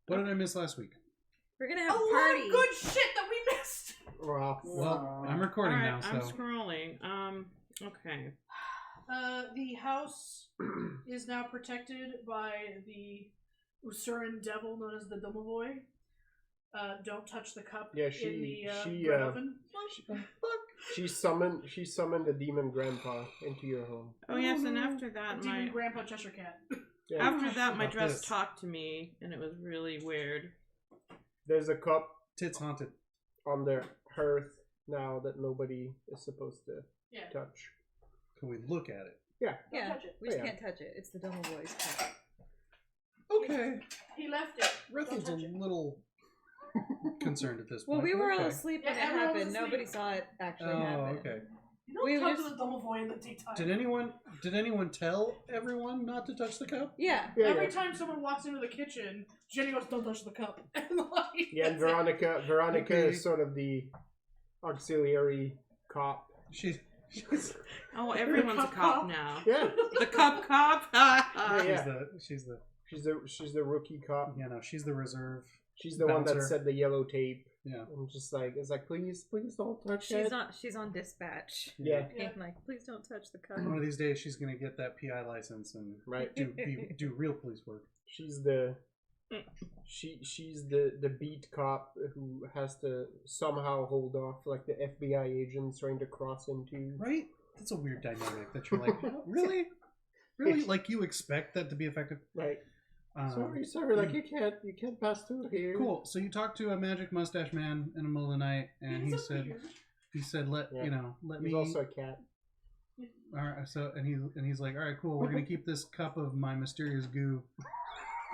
What did I miss last week? We're gonna have a a lot party. of good shit that we missed. Well, I'm recording now, so... I'm scrolling. Okay. The house is now protected by the Usuran devil known as the Domovoy. Don't touch the cup in the bread oven. She summoned a demon grandpa into your home. Oh yes, and after that, Demon Grandpa Cheshire Cat. Yeah. after that, my About dress this. talked to me, and it was really weird. There's a cup Tits haunted. on the hearth now that nobody is supposed to touch. Can we look at it? Yeah. Yeah, touch it. we just Yeah. can't touch it. It's the Domo Boys cat. Okay. He left it. Rethin's a Don't touch it. little concerned at this point. Well, we were all Okay. asleep Yeah, when it everyone was happened. asleep. Nobody saw it actually Oh, happen. okay. You don't We talk just- to the Domovoy in the daytime. Did anyone tell everyone not to touch the cup? Yeah. Every time someone walks into the kitchen, Jenny goes, "Don't touch the cup." And like, Yeah, and Veronica Okay. is sort of the auxiliary cop. She's Oh, everyone's a Cup cop cop. now. Yeah. The cup cop. Yeah. she's the She's the rookie cop. yeah, no, she's the reserve. She's the one that Bouncer. said the yellow tape. Yeah. And just like it's like please don't touch it. She's on dispatch. Yeah. Yeah. Being like, please don't touch the cup. One of these days she's gonna get that PI license and Right. do real police work. She's the she's the beat cop who has to somehow hold off like the FBI agents trying to cross into. Right? That's a weird dynamic that you're like, really? Really? Like you expect that to be effective? Right. Sorry, like you can't pass through here. Cool. So you talked to a magic mustache man in the middle of the night, and he said, let He's me. also a cat. All right. So and he's like, all right, cool. We're gonna keep this cup of my mysterious goo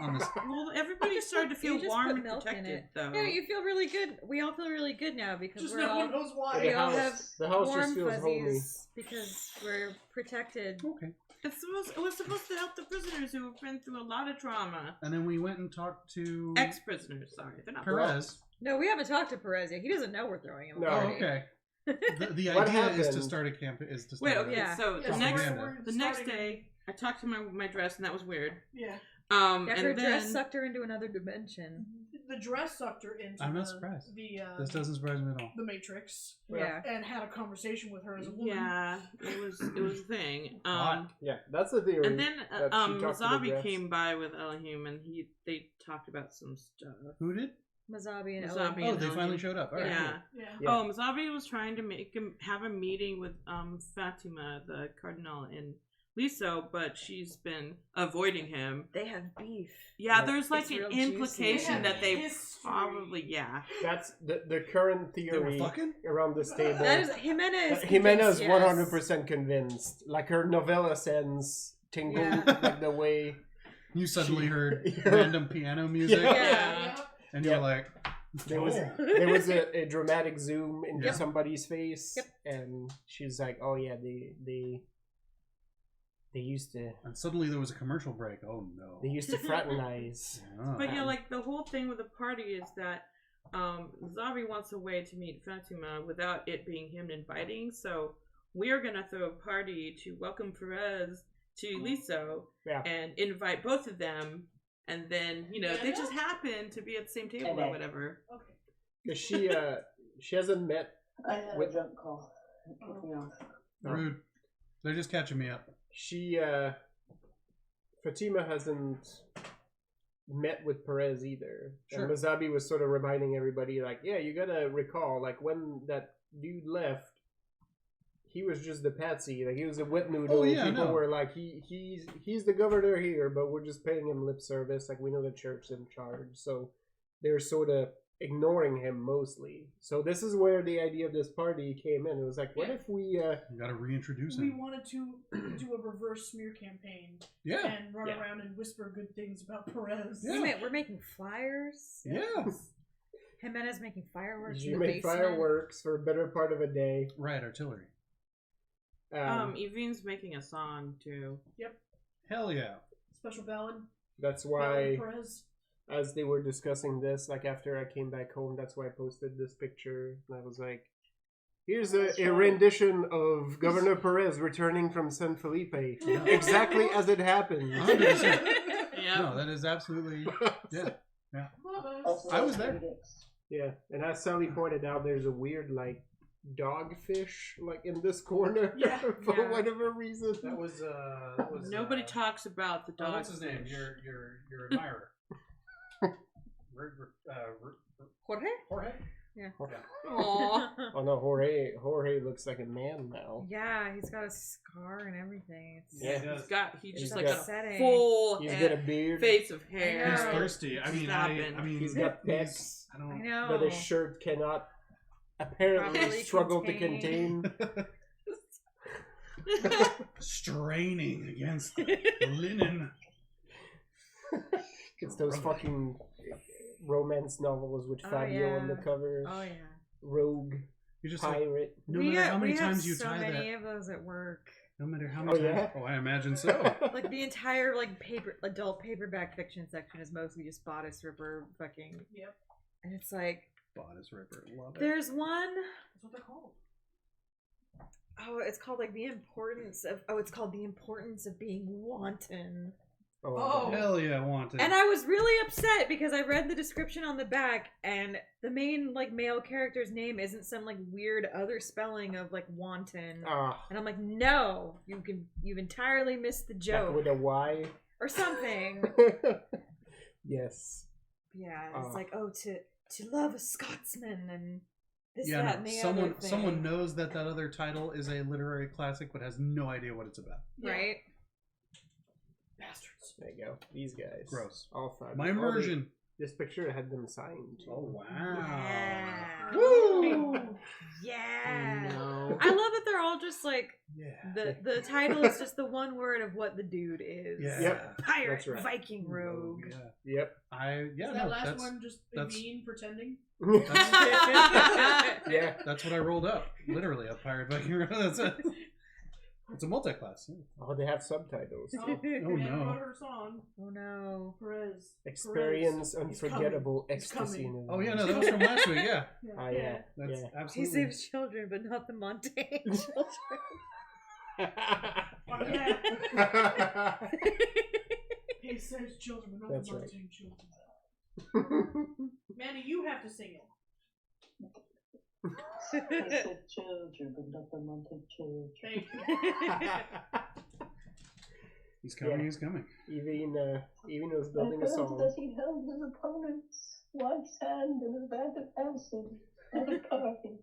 on this. Well, everybody started to feel You just warm put and milk in protected, it. though. Yeah, you feel really good. We all feel really good now because Just we're no all one knows why. we all have The house warm just feels homey. fuzzies because we're protected. Okay. It was supposed to help the prisoners who have been through a lot of trauma. And then we went and talked to Ex-prisoners, sorry, they're not Perez. No, we haven't talked to Perez yet. He doesn't know we're throwing him a No. Oh, party. okay. The What idea is to happened? start a camp. Is to Wait, start. okay, Yeah. so Yeah, the next Propaganda. we're next starting- day, I talked to my dress, and that was weird. Yeah. Yeah, And her then dress sucked her into another dimension. The dress sucked her into I'm not surprised. the This doesn't surprise me at all. the Matrix. Yeah. And had a conversation with her as a woman. yeah, it was a thing. Hot. Yeah, that's the theory. And then that she talked to the Mazabi dress. came by with Elohim, and they talked about some stuff. Who did? Mazabi and Mazabi Elohim. Oh, and they finally Elohim. showed up. All right. Yeah. Yeah. Yeah. Oh, Mazabi was trying to have a meeting with Fatima, the cardinal in Liso, but she's been avoiding him. They have beef. Yeah, Right. there's like It's an real juicy. implication They that they have history. probably That's the current They were theory fucking. around this table. That is Jimenez. Jimena's yes. 100% convinced. Like her novella sends tingle Yeah. like the way. You suddenly heard Yeah. random piano music, Yeah. Yeah. and you're Yeah. like, There was "Oh." there was a dramatic zoom into Yep. somebody's face, Yep. and she's like, "Oh yeah, they used to And suddenly there was a commercial break. Oh no. they used to fraternize." Oh. But yeah, like the whole thing with the party is that Mazabi wants a way to meet Fatima without it being him inviting, so we're gonna throw a party to welcome Perez to Liso Yeah. and invite both of them, and then they just happen to be at the same table or whatever. Okay. Because she hasn't met. I had With- a junk call. It kicked me off. Rude. They're just catching me up. She Fatima hasn't met with Perez either. Sure. And Mazabi was sort of reminding everybody, like, yeah, you gotta recall, like, when that dude left, he was just the patsy. Like, he was a wet noodle. Oh, yeah, People no. were like, he's the governor here, but we're just paying him lip service. Like, we know the church's in charge. So they're sort of ignoring him mostly. So this is where the idea of this party came in. It was like, what if we... You gotta reintroduce We him. wanted to do a reverse smear campaign Yeah. and run around and whisper good things about Perez. Yeah. We're making flyers. Yeah. Jimenez making fireworks. You in the make basement. fireworks for a better part of a day. Riot artillery. Evine's making a song too. Hell yeah. Special ballad. That's Ballad why, Perez. as they were discussing this, like after I came back home, that's why I posted this picture. And I was like, here's a rendition of Governor Perez returning from San Felipe. Exactly as it happened. 100%. Yeah. No, that is absolutely... Yeah. Columbus. I was there. Yeah, and as Sally pointed out, there's a weird like dogfish like in this corner Yeah. for whatever reason. That was Nobody talks about the dog. what's his name? Your admirer. Jorge? Jorge? Yeah. Aww. Oh no, Jorge looks like a man now. Yeah, he's got a scar and everything. It's Yeah. he does. He's He's just got- like a upsetting. full He's head- got a beard. face of hair. I He's know. thirsty. I mean, Snapping. He's got pecs, I don't. I know. but his shirt cannot apparently Properly struggle to contain. contain. Straining against the linen. It's those fucking romance novels with Oh, Fabio on the yeah. cover. Oh yeah. Rogue, You just like, pirate. no we matter got, how many we times have you so tie many that, of those at work. no matter how Oh, many yeah? times. Oh, I imagine so. Like the entire like adult paperback fiction section is mostly just bodice ripper fucking. Yep. And it's like Bodice Ripper, love it. there's one. That's what they're called. Oh, it's called like the importance of. Oh, it's called the importance of being wanton. Oh. Hell yeah, I want it. And I was really upset because I read the description on the back, and the main like male character's name isn't some like weird other spelling of like wanton. Ah, And I'm like, no, you've entirely missed the like joke with a Y. or something. Yes. Yeah, it's Ah. like, oh, to love a Scotsman and this, yeah, that, no, and the someone other thing. someone knows that other title is a literary classic, but has no idea what it's about. Yeah. Right? Bastards. There you go. These guys. Gross. All five. My Oh, immersion. this picture had them signed too. Oh wow. Yeah. Woo! Yeah. No. I love that they're all just like Yeah. the title is just the one word of what the dude is. Yeah. Yep. Pirate, That's right. Viking, rogue. Yeah. Yep. Is that No, last that's one just that's- Evine pretending? Yeah. that's what I rolled up. Literally a pirate Viking. That's it. It's a multi-class. Yeah. Oh, they have subtitles. Oh, Oh, and no. wrote her song. Oh no. Perez. Experience Perez. He's unforgettable coming. He's ecstasy. coming. in Oh his yeah, no, eyes. that was from last week. Yeah, Ah, yeah. that's Yeah. He absolutely. saves children, but not the Montaigne children. Oh, yeah. He says children, but not That's the right. Montaigne children. Manny, you have to sing it. I said children, but not the Mountain children. Thank you. He's coming. Yeah. He's coming. Evie was building a I heard song. that he held his opponent's wife's hand in a vat of acid at a party.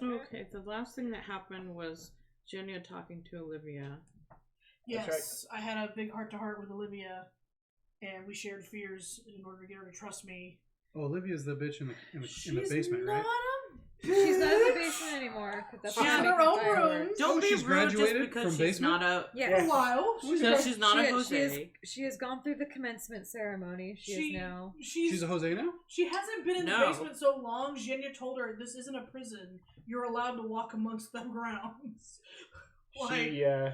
Okay, the last thing that happened was Jenya talking to Olivia. Yes, I had a big heart-to-heart with Olivia, and we shared fears in order to get her to trust me. Oh, Olivia's the bitch in the She's basement, not right? She's not in the basement anymore. 'Cause that's She's where in they her make own the fireworks. room. Don't Oh, be she's rude just graduated because from she's basement? not a. Yes. For a while. She's not a Jose. She has gone through the commencement ceremony. She is now. She's a Jose now. She hasn't been in No. the basement so long. Zhenya told her this isn't a prison. You're allowed to walk amongst the grounds. Like, You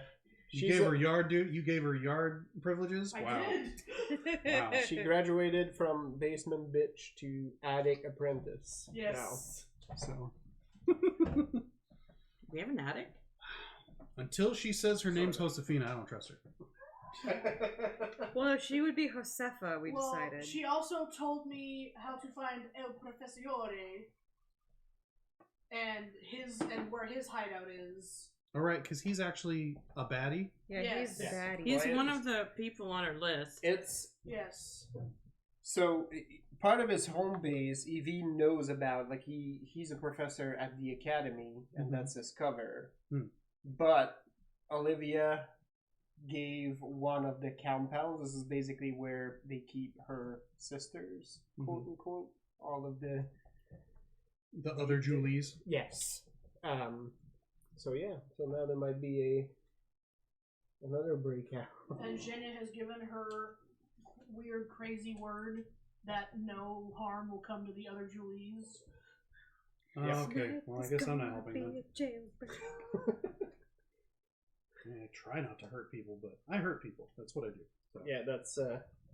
gave her yard You gave her yard privileges. I Wow. did. Wow. She graduated from basement bitch to attic apprentice. Yes. So We have an attic? until she says her name's Josefina, I don't trust her. Now. Well, no, she would be Josefa. We Well, decided. she also told me how to find El Professore and where his hideout is. All right, because he's actually a baddie. Yeah, Yes. he's the Yes. baddie. He's Why one is- of the people on our list. It's Yes. so part of his home base. Evie knows about like he's a professor at the academy, and Mhm. that's his cover. Hmm. But Olivia gave one of the compounds. This is basically where they keep her sisters, quote unquote. All of the Other Julies. yes. So yeah. So now there might be another breakout. And Zhenya has given her weird, crazy word that no harm will come to the other Julies. Oh, okay. Well, I guess I'm not helping then. Yeah, I try not to hurt people, but I hurt people. That's what I do. So. Yeah, that's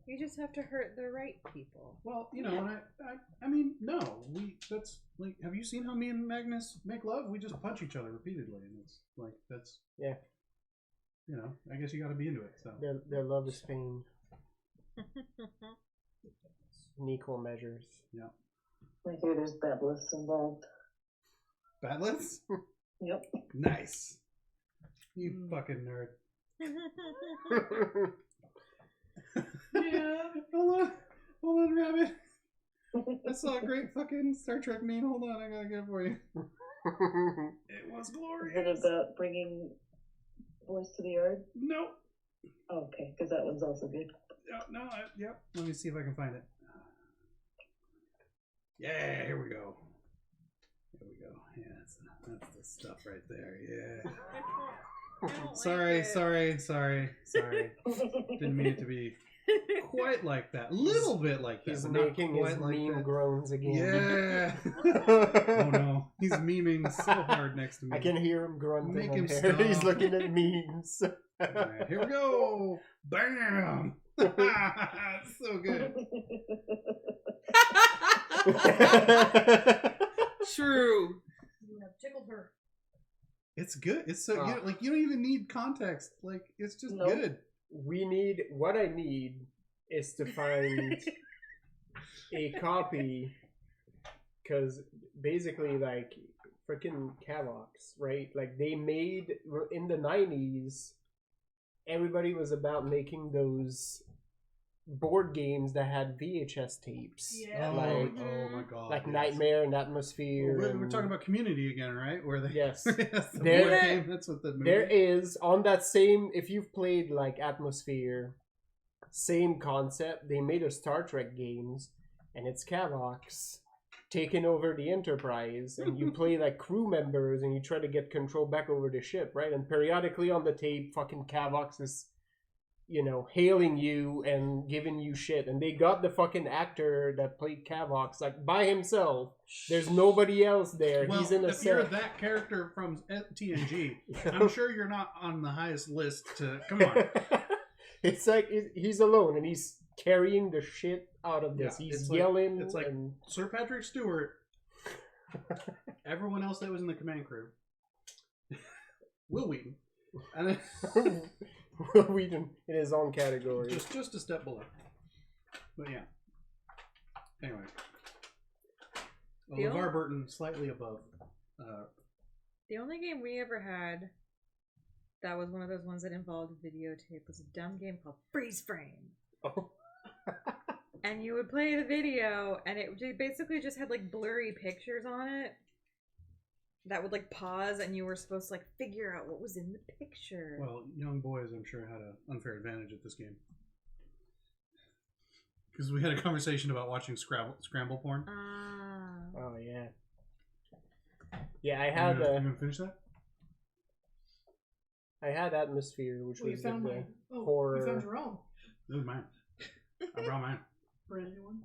You just have to hurt the right people. Well, you know, and I mean, no, that's like, have you seen how me and Magnus make love? We just punch each other repeatedly, and it's like that's yeah. you know, I guess you got to be into it. So Their love is pain. Unequal measures. Yeah. I hear there's bad lists involved. Bad lists? Yep. Nice. You fucking nerd. Yeah. Hold on, Rabbit. I saw a great fucking Star Trek meme. Hold on, I gotta get it for you. It was Is glorious. it about bringing boys to the yard? Nope. Okay, because that one's also good. Yep. Let me see if I can find it. Yeah, here we go. Yeah, that's the stuff right there. Yeah. Sorry. Didn't mean it to be quite like that. A little bit like that. He's but not making his quite like meme that. groans again. Yeah. Oh no, he's memeing so hard next to me. I can hear him grunting. Make on him here. He's stop. looking at memes. Alright, here we go. Bam. So good. True. You have tickled her. It's good. It's so Ah. good. Like you don't even need context. Like it's just Nope. good. What I need is to find a copy, because basically, like, freaking Cavox, right? Like, they made, in the 90s, everybody was about making those board games that had VHS tapes. Yeah. Oh my god. Like yes. Nightmare and Atmosphere. We're talking about Community again, right? Where they Yes. yes, the There- board game. That's what the movie. There is, on that same, if you've played, like, Atmosphere, same concept, they made a Star Trek games, and it's Cavox taking over the Enterprise, and you play, like, crew members, and you try to get control back over the ship, right? And periodically on the tape, fucking Cavox is, you know, hailing you and giving you shit. And they got the fucking actor that played Cavox, like, by himself. There's nobody else there. Well, He's in a if set. you're that character from TNG, I'm sure you're not on the highest list to. Come on. It's like he's alone and he's carrying the shit out of this. Yeah, He's it's like- yelling. it's like- and... Sir Patrick Stewart. Everyone else that was in the command crew. Will Wheaton. And then Will Wheaton in his own category. just a step below. But yeah. Anyway. Deal? LeVar Burton slightly above. The only game we ever had that was one of those ones that involved videotape was a dumb game called Freeze Frame. Oh. And you would play the video, and it basically just had like blurry pictures on it that would like pause, and you were supposed to like figure out what was in the picture. Well, young boys, I'm sure, had an unfair advantage at this game. Because we had a conversation about watching scramble porn. Oh yeah. Yeah, I had You gonna finish that? I had Atmosphere, which Well, you was found the mine. Oh, horror. you found your own. This is mine. I brought mine. Brand new one.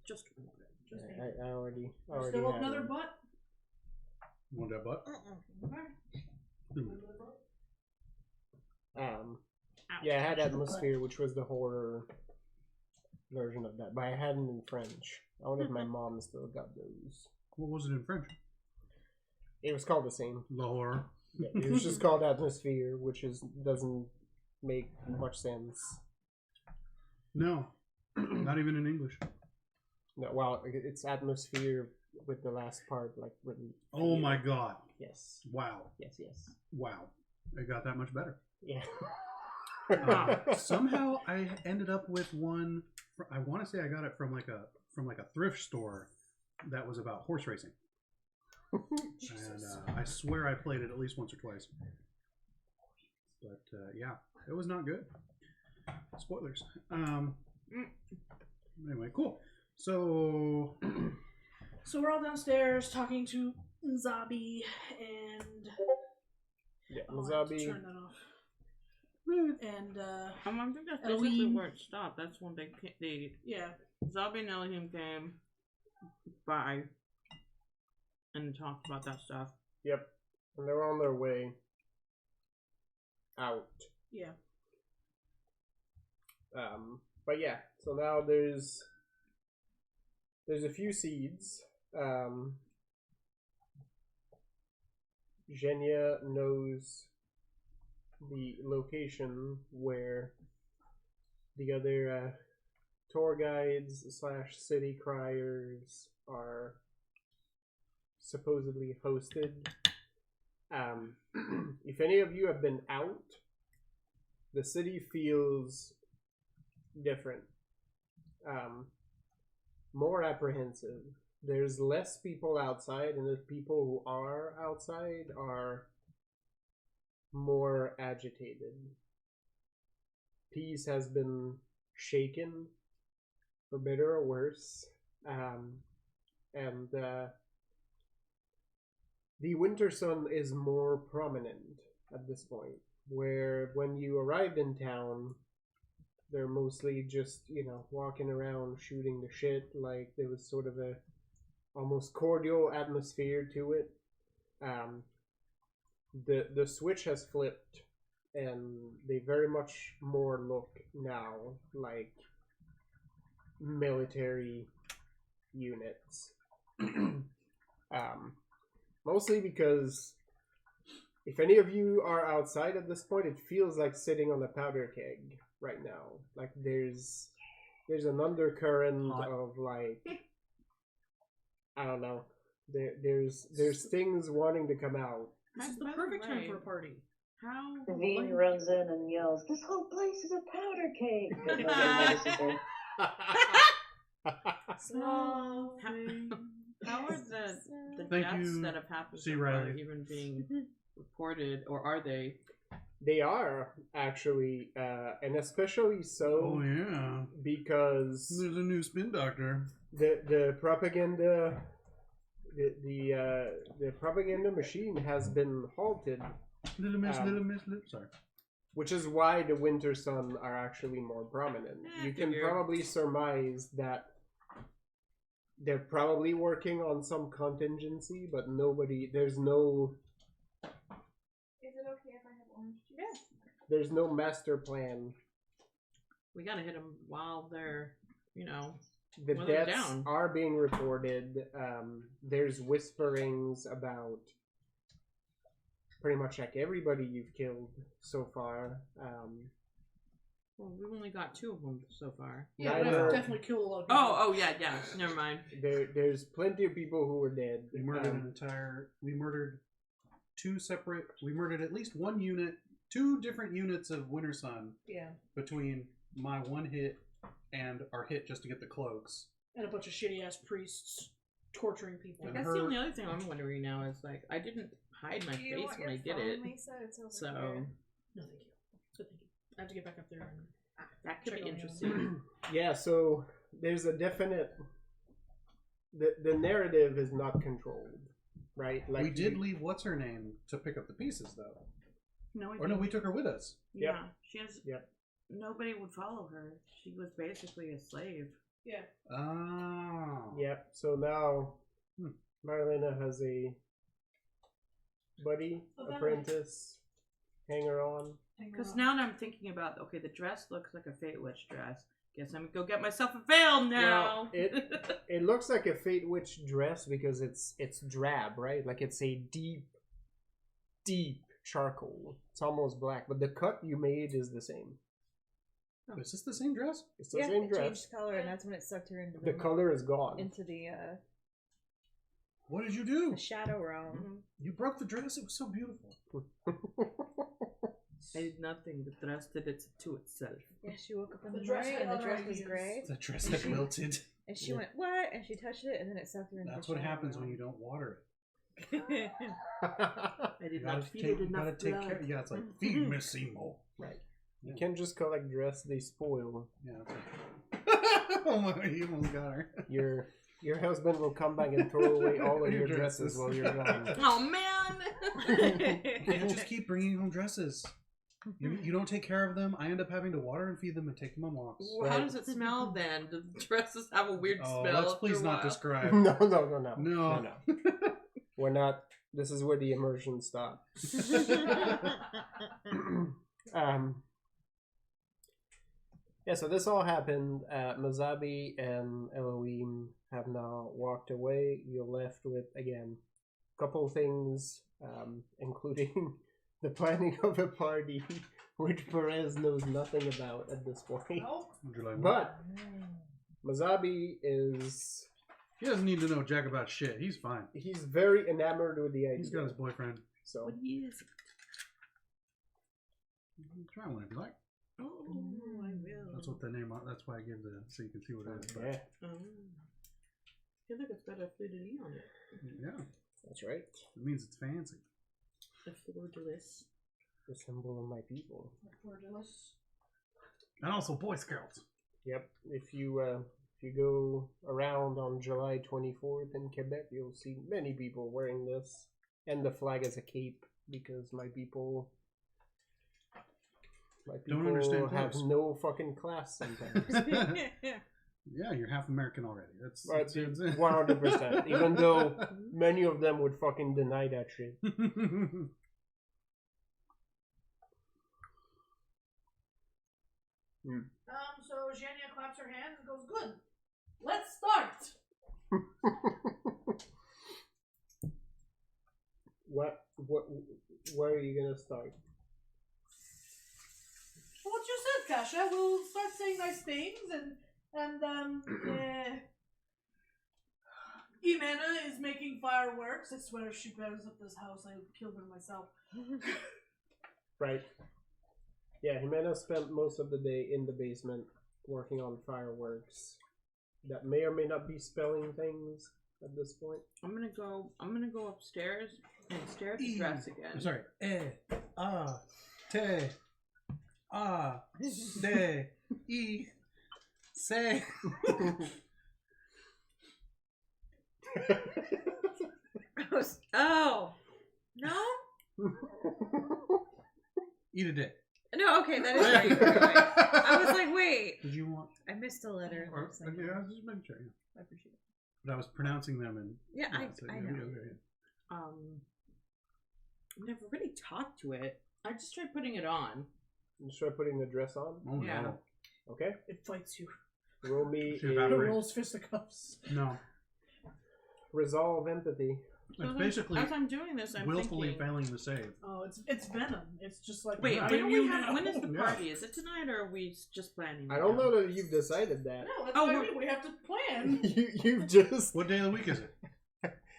Just one. Just me. I already Still had another it. butt. Want that butt? Okay. Yeah, I had Atmosphere, which was the horror version of that, but I had it in French. I wonder if my mom still got those. What was it in French? It was called the same. The horror. Yeah, it was just called Atmosphere, which doesn't make much sense. No. Not even in English. No, well, it's Atmosphere with the last part like written. Oh my god. Yes. Wow. Yes. Wow. It got that much better. Yeah. Somehow I ended up with one. I want to say I got it from like a thrift store that was about horse racing. And I swear I played it at least once or twice. But yeah, it was not good. Spoilers. Anyway, cool. So we're all downstairs talking to Zabi and Yeah, oh, I have to Zabi. turn that off. And I think that's basically Elohim. where it stopped. That's when they yeah, Zabi and Elohim came by and talked about that stuff. Yep. And they're on their way out. yeah. But yeah, so now there's a few seeds. Zhenya knows the location where the other tour guides / city criers are supposedly hosted. If any of you have been out, the city feels different. More apprehensive. There's less people outside, and the people who are outside are more agitated. Peace has been shaken, for better or worse, and the winter sun is more prominent at this point, where when you arrived in town, they're mostly just, walking around shooting the shit. Like, there was sort of a almost cordial atmosphere to it. The switch has flipped, and they very much more look now like military units. Mostly because if any of you are outside at this point, it feels like sitting on a powder keg right now. Like there's an undercurrent of like, I don't know. There's things wanting to come out. This is the perfect time for a party. How? Veen runs in and yells, "This whole place is a powder keg!" But nobody notices her. Small How are the Thank deaths you, that have happened C. so far Riley. even being reported, or are they? They are actually, and especially so Oh yeah, because there's a new spin doctor. the propaganda, the propaganda machine has been halted, Little miss, sorry. which is why the winter sun are actually more prominent. You can figured. probably surmise that they're probably working on some contingency, but there's no. Is it okay if I have orange juice? Yeah. There's no master plan. We gotta hit them while they're, The Well, they're deaths down. are being reported. There's whisperings about pretty much like everybody you've killed so far. Well, we've only got 2 of them so far. Yeah, Neither- but I've definitely killed a lot of people. Oh, yeah. Never mind. There's plenty of people who are dead. We murdered We murdered at least one unit, 2 different units of Winter Sun Yeah. between my one hit and our hit just to get the cloaks. And a bunch of shitty ass priests torturing people. I And guess her- the only other thing I'm wondering now is, like, I didn't hide my face when I did it. Lisa? It's over So, here. No, thank you. So thank you. I have to get back up there. And... that could Check be on the interesting. Yeah, so there's a definite. The narrative is not controlled, right? Like we did leave what's her name to pick up the pieces though. No, Or no, we took her with us. Yeah, she has. Yep. Nobody would follow her. She was basically a slave. Yeah. Oh. Yep. So now, Marilena has a buddy, Oh, that apprentice, hanger-on. Because now I'm thinking about, okay, the dress looks like a Fate Witch dress. Guess I'm gonna go get myself a veil now. Well, it looks like a Fate Witch dress because it's drab, right? Like it's a deep charcoal. It's almost black, but the cut you made is the same. Oh, is this the same dress? It's the Yeah, same it dress. changed color, and that's when it sucked her into The color is gone. into the What did you do? shadow realm. You broke the dress. It was so beautiful. I did nothing. The dress did it to itself. Yeah, she woke up in The the dress morning and the had dress already was used. gray, The dress had wilted. and she went what? And she touched it, and then it sucked her into. That's the what shadow happens when realm. you don't water it. I You did gotta not feed take, it you enough gotta take blood. care. Yeah, it's like feed Miss Seymour. Right. You Yeah. can't just collect dress, they spoil. Yeah. That's like, oh my! You almost got her. Your husband will come back and throw away all of Your your dresses dresses. while you're gone. Oh man! You just keep bringing home dresses. You don't take care of them. I end up having to water and feed them and take them on walks. Well, how does it smell then? Do the dresses have a weird Oh, smell? let's after please a not while? describe. No. We're not. This is where the immersion stops. Yeah, so this all happened. Mazabi and Elohim have now walked away. You're left with, again, a couple things, including the planning of a party which Perez knows nothing about at this point. No. Would you like one? But Mazabi is... He doesn't need to know jack about shit. He's fine. He's very enamored with the idea. He's got his boyfriend. So What is it? Try one if you like. Oh, I will. That's what the name. That's why I gave the so you can see what it is. But yeah, Oh. I feel like it's got a fleur-de-lis on it. yeah, that's right. it means it's fancy. A fleur-de-lis. The symbol of my people. Fleur-de-lis. And also Boy Scouts. Yep. If you go around on July 24th in Quebec, you'll see many people wearing this and the flag as a cape because my people Don't understand have clothes. no fucking class sometimes. Yeah, you're half American already. That's Right, that's 100%. Even though many of them would fucking deny that shit. So Zhenya claps her hands and goes, "Good. Let's start." Where are you gonna start? What you said, Kasha. We'll start saying nice things and Imena is making fireworks. I swear if she burns up this house, I would kill her myself. Right. Yeah, Jimena spent most of the day in the basement working on fireworks that may or may not be spelling things at this point. I'm gonna go upstairs and stare at the dress again. I'm sorry. Te, de, say. Oh no. Eat a dick. No, okay, that is right. I was like, wait. Did you want? I missed a letter. Or, yeah, I was just making sure. Yeah. I appreciate it. But I was pronouncing them and. Yeah, I know. I've never really talked to it. I just tried putting it on. You try putting the dress on. Oh Yeah. no. Okay. It fights you. Roll me Should It evaporate. rolls fisticuffs. No. resolve empathy. So It's then, basically as I'm doing this, I'm willfully thinking. failing to save. Oh, it's venom. It's just like Wait, I when, know you you have, know. when is the Yeah. party? Is it tonight or are we just planning? I right don't now? know that you've decided that. No, that's Oh, what I we're- mean. We have to plan. You've just. What day of the week is it?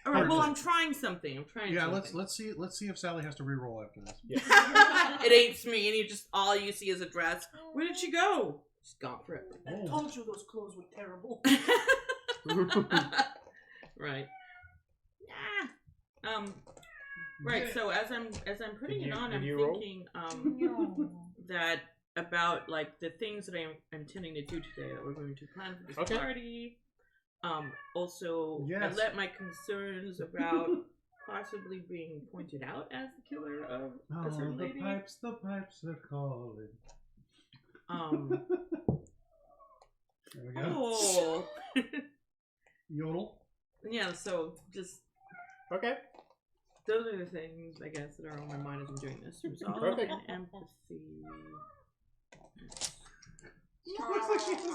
All right. Well, Hard. I'm trying something. I'm trying. Yeah, something. let's see if Sally has to re-roll after this. It ain't me, and you just all you see is a dress. Where did she go? She's gone forever. I told you those clothes were terrible. Right. Yeah. Right. So as I'm putting Did it you- on, did I'm you roll? thinking that about like the things that I'm intending to do today that we're going to plan for this Okay. party. Also, I Yes. let my concerns about possibly being pointed out as the killer of a certain lady. the pipes are calling. There we go. Oh. Yodel. Yeah. So just. Okay. Those are the things, I guess, that are on my mind as I'm doing this. Resolve Perfect. and empathy.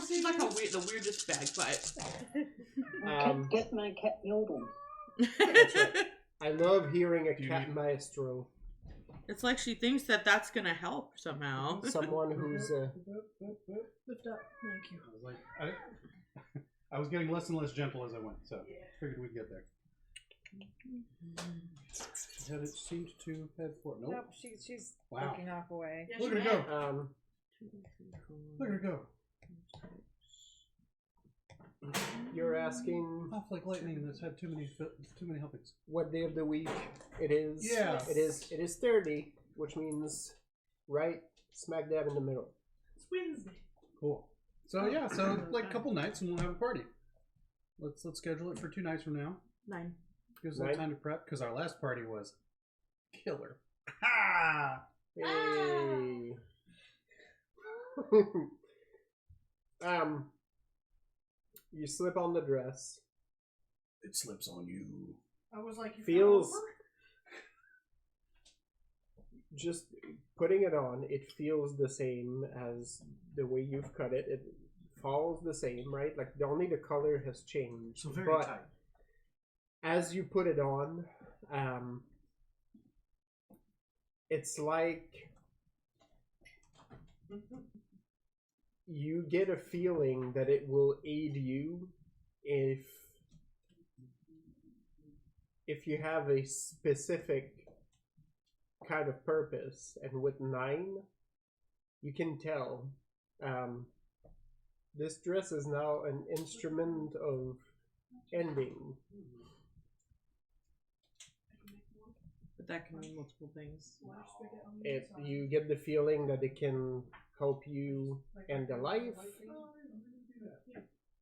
She's like the weirdest bagpipe. Get my cat yodel. I love hearing a Do you cat need- maestro. It's like she thinks that that's gonna help somehow. Someone who's Lift up. Thank you. I was like, I was getting less and less gentle as I went, so figured we'd get there. Had it seemed to head for nope. Nope, she's Wow. looking off away. Yeah, Look she at her may. go. Look at her go. You're asking Off like lightning that's had too many helpings. what day of the week it is. Yeah. It is 30, which means right smack dab in the middle. It's Wednesday. Cool. So yeah, so like a couple nights and we'll have a party. Let's schedule it for 2 nights from now. 9. Gives us a little time to prep because our last party was killer. Ha! Hey. You slip on the dress. It slips on you. I was like, you Feels- fell over? Just putting it on, it feels the same as the way you've cut it. It falls the same, right? Like the color has changed. So very but tight. as you put it on, it's like You get a feeling that it will aid you if you have a specific kind of purpose, and with 9, you can tell. This dress is now an instrument of ending. But that can mean multiple things. You get the feeling that it can help you end a life.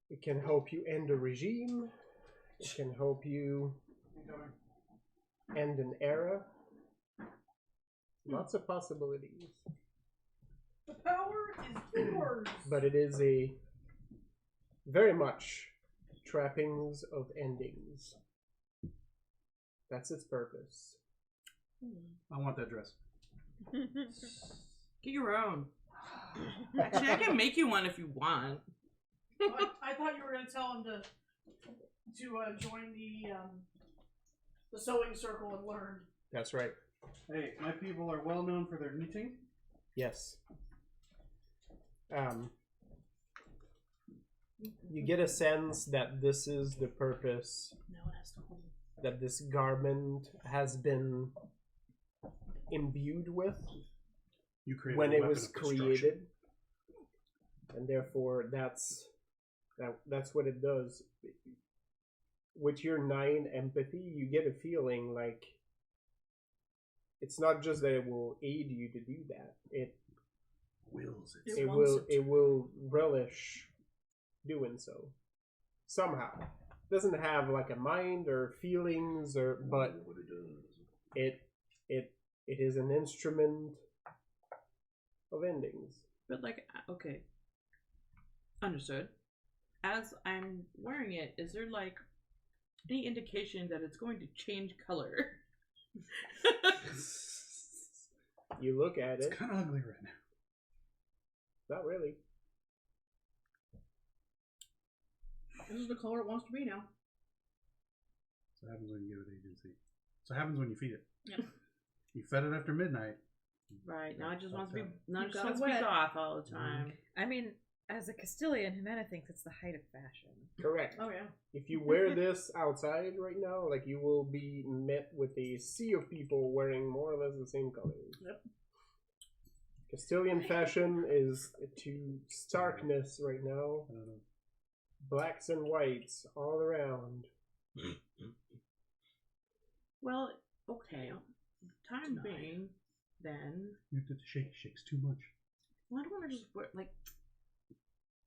It can help you end a regime. It can help you end an era. Lots of possibilities. The power is yours. But it is a very much trappings of endings. That's its purpose. I want that dress. Get your own. Actually, I can make you one if you want. I thought you were going to tell him to join the sewing circle and learn. That's right. Hey, my people are well known for their knitting. Yes. You get a sense that this is the purpose No one has to hold it. that this garment has been imbued with You created when a it weapon was of destruction. created, and therefore that's what it does. With your 9 empathy, you get a feeling like it's not just that it will aid you to do that. It will relish doing so somehow. It doesn't have like a mind or feelings, but it is an instrument of endings. But like, okay, understood. As I'm wearing it, is there like any indication that it's going to change color? You look at It's it, kind of ugly right now. not really. This is the color it wants to be now. So it happens when you give it agency. So it happens when you feed it. Yep. You fed it after midnight. Right, now it just wants to be You just got wants to be wet. goth all the time. I mean, as a Castilian, Jimena thinks it's the height of fashion. Correct. Oh yeah. If you wear this outside right now, like you will be met with a sea of people wearing more or less the same colors. Yep. Castilian fashion is to starkness right now. I don't know. Blacks and whites all around. Well, okay. Time being, then You did the shaky shakes too much. why don't I just wear like?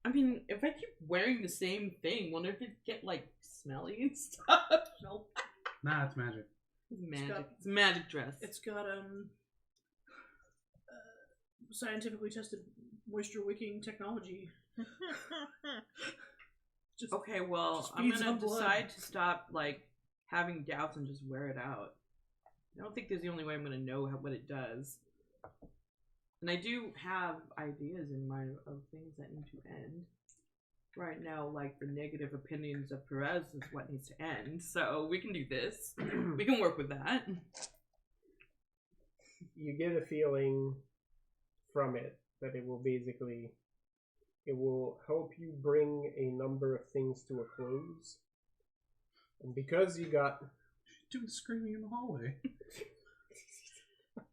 I mean, if I keep wearing the same thing, wonder if it get like smelly and stuff. No, Nah, it's magic. it's magic. got- It's a magic dress. It's got scientifically tested moisture wicking technology. Just Okay, well, just I'm feeds gonna on blood. decide to stop like having doubts and just wear it out. I don't think there's the only way I'm gonna know what it does. And I do have ideas in mind of things that need to end. Right now, like the negative opinions of Perez is what needs to end. So we can do this. We can work with that. You get a feeling from it that it will help you bring a number of things to a close. And because you got She's doing screaming in the hallway.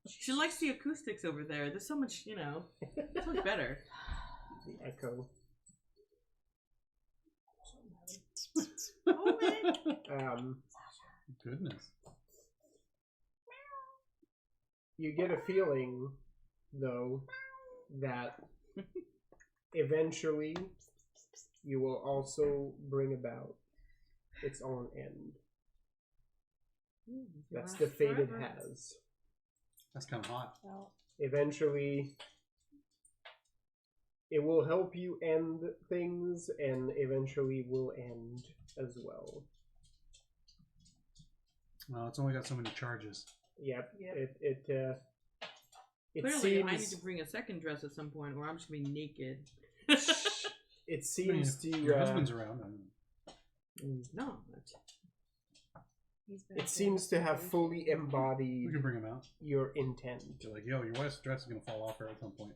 She likes the acoustics over there. There's so much, so much better. the echo, Goodness. you get a feeling though that eventually you will also bring about its own end. That's the fate it has. That's kind of hot. Eventually, it will help you end things, and eventually will end as well. Well, it's only got so many charges. Yep. Yep. It Clearly, I need seems to bring a second dress at some point, or I'm just gonna be naked. it seems I mean, to your husband's around. I mean, No, it seems to have fully we embodied can bring him out. your intent. You're like, yo, your wife's dress is gonna fall off her at some point.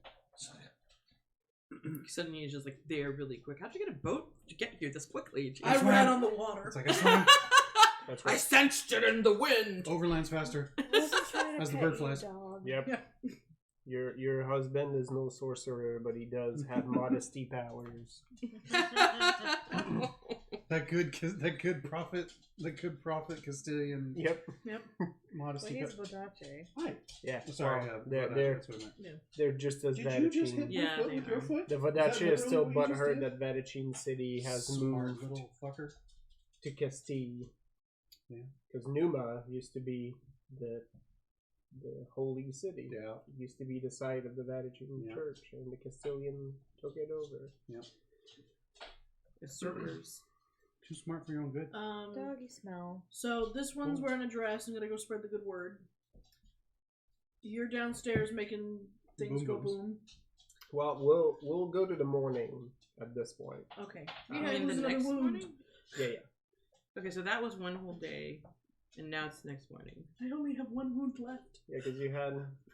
Suddenly he's just like there really quick. How'd you get a boat to get here this quickly? I ran on the water. It's like I swam. That's I right. sensed it in the wind. Overland's faster. As the bird flies. Yep. Your husband is no sorcerer, but he does have modesty powers. That good prophet Castilian. Yep. Modesty. Well, he's Bodace. Hi. Yeah. Sorry. They're they're just as Did you just hit Vadacine. Yeah, my foot they with your are. foot? The Is that Vadace is still literally what you just butthurt did? that Vadacine City has Smart moved little fucker. to Castile. Yeah. Because Numa used to be the holy city. Yeah. It used to be the site of the Vatican Yeah. Church, and the Castilian took it over. Yep. Usurpers. Too smart for your own good. Doggy smell. So this one's wearing a dress. I'm gonna go spread the good word. You're downstairs making things Boom go booms. boom. Well, we'll go to the morning at this point. Okay. You Yeah, mean it was the another next wound. morning? Yeah. Okay, so that was one whole day, and now it's next morning. I only have one wound left. Yeah, because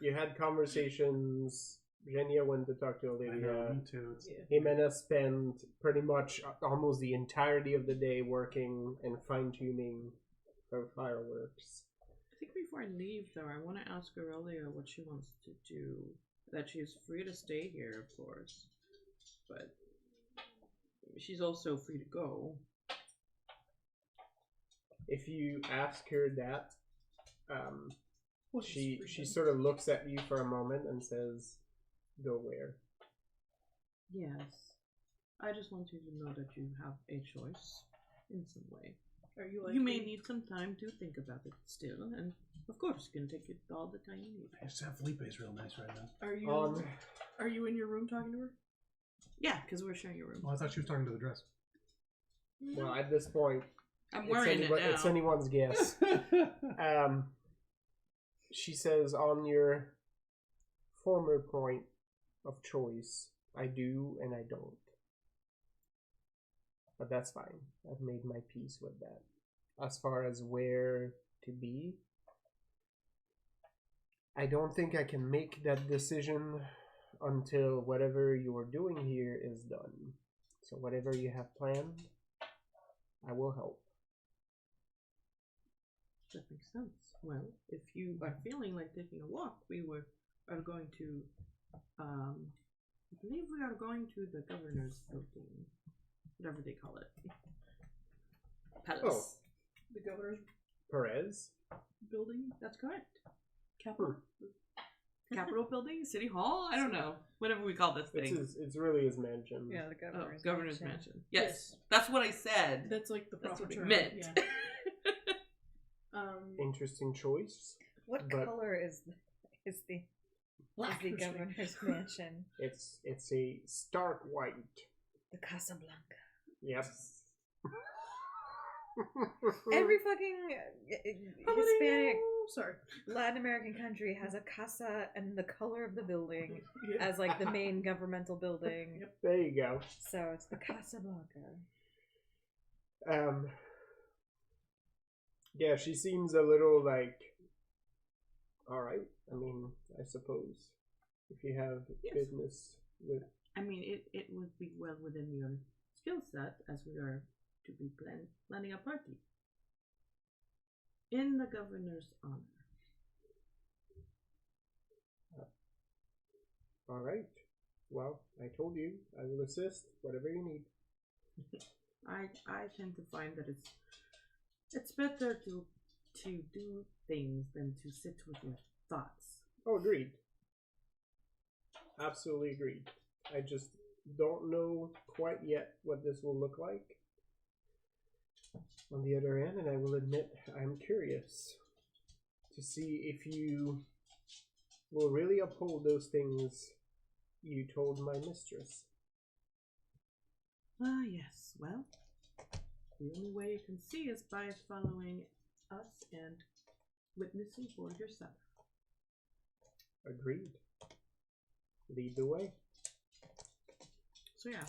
you had conversations. Genia went to talk to I know, Olivia. me too. It's, Jimena spent pretty much almost the entirety of the day working and fine-tuning her fireworks. I think before I leave, though, I want to ask Aurelia what she wants to do. That she's free to stay here, of course, but she's also free to go. If you ask her that, What is she freedom? sort of looks at you for a moment and says, "Go where?" Yes. I just want you to know that you have a choice in some way. Are you like You may need some time to think about it still, and of course, you can take it all the time you need. Sam Felipe's real nice right now. Are you? On Are you in your room talking to her? Yeah, because we're sharing a room. Oh, I thought she was talking to the dress. well, at this point, I'm wearing it now. it's anyone's guess. She says, on your former point of choice, I do and I don't. But that's fine. I've made my peace with that. As far as where to be, I don't think I can make that decision until whatever you are doing here is done. So whatever you have planned, I will help. That makes sense. Well, if you are feeling like taking a walk, are going to, I believe we are going to the governor's building, whatever they call it. Palace. Oh. The governor's Perez? building? That's correct. Capital? Capitol building? City Hall? I don't know. Whatever we call this thing. It's really his mansion. Yeah, the Oh, governor's, governor's mansion. mansion. Yes. That's what I said. That's like the That's proper what it term. meant. Yeah. Interesting choice. What But- color is the Black or governor's mansion? It's a stark white. The Casablanca. Yep. Every fucking Hispanic Sorry. Latin American country has a casa and the color of the building Yeah. as like the main governmental building. Yep. There you go. So it's the Casablanca. Yeah, she seems a little like, all right. I mean, I suppose if you have Yes. business with, I mean, it would be well within your skill set as we are to be planning a party. In the governor's honor. all right. Well, I told you I will assist whatever you need. I tend to find that it's better to do things than to sit with your thoughts. Oh, agreed. Absolutely agreed. I just don't know quite yet what this will look like. On the other hand, and I will admit, I'm curious to see if you will really uphold those things you told my mistress. Ah, yes. Well, the only way you can see is by following us and witnessing for yourself. Agreed. Lead the way. So yeah,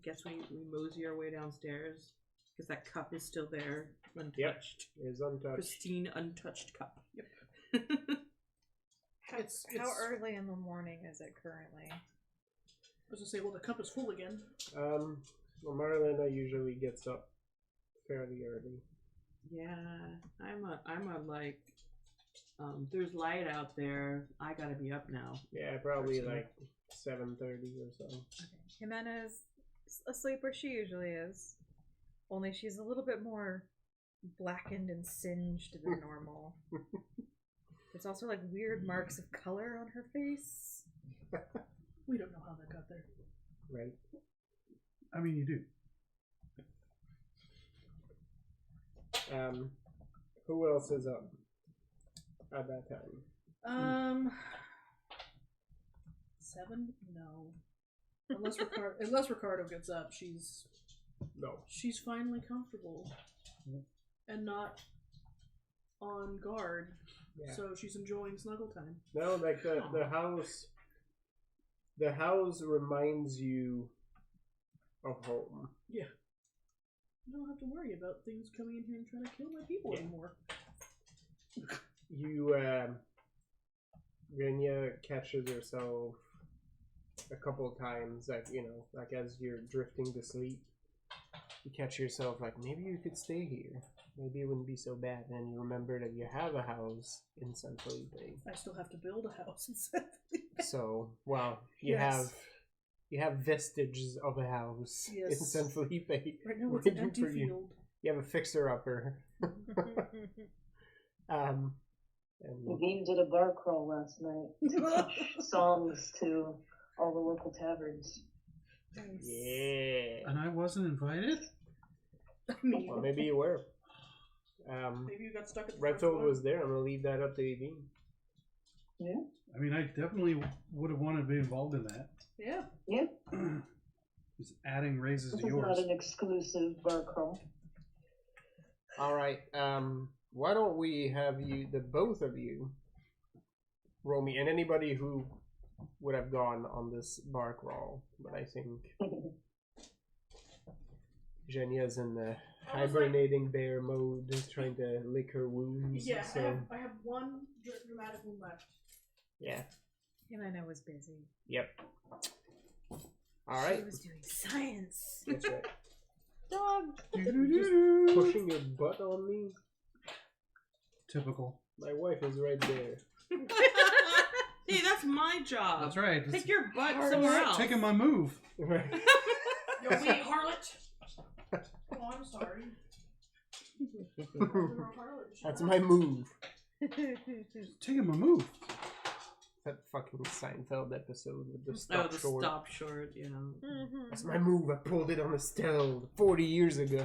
guess we mosey our way downstairs because that cup is still there, untouched. Is untouched. Pristine, untouched cup. Yep. How It's- early in the morning is it currently? was gonna say, well, the cup is full again. Well, Marilena usually gets up fairly early. Yeah, I'm a like, there's light out there. I gotta be up now. Yeah, probably like 7:30 or so. Okay. Jimena's asleep where she usually is. Only she's a little bit more blackened and singed than normal. There's also like weird marks of color on her face. We don't know how that got there. Right. I mean, you do. Who else is up at that time? 7? No. Unless Ricardo gets up, she's finally comfortable and not on guard. Yeah. So she's enjoying snuggle time. No, like the house reminds you of home. Yeah. I don't have to worry about things coming in here and trying to kill my people anymore. You, Renya catches herself a couple of times, like, you know, like as you're drifting to sleep, you catch yourself like, maybe you could stay here. Maybe it wouldn't be so bad. And you remember that you have a house in San Felipe. I still have to build a house in San Felipe. So, well, you have vestiges of a house in San Felipe. Right now it's an empty field. You have a fixer-upper. And The game did a bar crawl last night. Songs to all the local taverns. Nice. yeah. And I wasn't invited? Well, maybe you were. Maybe you got stuck at the Red first one. was there. I'm gonna leave that up to Evine. Yeah. I mean, I definitely would have wanted to be involved in that. Yeah. Yeah. Just adding raises This to is yours. not an exclusive bar crawl. All right. Why don't we have you, the both of you, roll me, and anybody who would have gone on this bar crawl, but I think Jenya's in the hibernating bear mode, trying to lick her wounds. Yeah, So I have one dramatic one left. yeah. Jimena was busy. Yep. All right. She was doing science. That's right. Dog. Just pushing your butt on me. Typical. My wife is right there. Hey, that's my job. That's right. Take your butt somewhere else. Taking my move. Right. Yo, wait, harlot! Oh, I'm sorry. That's my move. Taking my move. That fucking Seinfeld episode with the Oh, stop the short. stop short, yeah. That's my move. I pulled it on Estelle 40 years ago.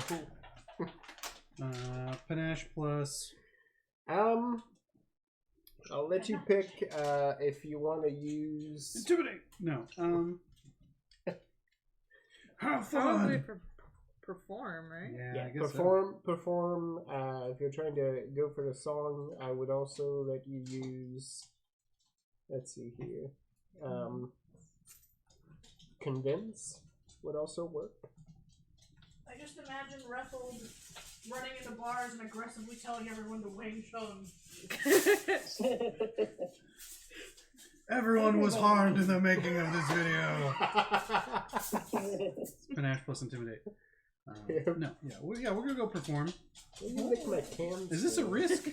Panache plus. I'll let you pick if you want to use. Intimidate. No. Have Probably fun. for perform, right? Yeah, I guess Perform. If you're trying to go for the song, I would also let you use. Let's see here. Convince would also work. I just imagine Rethold running into bars and aggressively telling everyone to Wang Chung. Everyone was harmed in the making of this video. Panache plus intimidate. No, yeah, we're gonna go perform. You lick my cans. Is this a risk?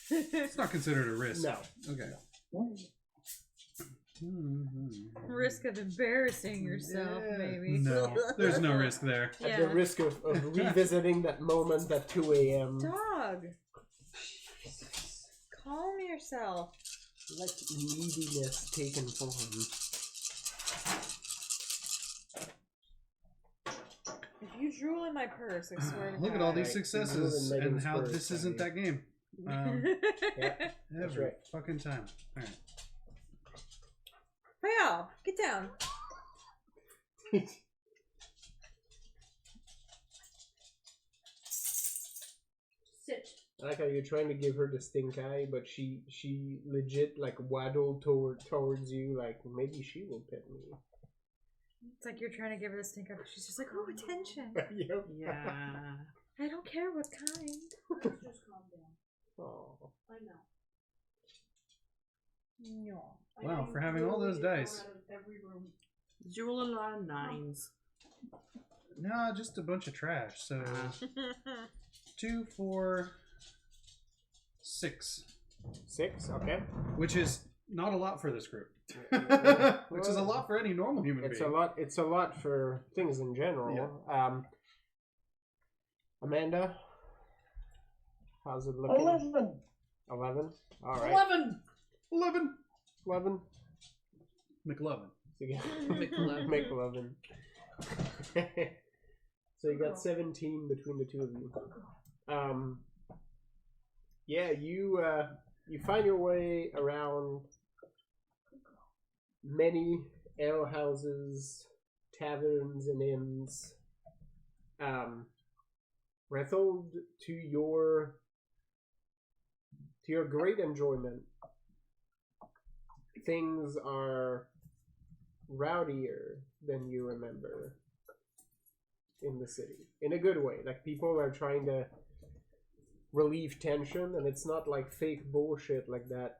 It's not considered a risk. No. Okay. Risk of embarrassing yourself, Yeah. maybe. No, there's no risk there. At the risk of revisiting that moment at 2 a.m. Dog. Calm yourself. Let neediness taken form. If you drool in my purse, I swear to God. Look at all these Right. successes Megan's and how first, this isn't that game. Yeah, that's Every right. fucking time. All right. Wow, get down. Sit. I like how you're trying to give her the stink eye, but she legit like waddled towards you, like maybe she will pet me. It's like you're trying to give her the stink eye, but she's just like, oh, attention. Yep. Yeah. I don't care what kind. Just calm down. Oh. I know. No. I Wow, know for you having all literally those get dice. thrown out of every room. Did you roll a lot of 9s? No, just a bunch of trash. So 2, 4, 6. 6, okay. Which is not a lot for this group. Well, Which is a lot for any normal human it's being. It's a lot for things in general. Amanda, how's it looking? 11. 11. All right. 11. 11. McLovin. So you McLovin. McLovin. So you got 17 between the two of you. Yeah, you find your way around many ale houses, taverns, and inns. Rethold, to your great enjoyment, things are rowdier than you remember in the city. In a good way. Like, people are trying to relieve tension, and it's not like fake bullshit like that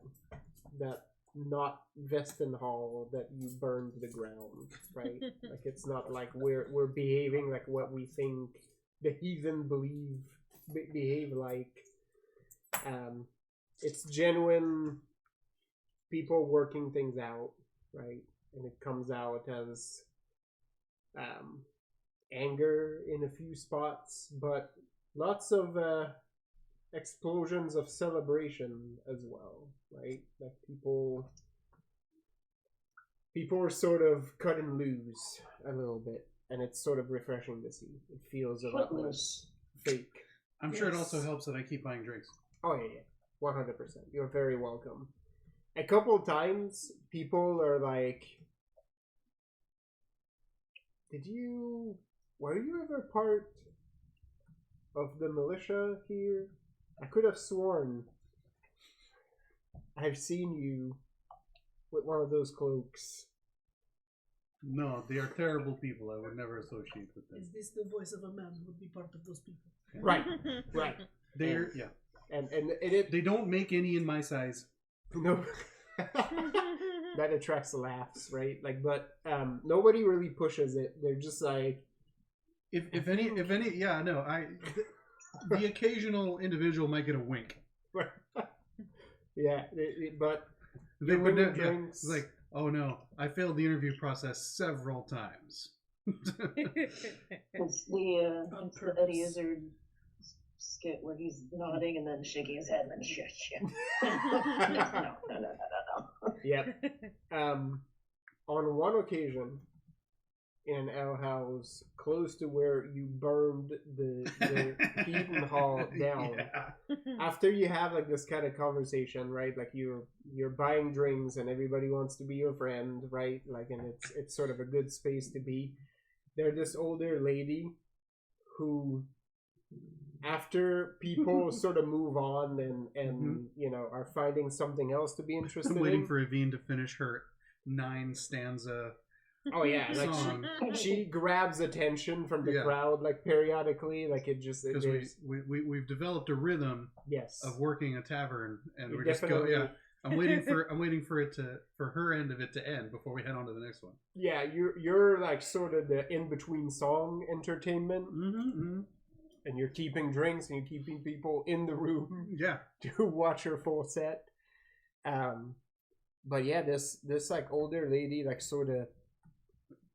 not Veston Hall that you burned to the ground, right? Like, it's not like we're behaving like what we think the heathen behave like. It's genuine people working things out, right? And it comes out as anger in a few spots, but lots of explosions of celebration as well, right? Like, people are sort of cutting loose a little bit, and it's sort of refreshing to see. It feels a lot less fake. I'm sure it also helps that I keep buying drinks. Oh yeah, 100%. You're very welcome. A couple of times, people are like, were you ever part of the militia here? I could have sworn I've seen you with one of those cloaks. No, they are terrible people. I would never associate with them. Is this the voice of a man who would be part of those people? Right, right. They're yeah. And it They don't make any in my size. no. That attracts laughs, right? Like, but nobody really pushes it. They're just like, If any, yeah, no. The occasional individual might get a wink. yeah, but They would never. Yeah, drinks. it's like, oh no, I failed the interview process several times. It's the Eddie Izzard skit where he's nodding and then shaking his head and then shit. No. Yep. On one occasion, in an ale house close to where you burned the Eden Hall down, Yeah. after you have like this kind of conversation, right? Like, you're buying drinks and everybody wants to be your friend, right? Like, and it's sort of a good space to be. There's this older lady who, after people sort of move on and are finding something else to be interested I'm waiting in. for Evine to finish her 9-stanza Oh yeah, like song. she grabs attention from the Yeah. crowd, like, periodically, like it just Because there's- we've developed a rhythm yes of working a tavern, and You we're just go. definitely- Yeah, I'm waiting for it for her end of it to end before we head on to the next one. yeah, you're like sort of the in between song entertainment, Mm-hmm. and you're keeping drinks and you're keeping people in the room Yeah. to watch her full set. But yeah, this like older lady like sort of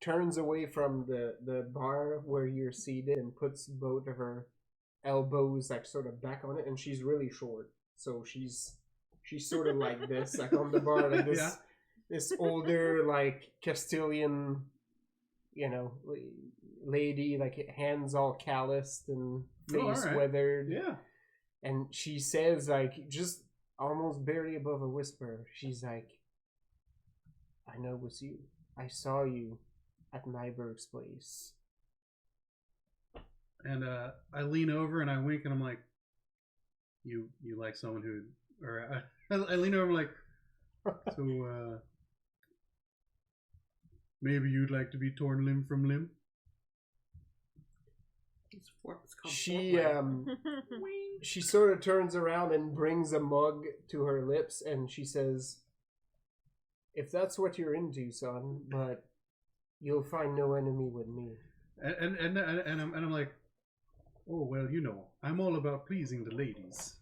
turns away from the bar where you're seated and puts both of her elbows like sort of back on it, and she's really short, so she's sort of like this, like on the bar, like this Yeah. this older like Castilian, lady, like hands all calloused and face alright. weathered. Yeah. And she says, like, just almost barely above a whisper, she's like, I know it was you. I saw you at Nyberg's place. And I lean over and I wink and I'm like, you like someone who, or I lean over like, so maybe you'd like to be torn limb from limb. It's called She foreplay. she sort of turns around and brings a mug to her lips, and she says, if that's what you're into, son, but You'll find no enemy with me. And I'm like, oh well, you know, I'm all about pleasing the ladies.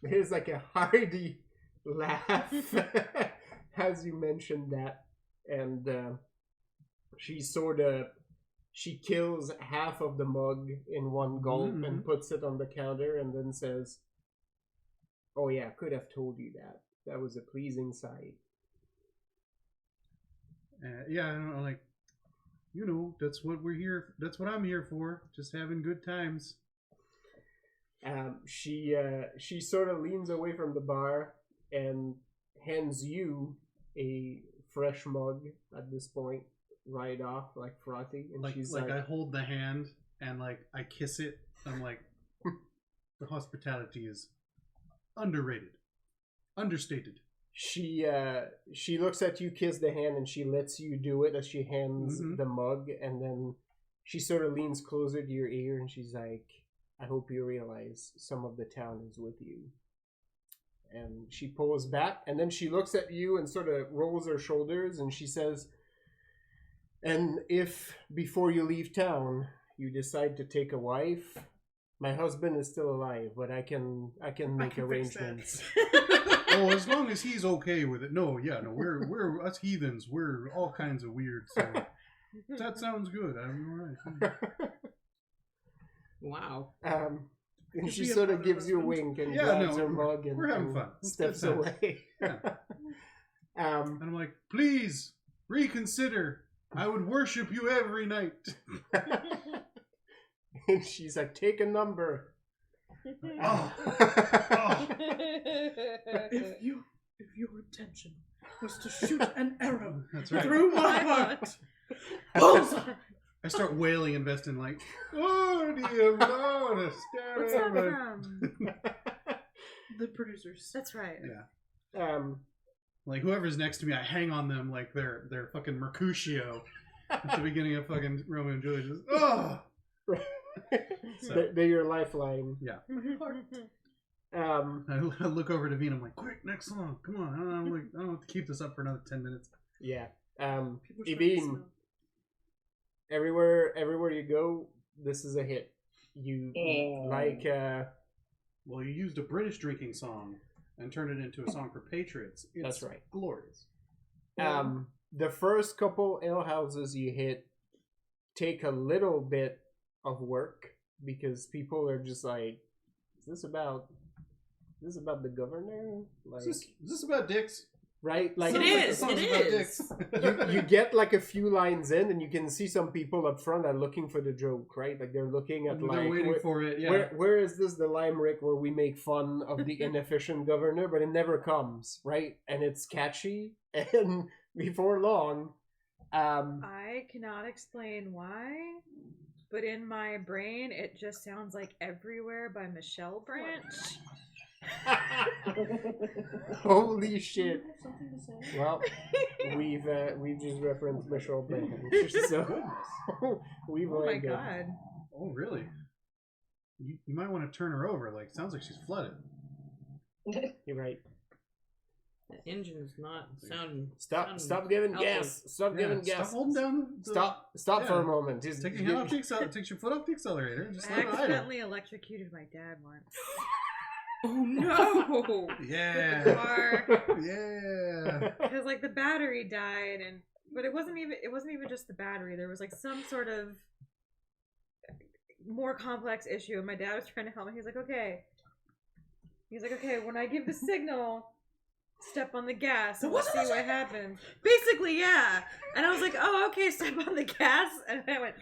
There's like a hearty laugh as you mentioned that, and she kills half of the mug in one gulp and puts it on the counter, and then says, "Oh yeah, could have told you that. That was a pleasing sight." Yeah, I'm like, you know, that's what we're here. That's what I'm here for. Just having good times. She sort of leans away from the bar and hands you a fresh mug at this point, right off, like frothy, and she's like, I hold the hand and like I kiss it. I'm like, the hospitality is underrated, understated. She looks at you, kiss the hand, and she lets you do it as she hands the mug, and then she sort of leans closer to your ear and she's like, I hope you realize some of the town is with you. And she pulls back, and then she looks at you and sort of rolls her shoulders, and she says, and if before you leave town you decide to take a wife, my husband is still alive, but I can make arrangements. Oh, as long as he's okay with it. No, we're us heathens. We're all kinds of weird. So that sounds good. I'm all right. Wow. And she sort of gives you a wink and grabs her mug and, we're having fun. Steps away. Yeah. And I'm like, please reconsider. I would worship you every night. And she's like, take a number. Oh. If your intention was to shoot an arrow That's right. through my heart, bullseye. I start wailing and Vestin like, oh, dear Lord, What's that from? The producers. That's right. Yeah. Like whoever's next to me, I hang on them like they're fucking Mercutio at the beginning of fucking Romeo and Juliet. Just, oh. So, they're your lifeline. Yeah. I I look over to Veen. I'm like, quick, next song, come on. I don't have to keep this up for another 10 minutes. Yeah. Evine, everywhere you go, this is a hit. You like well, you used a British drinking song and turned it into a song for patriots. It's that's right. Glorious. The first couple ale houses you hit take a little bit of work because people are just like, is this about the governor? Like, is this about dicks? Right? Like It is. you get like a few lines in, and you can see some people up front are looking for the joke, right? Like they're looking at They're waiting for it. Yeah. Where is this the limerick where we make fun of the inefficient governor, but it never comes, right? And it's catchy, and before long, I cannot explain why, but in my brain it just sounds like Everywhere by Michelle Branch. Holy shit! Well, we've just referenced Michelle Branch, so we've Oh my landed. god. Oh, really? You might want to turn her over. Like, sounds like she's flooded. You're right. The engine is not sounding. Stop giving gas. Stop giving gas. Stop holding down. Stop for a moment. Just Take your hand off the accelerator. Take your foot off the accelerator. Just I let it idle. accidentally electrocuted my dad once. Oh no! Yeah. Yeah. Because like the battery died, but it wasn't even just the battery. There was like some sort of more complex issue, and my dad was trying to help me. He's like, okay, when I give the signal, step on the gas and we'll see what happens. Basically, yeah. And I was like, oh, okay, step on the gas, and I went.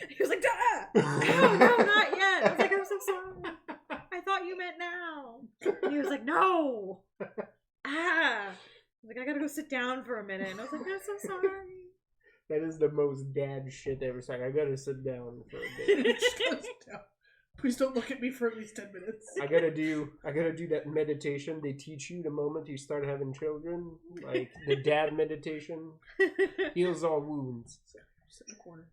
He was like, no, not yet. I was like, I'm so sorry. I thought you meant now. And he was like, no. I was like, I gotta go sit down for a minute. And I was like, I'm so sorry. That is the most dad shit ever. Like, I gotta sit down for a bit. Please don't look at me for at least 10 minutes. I gotta do that meditation they teach you the moment you start having children. Like the dad meditation. Heals all wounds. Sit in the corner.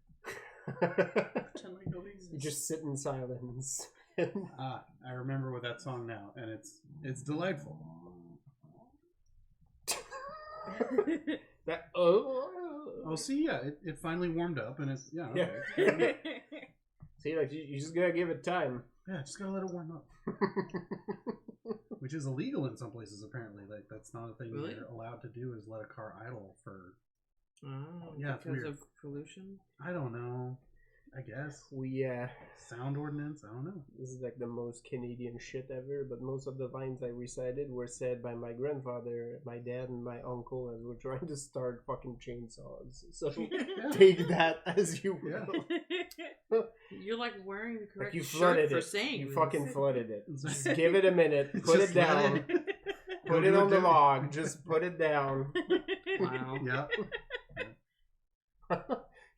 Pretend like nobody exists. You just sit in silence. I remember with that song now, and it's delightful. That Oh, see, yeah, it finally warmed up, and it's yeah. See, like you just gotta give it time. Yeah, just gotta let it warm up. Which is illegal in some places, apparently. Like that's not a thing Really? you're allowed to do. Is let a car idle for. Oh, Yeah, it's because weird. of pollution. I don't know. I guess We sound ordinance. I don't know. this is like the most Canadian shit ever, but most of the lines I recited were said by my grandfather, my dad, and my uncle as we're trying to start fucking chainsaws. So take that as you will. Yeah. You're like wearing the correct Like you shirt flooded for it. saying You this. fucking flooded it. It's Just like- give it a minute. Put Just it let down. it- Put Don't it do on the dirty. log. Just put it down. Wow. Yeah.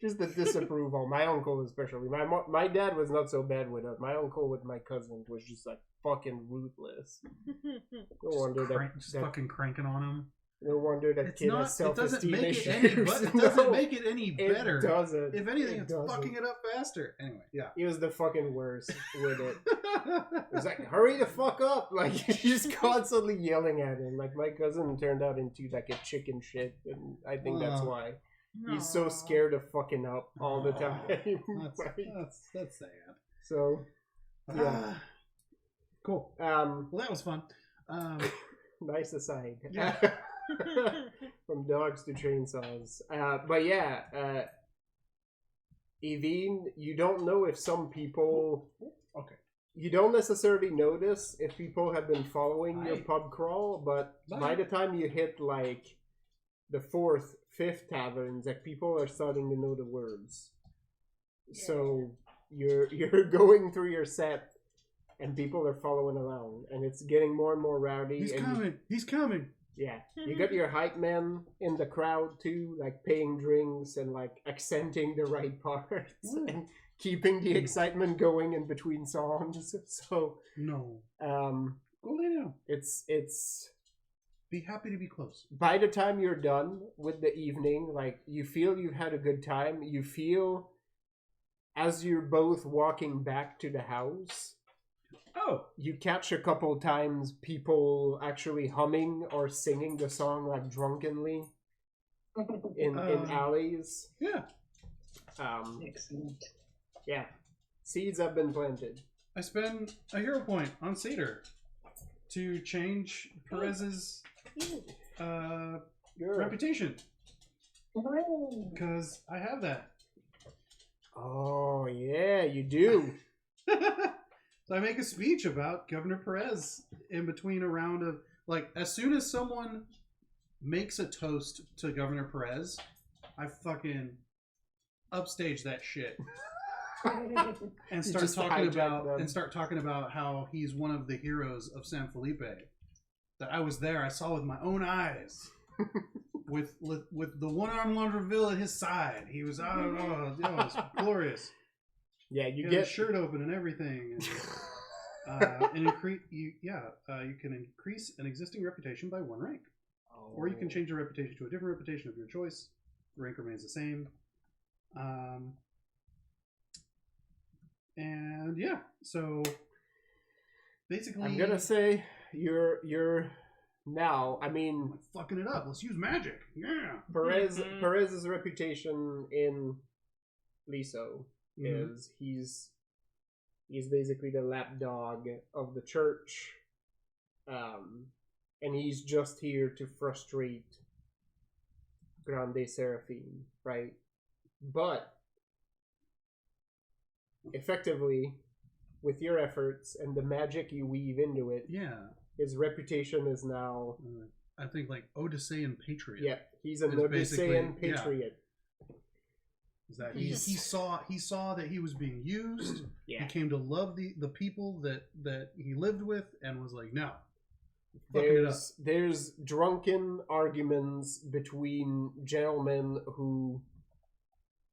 Just the disapproval. My uncle especially. My dad was not so bad with it. My uncle with my cousin was just like fucking ruthless. No wonder Just that fucking cranking on him. no wonder that It's kid not. has It doesn't self-esteem make issues. it any. But it doesn't No, make it any better. It doesn't. If anything, It it's doesn't. fucking it up faster. Anyway, yeah. He was the fucking worst with it. It was like, hurry the fuck up! Like, just constantly yelling at him. Like, my cousin turned out into like a chicken shit, and I think that's Oh. why. He's so scared of fucking up all the time. That's sad. So, yeah. Cool. Um, Well, that was fun. nice aside. Yeah. From dogs to chainsaws. But yeah, Evine, you don't know if some people... Okay. You don't necessarily notice if people have been following your Bye. pub crawl, but Bye. by the time you hit like the 4th, 5th taverns, like people are starting to know the words. So you're going through your set, and people are following around, and it's getting more and more rowdy. He's and coming. He's coming. Yeah, you got your hype men in the crowd too, like paying drinks and like accenting the right parts and keeping the excitement going in between songs. So No. go lay down. It's Be happy to be close. by the time you're done with the evening, like you feel you've had a good time. You feel as you're both walking back to the house, Oh. you catch a couple times people actually humming or singing the song like drunkenly in alleys. Yeah. Excellent. Yeah, seeds have been planted. I spend a hero point on Seder to change Perez's reputation because I have that. Oh yeah, you do. So I make a speech about Governor Perez in between a round of like as soon as someone makes a toast to Governor Perez, I fucking upstage that shit and start just talking hijack them. talking about how he's one of the heroes of San Felipe. That I was there, I saw with my own eyes. With the one-armed Laundreville at his side, he was it was glorious. Yeah, You you get get a shirt open and everything. And you can increase an existing reputation by 1 rank, or you can change your reputation to a different reputation of your choice. The rank remains the same. And yeah, so basically, I'm gonna say you're now. I mean, I'm fucking it up. Let's use magic. Yeah. Perez's reputation in Liso Mhm. is he's basically the lapdog of the church, and he's just here to frustrate Grande Seraphine, right? But effectively, with your efforts and the magic you weave into it, Yeah. his reputation is now I think like Odyssean patriot. yeah, he's an It's basically- Odyssean patriot. Is that he saw that he was being used. Yeah. He came to love the people that he lived with and was like, no. Fucking it up. There's drunken arguments between gentlemen who,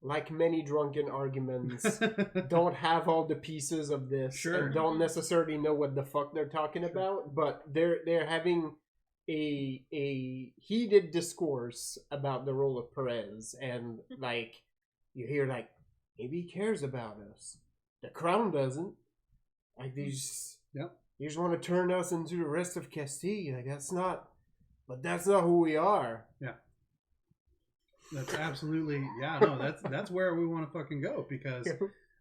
like many drunken arguments, don't have all the pieces of this Sure. and don't necessarily know what the fuck they're talking about, but they're having a heated discourse about the role of Perez, and like you hear like maybe he cares about us. The crown doesn't. Like these Yep. you just want to turn us into the rest of Castile. Like that's not who we are. Yeah. That's absolutely that's where we want to fucking go because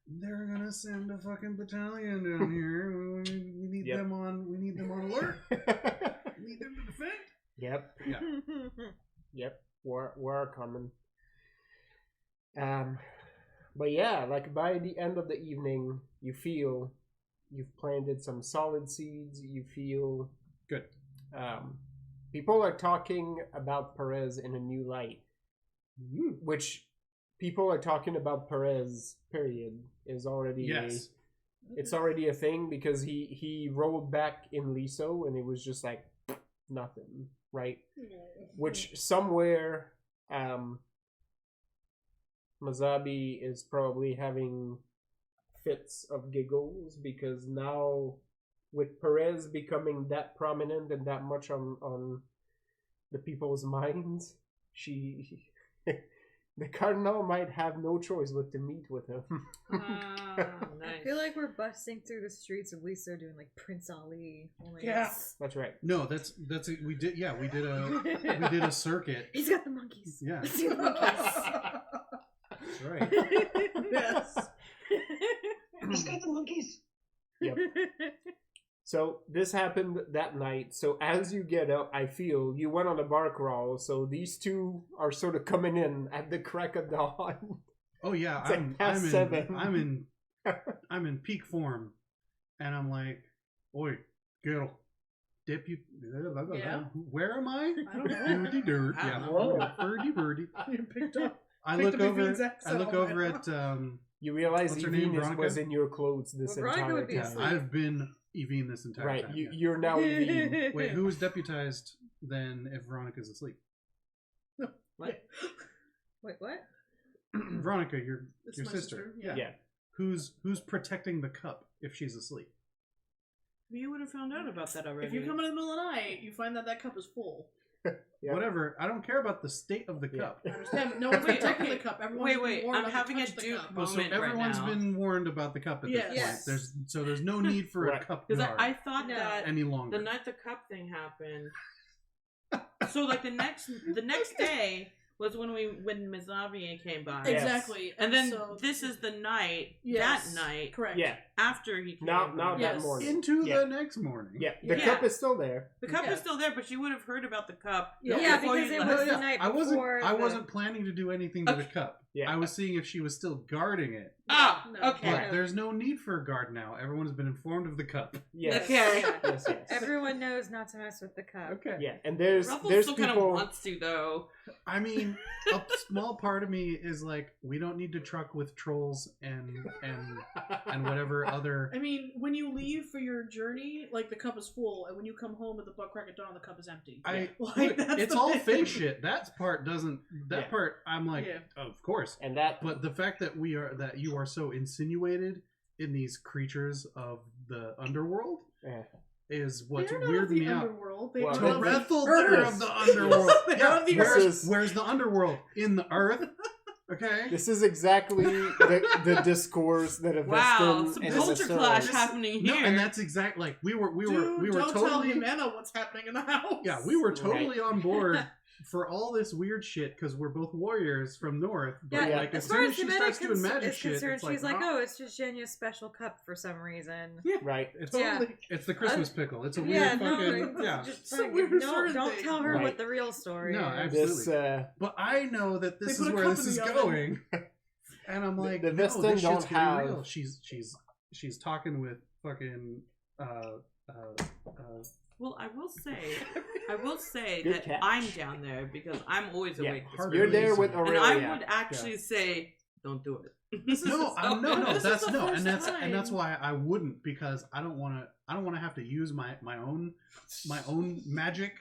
they're gonna send a fucking battalion down here. We need them on. We need them on alert. We need them to defend. Yep. Yeah. Yep. War coming. But yeah, like by the end of the evening, you feel you've planted some solid seeds. You feel good. People are talking about Perez in a new light, which people are talking about Perez. Period is already it's already a thing because he rolled back in Liso and it was just like nothing, right? Which somewhere Mazabi is probably having fits of giggles because now with Perez becoming that prominent and that much on the people's minds, the Cardinal might have no choice but to meet with him. Nice. I feel like we're busting through the streets of Liso doing like Prince Ali. That's right. No, we did a circuit. He's got the monkeys. Yeah. He's got the monkeys. That's right. Yes. He's got the monkeys. Yep. So this happened that night. So as you get up, I feel you went on a bar crawl. So these two are sort of coming in at the crack of dawn. Oh yeah, It's like past 7. I'm in peak form, and I'm like, "Oi, girl, Yeah. where am I? I don't know. Doody dirt. I Yeah, don't know. birdie birdie. You picked up. I Picked look up over. Evine's accent I look all over night at You realize What's her name, Evine Veronica? was in your clothes this Well, Veronica entire would be time. asleep. I've been Evine this entire Right, time. you're now Evine. Wait, who is deputized then if Veronica's asleep? What? Wait, what? Veronica, your It's your my sister. sister, Yeah. Who's protecting the cup if she's asleep? You would have found out about that already. If you come in the middle of the night, you find that cup is full. Yep. Whatever. I don't care about the state of the Yeah. cup. I understand, but no one's Wait, protecting okay. the cup. Everyone's Wait, been warned I'm not having to a touch the Duke cup. Well, so moment right everyone's now. been warned about the cup at Yes. this Yes. point. There's no need for Right. a cup Because guard I thought No. that any longer. the night the cup thing happened. So like the next day was when Mizavi came by. Yes. Exactly. And then so, this is the night, yes, that night, correct. Yeah, after he came not by. that Yes. morning. Into Yeah. the next morning. Yeah, the Yeah. cup is still there. The cup Yeah. is still there, but you would have heard about the cup. Yeah, before because you it left. was the night I before. wasn't planning to do anything to the cup. Yeah. I was seeing if she was still guarding it. Ah, No. okay. But there's no need for a guard now. Everyone has been informed of the cup. Yes. Okay. Yes, yes. Everyone knows not to mess with the cup. Okay. Yeah, and there's Ruffles still kind of people. wants to though. I mean, a small part of me is like, we don't need to truck with trolls and whatever other. I mean, when you leave for your journey, like the cup is full, and when you come home at the butt crack of dawn, the cup is empty. Like, Like, that's it's the all thing. fake shit. That part doesn't. That Yeah. part, I'm like, Yeah. of course. And that, But the fact that you are so insinuated in these creatures of the underworld yeah. is what's They're not weirding of the me out. underworld. They Well, are they- of the Terethel, earth. they're of the underworld. They're Yeah, of the earth. where's the underworld? In the earth. Okay. this is exactly the discourse that a Wow, Vestin some and culture a clash Vestin- happening No, here. and that's exactly like we were Dude, don't tell totally Jimena what's happening in the house. yeah we were totally on board for all this weird shit because we're both warriors from North. But Yeah, like as as far soon as as she Jimena starts doing magic is shit, concerned, it's like, she's like, huh? oh, it's just Jenya's special cup for some reason. Right. It's Totally. it's the Christmas pickle. It's a weird Yeah, fucking no, yeah. just It's a fucking- weird don't absurd thing. tell her Right. what the real story No, is. absolutely. This But I know that this They is put a where cup this in is the oven. going, and I'm like, the no, Vestin this don't shit's getting have- real. She's talking with fucking Well, I will say Good that catch. I'm down there because I'm always Yeah. awake. this Hard You're morning. there with And Aurelia. I would actually say, don't do it. no, no, This is that's the no, first and that's time. why I wouldn't because I don't want to have to use my own magic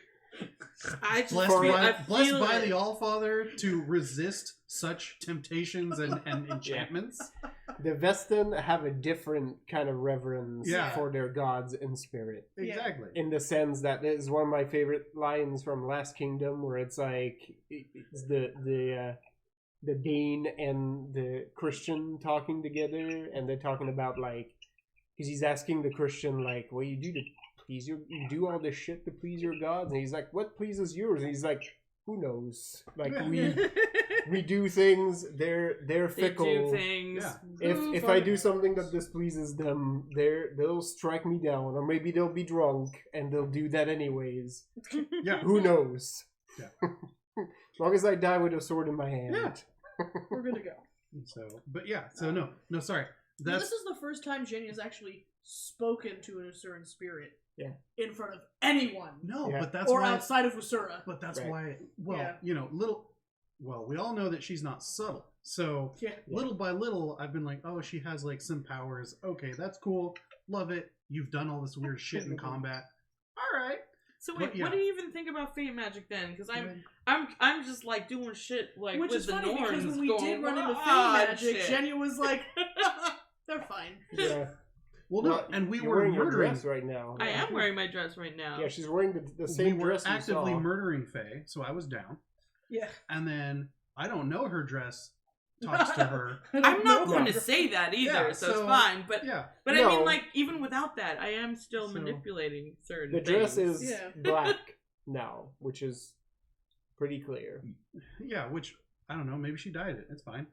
I just blessed feel, by, I blessed feel by it. the All-Father to resist such temptations and enchantments. The Vestin have a different kind of reverence Yeah. for their gods in spirit. Exactly. In the sense that it is one of my favorite lines from Last Kingdom, where it's like it's the Dane and the Christian talking together, and they're talking about like, because he's asking the Christian like, what do you do to please you do all this shit to please your gods, and he's like, what pleases yours? And he's like, who knows? Like We do things. They're They fickle. do things. Yeah. If I do something that displeases them, they'll strike me down, or maybe they'll be drunk and they'll do that anyways. Yeah. Who knows? Yeah. As long as I die with a sword in my hand. Yeah. We're gonna go. So, but yeah. So no, sorry. Now, That's this is the first time Jenny has actually spoken to an Usuran spirit. Yeah. In front of anyone. no, Yeah. but that's Or why. outside of Usura. But that's Right. why. Well, Yeah. you know, Well, we all know that she's not subtle. So Yeah. little by little, I've been like, oh, she has like some powers. Okay, that's cool. Love it. You've done all this weird shit in combat. All right. So wait, But, yeah. what do you even think about fate magic then? Because I'm just like doing shit like Which with is the funny because Norns when we going, did run into "Ah, Fey magic, shit." Jenny was like, they're fine. Yeah. Well, no, Well, and we You're were wearing your murdering. dress right now. I am wearing my dress right now. Yeah, she's wearing the We same were dress you actively saw. murdering Faye, so I was down. Yeah. And then I don't know her dress talks to her. I'm not No. going to say that either, Yeah, so it's so- fine. But Yeah. I No. mean, like even without that, I am still So- manipulating certain. The dress things. is Yeah. black now, which is pretty clear. Yeah, which I don't know. Maybe she dyed it. It's fine.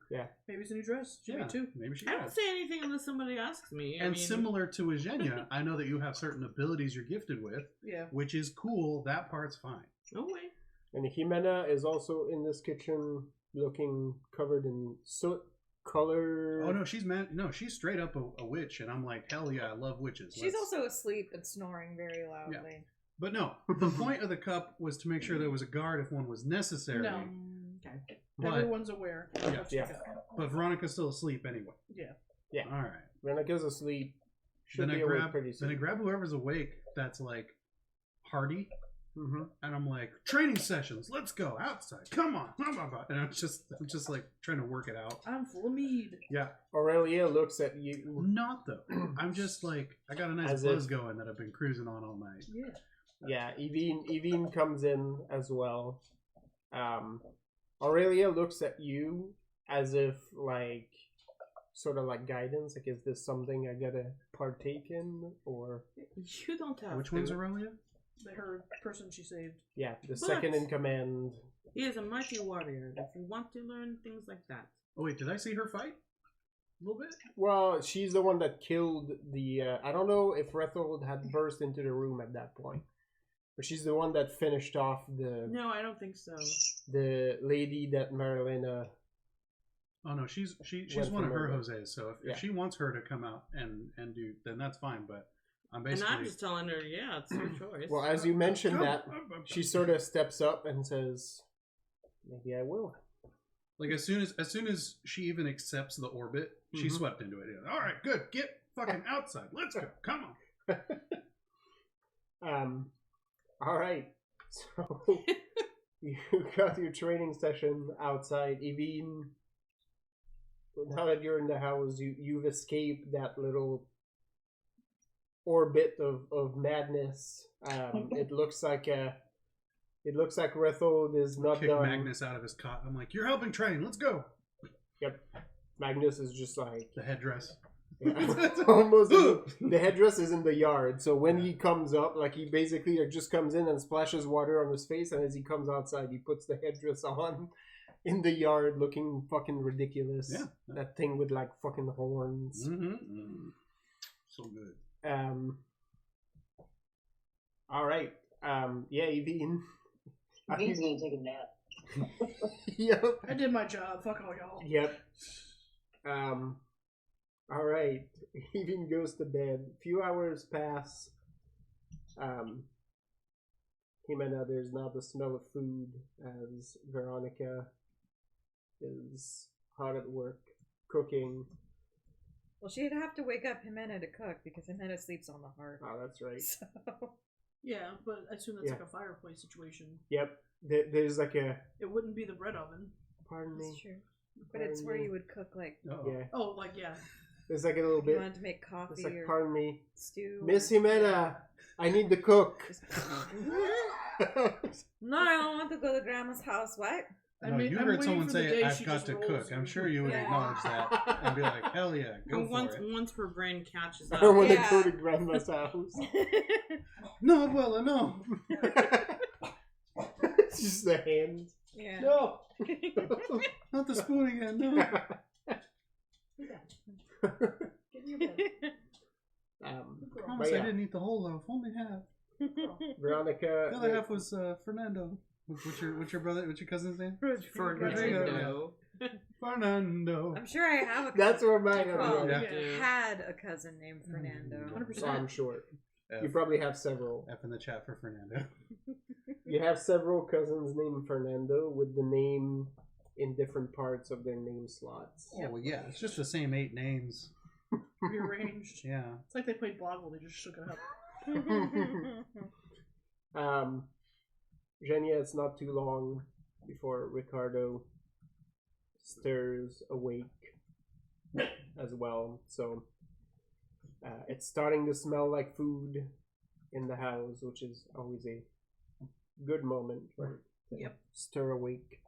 Maybe it's a new dress. Should Yeah, be too. maybe she I dyed don't it. say anything unless somebody asks me. I And mean, similar to Eugenia, I know that you have certain abilities you're gifted with, Yeah. which is cool. That part's fine. no way. And Jimena is also in this kitchen looking covered in soot color. Oh no, she's straight up a witch, and I'm like, hell yeah, I love witches. She's Let's- also asleep and snoring very loudly. But no, the point of the cup was to make sure there was a guard if one was necessary. No. Okay. But, Everyone's aware. of Yeah. what you Yeah. got. but Veronica's still asleep anyway. Yeah. Yeah. All right. Veronica's asleep. Should Then I be awake grab pretty soon. whoever's awake that's like hardy, Mm-hmm. and I'm like, training sessions. Let's go outside. Come on. Blah, blah, blah. And I'm just like trying to work it out. I'm full of mead. Yeah. Aurelia looks at you. Not though. I'm just like, I got a nice As buzz if- going that I've been cruising on all night. Yeah. Yeah, Evine comes in as well. Aurelia looks at you as if like sort of like guidance. Like, is this something I gotta partake in, or You don't have. Which to. one's Aurelia? Her person she saved. yeah, the second in command? He is a mighty warrior. If you want to learn things like that. Oh wait, did I see her fight? A little bit. Well, she's the one that killed the. I don't know if Rethold had burst into the room at that point, but she's the one that finished off No, I don't think so. the lady that Marilena. Oh no, she's Went one of from her her. Jose's. So if Yeah. she wants her to come out and do, then that's fine. But I'm And basically. I'm just telling her, yeah, it's your choice. Well, as you mentioned that, she sort of steps up and says, "Maybe I will." Like as soon as she even accepts the orbit, she Mhm. swept into it. All right, good. Get fucking outside. Let's go. Come on. All right. So you got your training session outside. Evine, now that you're in the house, you've escaped that little orbit of madness. It looks like Rethold is not Kick done. Magnus out of his cot. I'm like, you're helping train. Let's go. Yep. Magnus is just like The headdress. almost the headdress is in the yard, so when he comes up, like he basically just comes in and splashes water on his face, and as he comes outside he puts the headdress on in the yard looking fucking ridiculous. Yeah. That thing with like fucking horns. Mm-hmm. So good. All right. Yeah, Evine. He's gonna take a nap. Yep. I did my job. Fuck all y'all. Yep. All right. Evine goes to bed. A few hours pass. Jimena, there's now the smell of food as Veronica is hard at work cooking. Well, she'd have to wake up Jimena to cook because Jimena sleeps on the hearth. Oh, that's right. So, Yeah, but I assume that's Yeah. like a fireplace situation. Yep. There's like a. It wouldn't be the bread oven. Pardon that's me. true. But it's where you would cook, like, Uh-oh. Yeah. Oh, like, yeah. There's like a little you bit. wanted to make It's coffee like, or pardon me. stew. Miss or- Jimena, I need to cook. Just- No, I don't want to go to Grandma's house. What? No, you heard someone say, "I've got to cook." rolls I'm sure you would Yeah. acknowledge that and be like, "Hell yeah, go And for it." once her brain catches I up. don't want Yeah. to go to Grandma's house. No, well, no. It's just the hand. Yeah. No. Not the spoon again, no. Get in your bed. Promise I didn't eat the whole loaf, only half. Veronica. The other half was Fernando. What's your brother? What's your cousin's name? Fernando. Fernando. I'm sure I have a cousin. That's where mine Well, are. Yeah. had a cousin named Fernando. 100%. I'm sure. F. You probably have several. F in the chat for Fernando. You have several cousins named Fernando with the name in different parts of their name slots. Oh, well, yeah, it's just the same 8 names. Rearranged. Yeah. It's like they played Boggle, they just shook it up. Genia, it's not too long before Ricardo stirs awake as well. So it's starting to smell like food in the house, which is always a good moment to stir awake.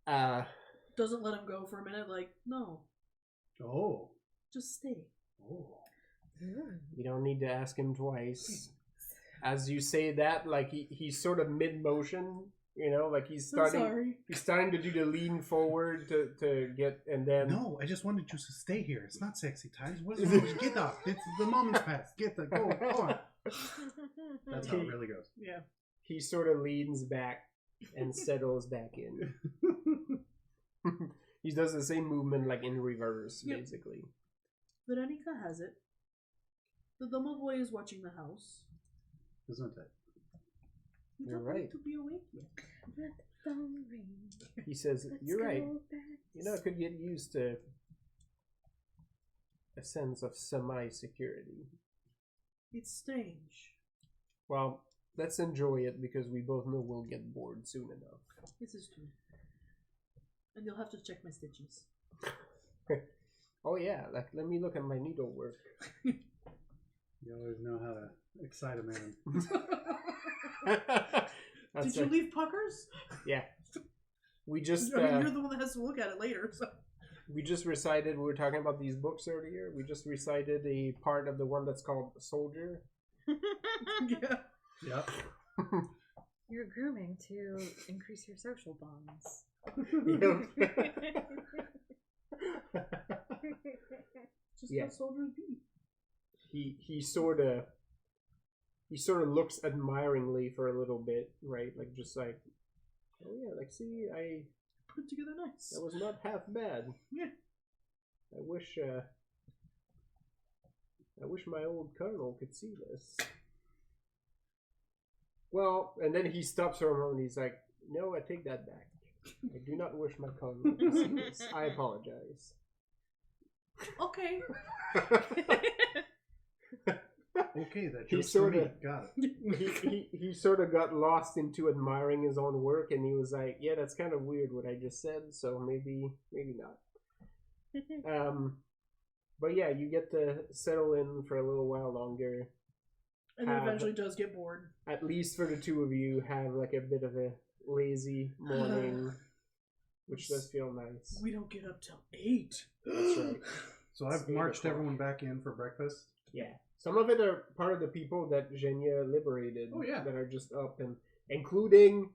Doesn't let him go for a minute, like, no, Oh. just stay. Oh. You don't need to ask him twice. As you say that, like he's sort of mid motion, you know, like he's starting to do the lean forward to get, and then No, I just wanted you to stay here. It's not sexy times. What is wrong? Get up. It's the moment's past. Go on. That's how it really goes. Yeah. he sort of leans back and settles back in. He does the same movement like in reverse, basically. Veronica has it. The domovoy is watching the house. Isn't it? You You're don't right. need to be awake yet. Let the phone ring. He says, Let's "You're right. go back. You know, I could get used to a sense of semi-security. It's strange. Well, let's enjoy it because we both know we'll get bored soon enough." This is true. And you'll have to check my stitches. Oh yeah, like let me look at my needlework. You always know how to excite a man. Did you leave puckers? Yeah. We just I mean, you're the one that has to look at it later. So. we just recited. We were talking about these books earlier. We just recited a part of the one that's called Soldier. Yeah. Yep. You're grooming to increase your social bonds. Just Yeah. how soldiers be. He sort of looks admiringly for a little bit, right? Like just like, oh yeah, like see, I put it together nice. that was not half bad. Yeah. I wish my old colonel could see this. Well, and then he stops for a moment. He's like, "No, I take that back. I do not wish my colonel to see this. I apologize." Okay. Okay, that He joke's sort for me. of- Got it. he sort of got lost into admiring his own work, and he was like, "Yeah, that's kind of weird what I just said. So maybe not." But yeah, you get to settle in for a little while longer. And then eventually does get bored. At least for the two of you, have like a bit of a lazy morning, which does feel nice. We don't get up till 8. That's right. So I've It's 8 marched o'clock. everyone back in for breakfast. Yeah. Some of it are part of the people that Genia liberated. Oh, yeah. That are just up, and including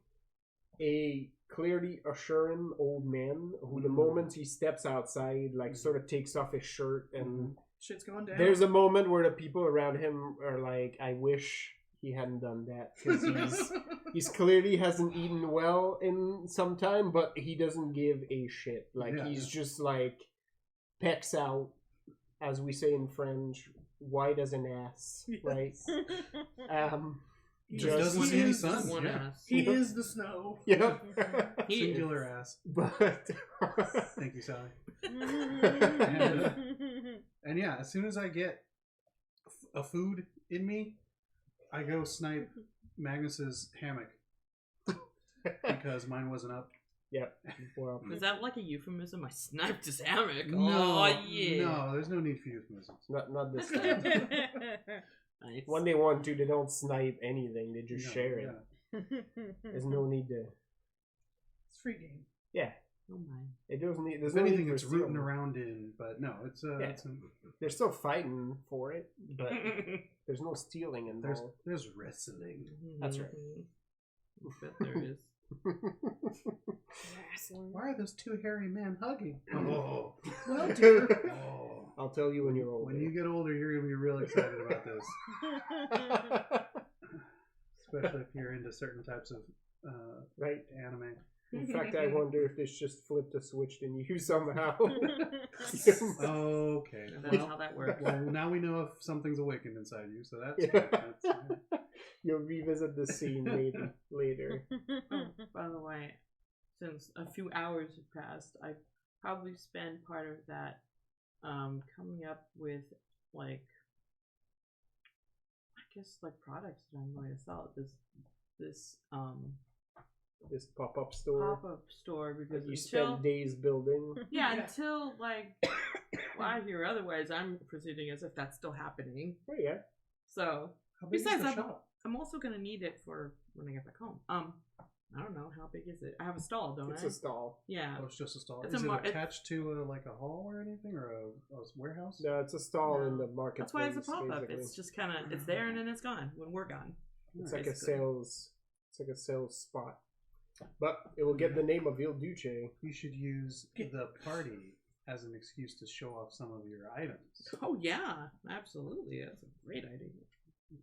a clearly assuring old man who the moment he steps outside, like sort of takes off his shirt, and Shit's going down. there's a moment where the people around him are like, "I wish he hadn't done that," because he's clearly hasn't eaten well in some time, but he doesn't give a shit. Like he's just like pecks out, as we say in French, white as an ass, right? He Just doesn't see any sun. One Yeah. ass. He is the snow. Yeah. Singular ass. But Thank you, Sally. And yeah, as soon as I get a food in me, I go snipe Magnus's hammock because mine wasn't up. Yep. Well, Is that like a euphemism? I sniped his hammock. No, Oh, yeah. no, there's no need for euphemisms. not this time. Nice. When they want to, they don't snipe anything. They just share it. Yeah. There's no need to. It's free game. Yeah. Oh my. It doesn't need. There's If no anything, need for it's rooting stealing. around in, but no, it's They're still fighting for it, but there's no stealing there's involved. there's wrestling. That's right. I bet there is. Why are those two hairy men hugging? Oh. Well, dear. Oh. I'll tell you when you're older. When you get older, you're going to be real excited about this. Especially if you're into certain types of right anime. In fact, I wonder if this just flipped a switch in you somehow. Okay. That's how that works. Well, now we know if something's awakened inside you, so that's Yeah. good. That's You'll revisit the scene maybe later. Oh, by the way, since a few hours have passed, I probably spend part of that coming up with like, I guess like products that I'm going to sell at this This pop-up store. pop-up store, because You until spend days building. yeah, Yeah. until like well, I hear otherwise, I'm proceeding as if that's still happening. Oh yeah. So How big is besides the that, shop? I'm also gonna need it for when I get back home. I don't know, how big is it? I have a stall, don't It's I? a stall. Yeah. Oh, it's just a stall. It's Is a it mar- attached to like a hall or anything, or a warehouse? No, it's a stall in No. the marketplace. That's why it's a pop-up. basically. It's just kind of it's there and then it's gone when we're gone. It's like a basically. sales. It's like a sales spot. But it will get the name of Il Duce. You should use the party as an excuse to show off some of your items. Oh yeah, absolutely. That's a great idea. It's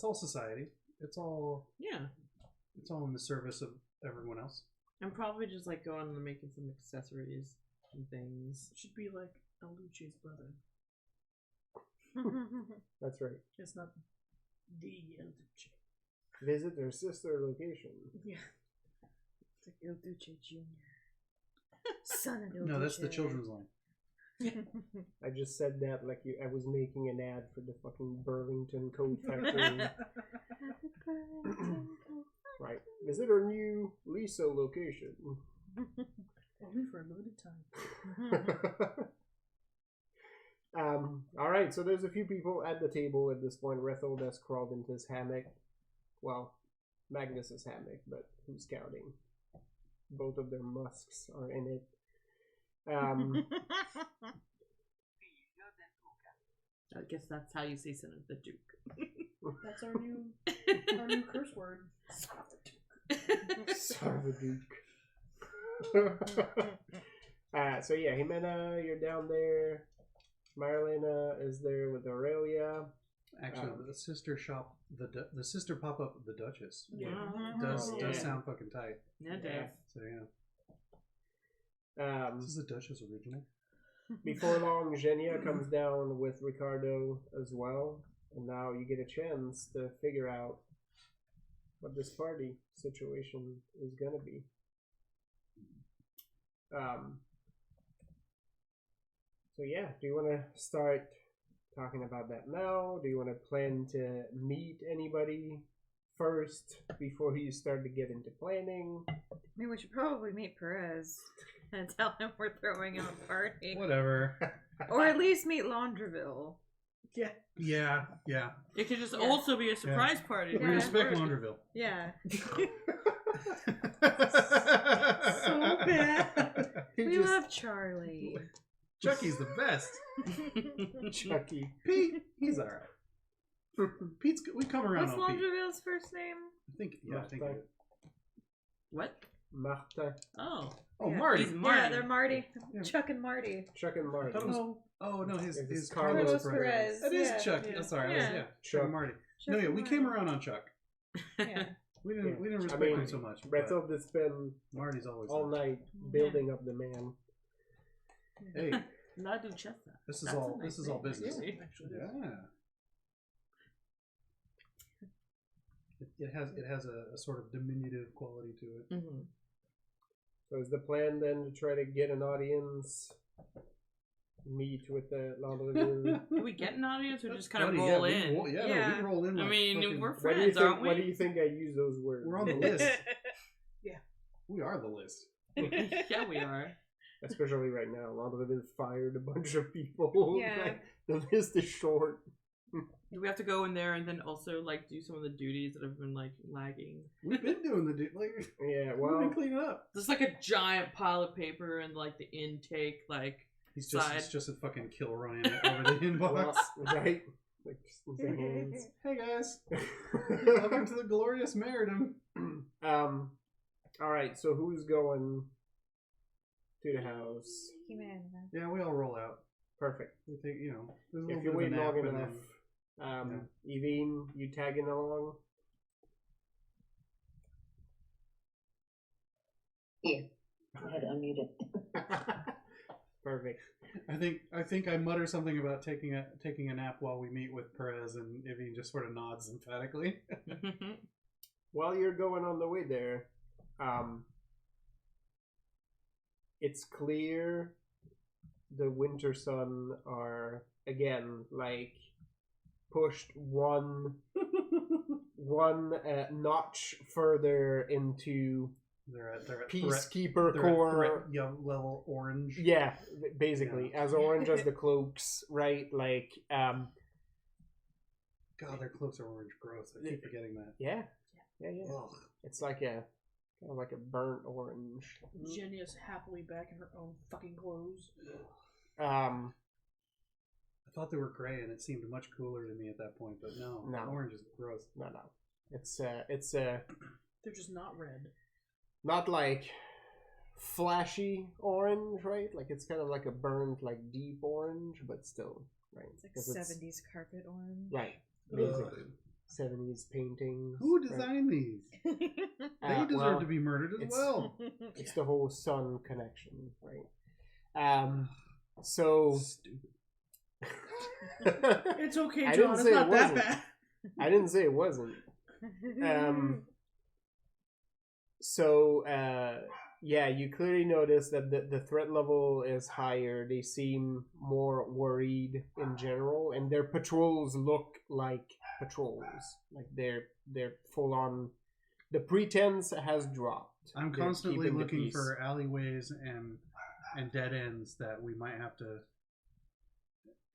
all society. It's all Yeah, in the service of everyone else. I'm probably just like going and making some accessories and things. Should be like El Duce's brother. That's right. It's not the El Duce. Visit their sister location. Yeah. It's like Il Duce Jr. Son of Il No, that's the Duce. children's line. I just said that like I was making an ad for the fucking Burlington Coat Factory. Right. Visit our new Lisa location. Only for a limited time. Alright, so there's a few people at the table at this point. Rethold has crawled into his hammock. Well, Magnus's hammock, but who's counting? Both of their musks are in it. I guess that's how you say son of the Duke. That's our new curse word. Son of a Duke. So yeah, Jimena, you're down there. Marilena is there with Aurelia. Actually, the sister shop, the sister pop up, the Duchess. Yeah. Does Yeah. sound fucking tight. Yeah, Dave. So yeah, Um, this is a Duchess original. Before long, Genia comes down with Ricardo as well, and now you get a chance to figure out what this party situation is gonna be. So yeah, do you want to start talking about that now? Do you want to plan to meet anybody first before you start to get into planning? I mean, we should probably meet Perez and tell him we're throwing him a party. Whatever. Or at least meet Laundreville. Yeah. Yeah. It could just also be a surprise party. We Yeah. respect Laundreville. Yeah. So bad. We love Charlie. Chucky's the best. Chucky. Pete, he's alright. Pete's we come around What's on Pete. Laundreville's first name? I think it is. What? Marta. Oh. Oh, Yeah. Marty. He's Marty. Yeah, they're Marty. Yeah. Chuck and Marty. Chuck and Marty. I thought it was- Oh no, his It's Carlos Carlos Perez. Perez. That is Yeah. Chuck. Yeah. Oh, sorry, Yeah. Chuck and Marty. Chuck No, yeah, and we Marty. came around on Chuck. Yeah. We didn't Yeah. respect I mean, him so much. but Rethold has been Marty's always all there. night building up the man. Hey, La Duchessa. this is That's a all nice this is all name, business. actually. Actually, Yeah. It has a sort of diminutive quality to it. Mm-hmm. So is the plan then to try to get an audience, meet with the Laundreville? Do we get an audience or just kind of Buddy, roll yeah, in? We Yeah. we roll in. I like mean, fucking- we're What do you friends, think? aren't we? What do you think I use those words? we're on the list. Yeah. We are the list. Yeah, we are. Especially right now, Laundreville fired a bunch of people. Yeah. Like, the list is short. Do we have to go in there and then also like do some of the duties that have been like lagging? We've been doing like Yeah, we've well, been cleaning up. There's like a giant pile of paper and like the intake, like It's side. just a fucking kill Ryan over the inbox. well, right? Like, just with the hands. Hey guys, welcome to the glorious martyrdom. All right, so who's going to the house? Yeah, we all roll out. Perfect. We take, there's a little If bit you of a wait nap long and enough, Evine, you tagging along? Yeah. I had to unmute it. Perfect. I think I mutter something about taking a nap while we meet with Perez, and Ivy just sort of nods emphatically. While you're going on the way there, it's clear the Winter Sun are again like pushed one notch further into They're at Peacekeeper threat Corps. level orange. Yeah, basically as orange as the cloaks, right? Like, God, their cloaks are orange. Gross. I keep forgetting that. yeah. Ugh. It's like a kind of like a burnt orange. Jenny is happily back in her own fucking clothes. I thought they were gray, and it seemed much cooler to me at that point. But no. Orange is gross. No. It's They're just not red. not like flashy orange, right? Like it's kind of like a burnt, like deep orange, but still, right? It's like 70s carpet orange. Right, basically. 70s paintings. Who designed these? They deserve to be murdered as well. It's the whole sun connection, right? So Stupid. It's okay, I John. didn't It's say not it that wasn't. bad. I didn't say it wasn't. So yeah, you clearly notice that the threat level is higher. They seem more worried in general, and their patrols look like patrols. Like they're full on. The pretense has dropped. I'm They're constantly keeping the looking peace. for alleyways and dead ends that we might have to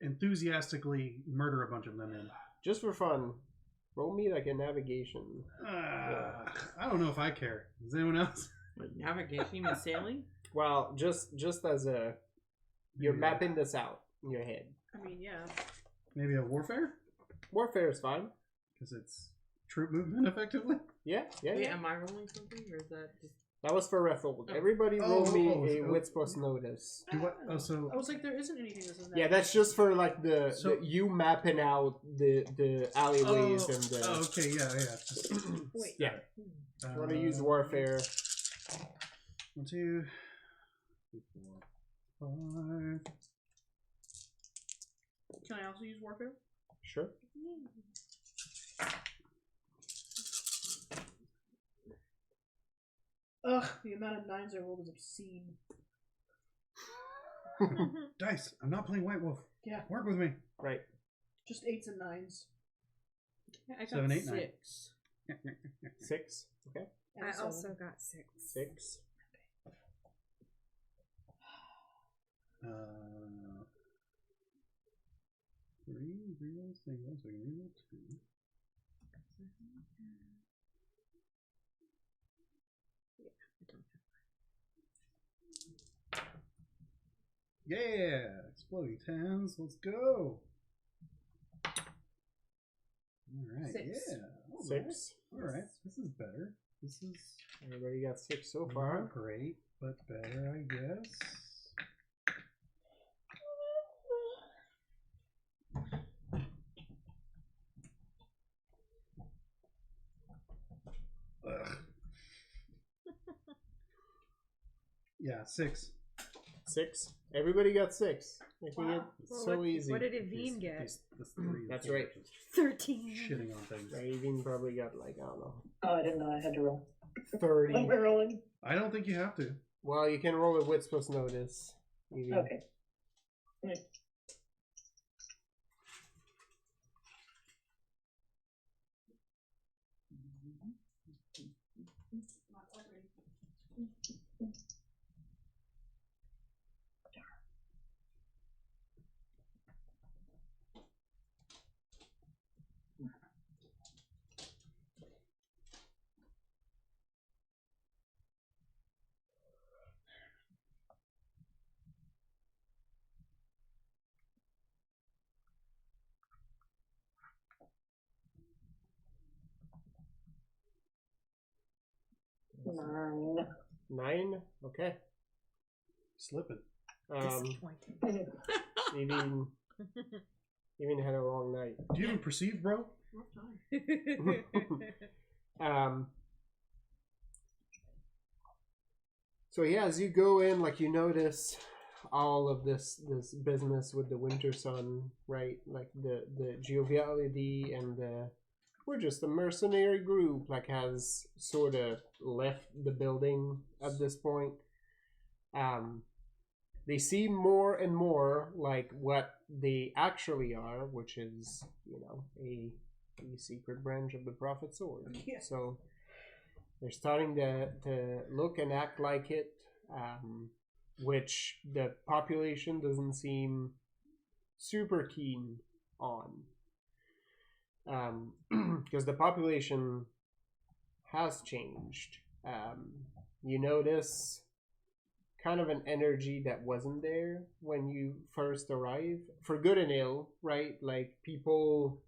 enthusiastically murder a bunch of them in. Just for fun. Roll me like a navigation. I don't know if I care. Does anyone else? Like navigation and sailing? Well, just as a you're mapping this out in your head. I mean, yeah. Maybe a warfare? Warfare is fine. Because it's troop movement, effectively. Yeah. Wait, am I rolling something, or is that just... That was for Rethold. Everybody roll me a oh. wits plus notice. Do what? Oh, so I was like, there isn't anything that's in that. Yeah, that's just for like the So- you mapping out the alleyways and the. Oh, okay, yeah. Wait. Yeah. You want to use warfare? 1, 2, 3, 4, 5. Can I also use warfare? Sure. Ugh, the amount of 9s I rolled is obscene. Dice. I'm not playing White Wolf. Yeah. Work with me. Right. Just 8s and 9s. I got 7, 8, 9. 6. 6. Okay. And I a 7. also got 6. 6. Reroll single, so I can reroll 2. Yeah! Exploding 10s. Let's go! Alright, 6. yeah. 6. Alright, this is better. This is Everybody got 6 so not far. great, but better, I guess. Ugh. Yeah, 6. 6. Everybody got 6. Making Wow. it Well, so what, easy. What did Evine get? This 3 That's right. 13. Shitting on things. Raven probably got like, I don't know, Oh, I didn't know I had to roll. 30. What am I rolling? I don't think you have to. Well, you can roll a wits plus notice. Evie. Okay. darn. 9? Okay. Slipping. Disappointing. Even had a long night. Do you even perceive, bro? So yeah, as you go in, like you notice all of this business with the Winter Sun, right? Like the joviality and we're just a mercenary group, like has sort of left the building at this point. They seem more and more like what they actually are, which is, a secret branch of the Prophet Sword. Yeah. So they're starting to look and act like it, which the population doesn't seem super keen on. Because the population has changed. You notice kind of an energy that wasn't there when you first arrive, for good and ill, right? Like people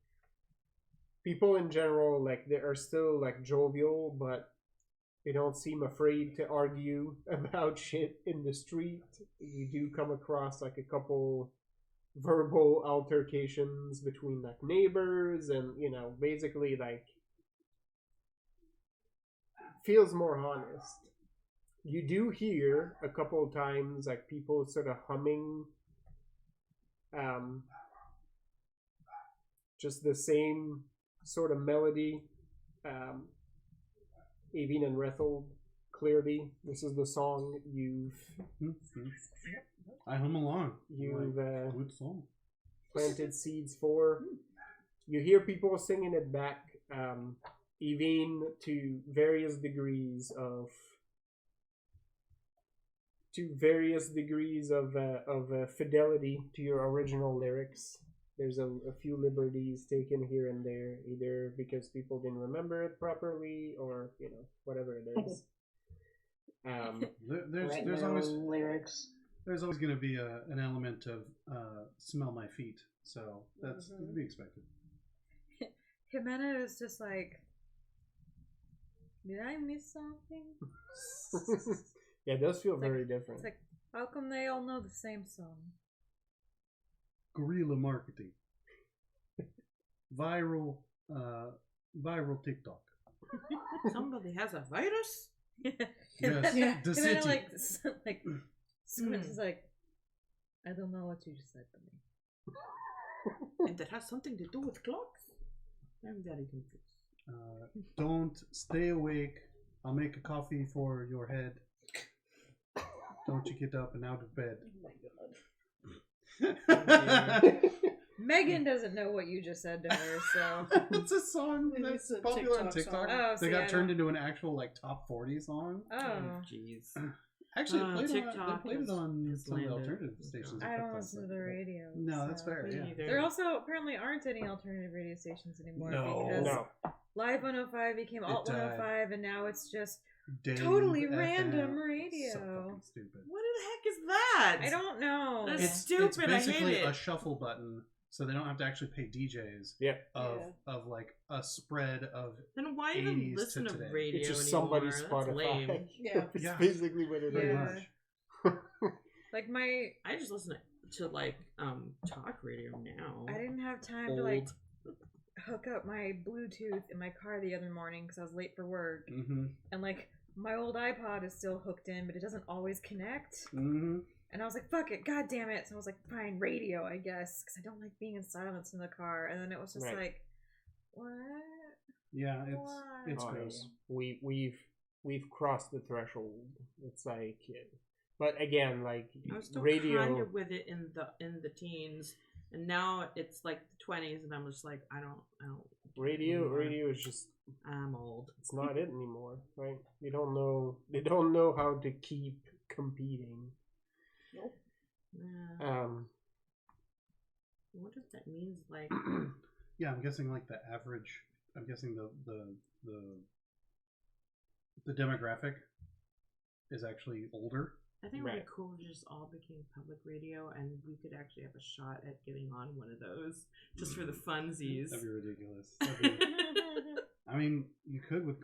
in general, like they are still like jovial, but they don't seem afraid to argue about shit in the street. You do come across like a couple verbal altercations between like neighbors, and basically like feels more honest. You do hear a couple of times like people sort of humming just the same sort of melody. Aveen and Rethel, clearly this is the song I hum along. You've good song. planted seeds for. You hear people singing it back, even to various degrees of fidelity to your original lyrics. There's a few liberties taken here and there, either because people didn't remember it properly or whatever it is. There's always lyrics. There's always going to be an element of smell my feet, so that's to be expected. Jimena is just like, did I miss something? Yeah, it does feel very different. It's like, how come they all know the same song? Guerrilla marketing, viral TikTok. Somebody has a virus? Yes, Yeah. the And city. then like Squints is like, I don't know what you just said to me. And that has something to do with clocks? I'm very confused. Don't stay awake. I'll make a coffee for your head. Don't you get up and out of bed. Oh my god. Megan doesn't know what you just said to her, so It's a song Maybe that's it's a popular on TikTok TikTok. song. Oh, They see, got I turned don't- into an actual like top 40 song. oh, Jeez. Actually, they played TikTok it on has some of the landed. alternative stations. I don't listen to the radio. No, that's so. fair. Me Yeah. neither. There also apparently aren't any alternative radio stations anymore No. because No. Live 105 became Alt died. 105, and now it's just Dave totally FM. random So radio. fucking stupid. What the heck is that? I don't know. That's It's stupid. I hate basically it. a shuffle button, so they don't have to actually pay DJs. Yeah. Of like a spread of. Then why 80s even to listen to today. radio It's just anymore? somebody's That's Spotify. lame. Yeah. It's Yeah. basically what it Pretty is. Yeah. much. Like my, I just listen to like talk radio now. I didn't have time to like hook up my Bluetooth in my car the other morning because I was late for work, Mm-hmm. and like my old iPod is still hooked in, but it doesn't always connect. Mm-hmm. And I was like, fuck it, god damn it. So I was like, fine, radio, I guess, because I don't like being in silence in the car. And then it was just Right. like, what? Yeah, Why? it's Oh, gross. yeah. We've crossed the threshold. It's like, but again, like I was still radio. kind of with it in the teens, and now it's like the 20s, and I'm just like, I don't. Radio is just, I'm old. it's not it anymore, right? They don't know how to keep competing. Yeah. What does that mean? Like, Yeah, I'm guessing like the average. I'm guessing the demographic is actually older. I think it would be Right. cool if it just all became public radio, and we could actually have a shot at getting on one of those just for the funsies. That'd be ridiculous. I mean, you could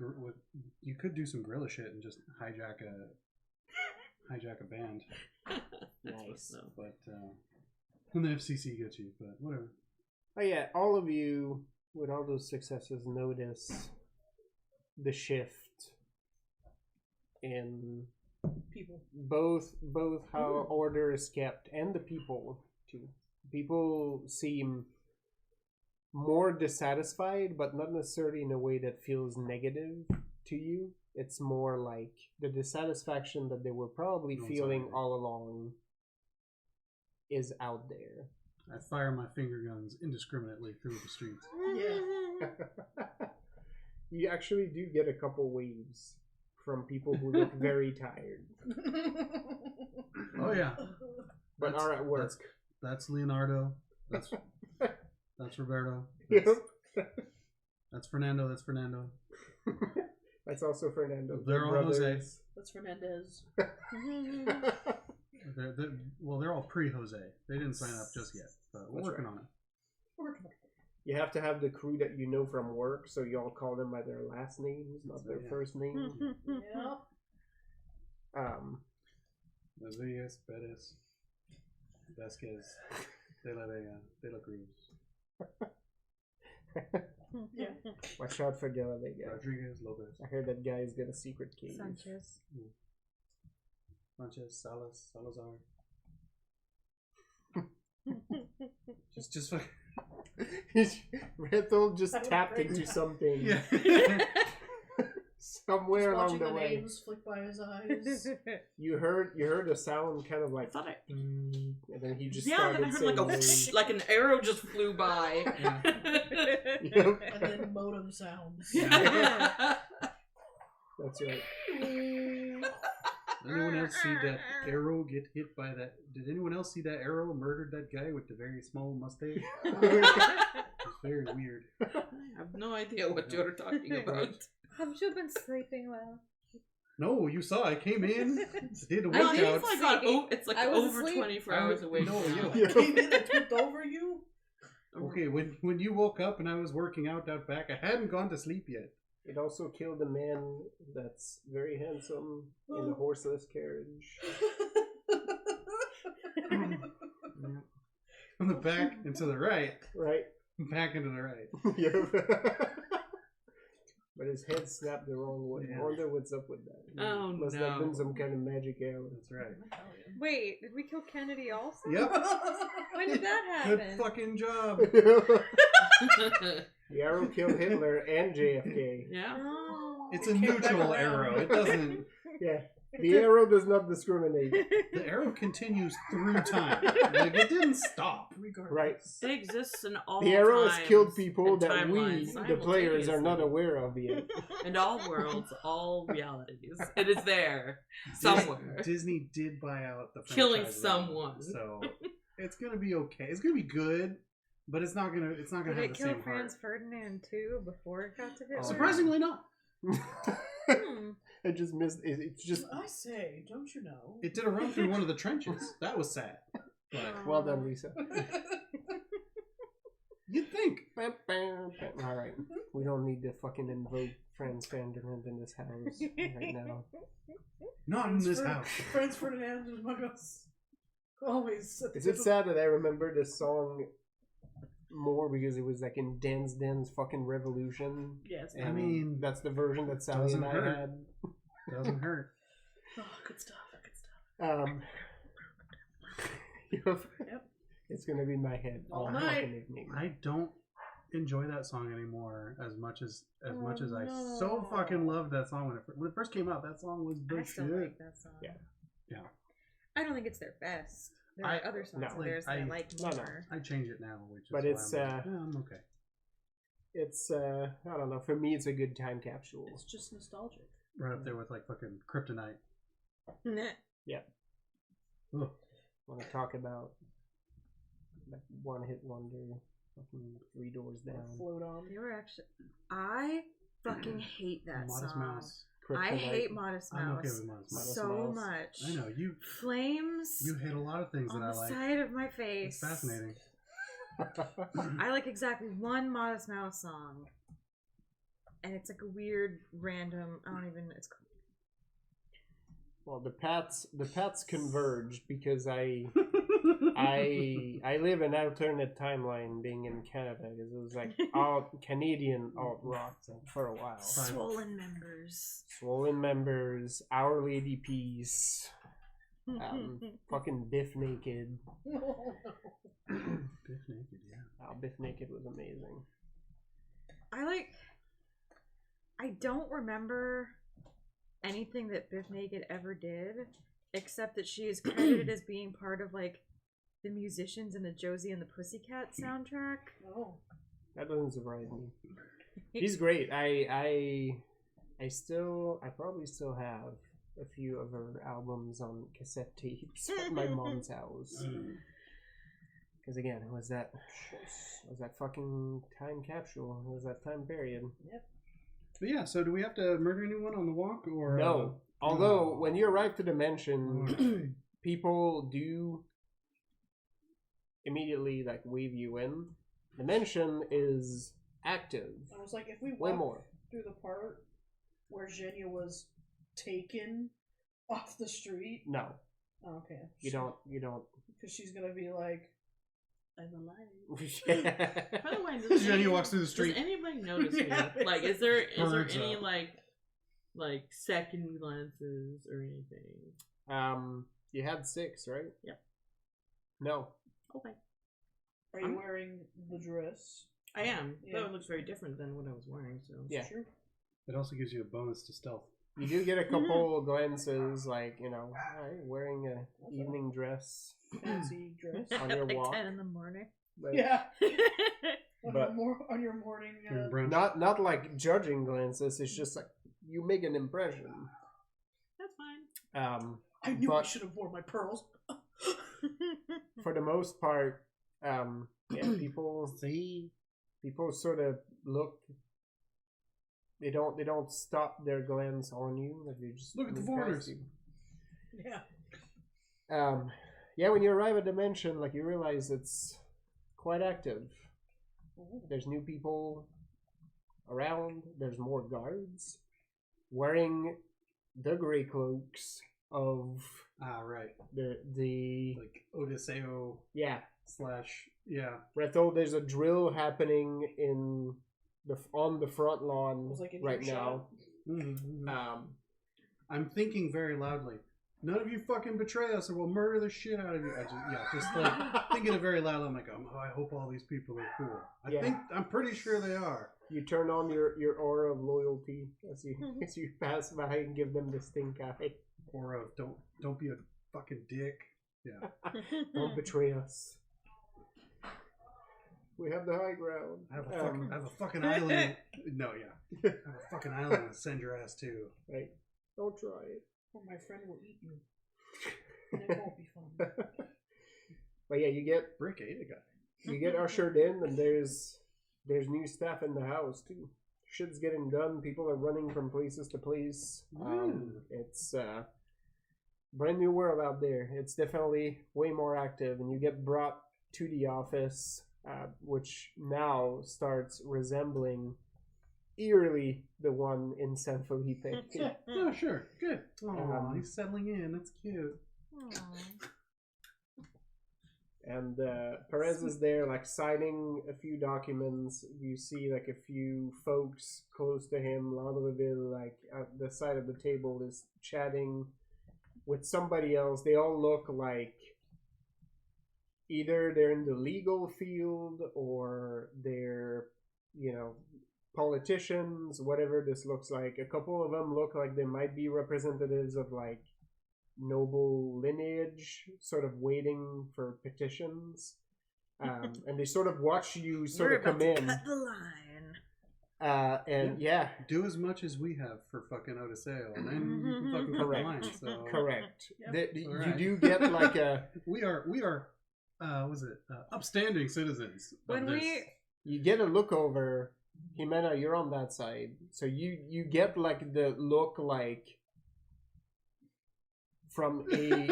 you could do some guerrilla shit and just hijack a band. Nice. But and the FCC gets you, but whatever. Oh yeah, all of you with all those successes notice the shift in People. both how order is kept and the people too. People seem more dissatisfied, but not necessarily in a way that feels negative to you. It's more like the dissatisfaction that they were probably feeling all along is out there. I fire my finger guns indiscriminately through the streets. Yeah. You actually do get a couple waves from people who look very tired, Oh yeah, but are at work. That's Leonardo. That's Roberto. Yep. That's Fernando. That's Fernando. That's also Fernando. They're all Jose. That's Fernandez. They're all pre-Jose. They didn't sign up just yet, but we're working on it. You have to have the crew that you know from work, so you all call them by their last names, not their first name. Yep. Rodriguez, Perez, Vasquez, De La Vega, De La Cruz. Yeah. Watch out for De La Vega. Rodriguez, Lopez. I heard that guy's got a secret cave. Sanchez. Sanchez, Salazar. just fucking. Rethel just tapped into something. Yeah. Somewhere Just along watching the the way. names flick by his eyes. You heard a sound kind of like, I thought I... and then he just Yeah, started then I heard saying like a names. whoosh, like an arrow just flew by. Yep, And then modem sounds. that's right. Did anyone else see that arrow get hit by that? Did anyone else see that arrow murdered that guy with the very small mustache? It's very weird. I have no idea what you're talking about. Haven't you been sleeping well? No, you saw. I came in, did a No, workout. it's like I was over asleep. 24 hours away. No, from now. you. Came in and tripped over you? Okay, when you woke up and I was working out back, I hadn't gone to sleep yet. It also killed a man that's very handsome in a horseless carriage. From the back and to the right. Right? Back and to the right. Yep. But his head snapped the wrong way. Yeah. I wonder what's up with that. Oh, Must have been some kind of magic arrow. That's right. Wait, did we kill Kennedy also? Yep. When did that Good happen? fucking job. The arrow killed Hitler and JFK. Yeah. Oh. It's a neutral arrow. It doesn't. Yeah. The arrow does not discriminate. The arrow continues through time. Like it didn't stop. Right. It exists in all The arrow has times killed people and that we, timelines the players, are not simultaneously. aware of yet. In all worlds, all realities. It is there. Somewhere. Disney did buy out the Killing franchise, someone. so it's gonna be okay. It's gonna be good, but it's not gonna Did have it the kill same heart. Franz Ferdinand too before it got to Hitler? Surprisingly not. I just missed it. It's just I say, don't you know? It did a run through one of the trenches. That was sad. But well done, Lisa. you'd think. All right, we don't need to fucking invoke Franz Ferdinand in this house right now. Not in this house. Franz Ferdinand is among us. Always. Is it sad that I remember this song more because it was like in Dan's fucking Revolution? Yes. And I mean, that's the version that Sally doesn't and I hurt. had. Doesn't hurt. Oh, good stuff. Good stuff. Yep. It's gonna be in my head all All night. fucking evening. I don't enjoy that song anymore as much as I no. so fucking loved that song when it first came out. That song was the I still shit. like that song. Yeah. Yeah. I don't think it's their best. There are other songs no, of theirs that I like no, no. more. I change it now, which is But why it's, I'm like, I'm okay. It's I don't know. For me, it's a good time capsule. It's just nostalgic. Right up there with like fucking Kryptonite. Yeah. Ugh. Want to talk about like one-hit wonder, fucking Three Doors Down, Float on. They were actually. I fucking hate that Modest song. Mouse. I Kryptonite. hate Modest Mouse I'm okay with Modest Mouse. so Mouse. much. I know you. Flames You hit a lot of things that on I the like. side of my It's face. fascinating. I like exactly one Modest Mouse song. and it's like a weird random. I don't even. It's. Well, the paths converged because I live an alternate timeline being in Canada because it was like Canadian alt rock for a while. Swollen members, Our Lady Peace, fucking Biff Naked. Biff Naked, yeah. Oh, Biff Naked was amazing. I don't remember anything that Biff Naked ever did, except that she is credited as being part of like the musicians in the Josie and the Pussycat soundtrack. Oh, that doesn't surprise me. She's great. I probably still have a few of her albums on cassette tapes at my mom's house. Because again, it was that fucking time capsule. It was that time period. Yep. But yeah, so do we have to murder anyone on the walk, or no? Although when you arrive to Dimension, people do immediately like wave you in. Dimension is active. I was like, if we way walk more through the part where Zhenya was taken off the street. No. Oh, okay. You don't. Because she's gonna be like, I'm alive. By the way, Jenny walks through the street. Does anybody notice me? Like, is there any like second glances or anything? You had 6, right? Yep. No. Okay. Are you wearing the dress? I am. Yeah. Though it looks very different than what I was wearing. So Yeah. True. It also gives you a bonus to stealth. You do get a couple glances, like, wearing a evening dress Fancy dress. on your like walk. 10 in the morning. But Yeah. But- on your morning. During brunch. not like judging glances. It's just like you make an impression. that's fine. I knew I but- should have worn my pearls. For the most part, people sort of look. They don't stop their glance on you. Like they just Look at the move foreigners. past you. Yeah. When you arrive at Dimension, like you realize it's quite active. Ooh. There's new people around. There's more guards wearing the gray cloaks of Right. the Like Odiseo yeah. / yeah. We're told there's a drill happening on the front It lawn was like an right earshot. now. Mm-hmm. Um, I'm thinking very loudly. None of you fucking betray us, or we'll murder the shit out of you. Just like thinking it very loudly. I'm like, I hope all these people are cool. I'm pretty sure they are. you turn on your aura of loyalty as you pass by and give them the stink eye. Or of don't be a fucking dick. Yeah. Don't betray us. We have the high ground. I have a fucking island. No, yeah. I have a fucking island to send your ass to. Right. Don't try it. Or my friend will eat you. And it won't be fun. But yeah, you get Brick ate a guy. ushered in, and there's new staff in the house too. Shit's getting done. People are running from places to place. It's brand new world out there. It's definitely way more active, and you get brought to the office, which now starts resembling eerily the one in San Felipe. Oh, sure. Good. Oh, Um, he's settling in. That's cute. And Perez is there, like, signing a few documents. You see, like, a few folks close to him. Landreville, like, at the side of the table is chatting with somebody else. They all look like either they're in the legal field or they're, politicians, whatever this looks like. A couple of them look like they might be representatives of, like, noble lineage, sort of waiting for petitions, and they sort of watch you sort of come in. Cut the line. And yeah, Do as much as we have for fucking Odiseo, and then you can fucking cut the Correct. line. So correct. Yep. You Alright. do get like a we are upstanding citizens. When of this. you get a look over. Jimena, you're on that side, so you get like the look like from a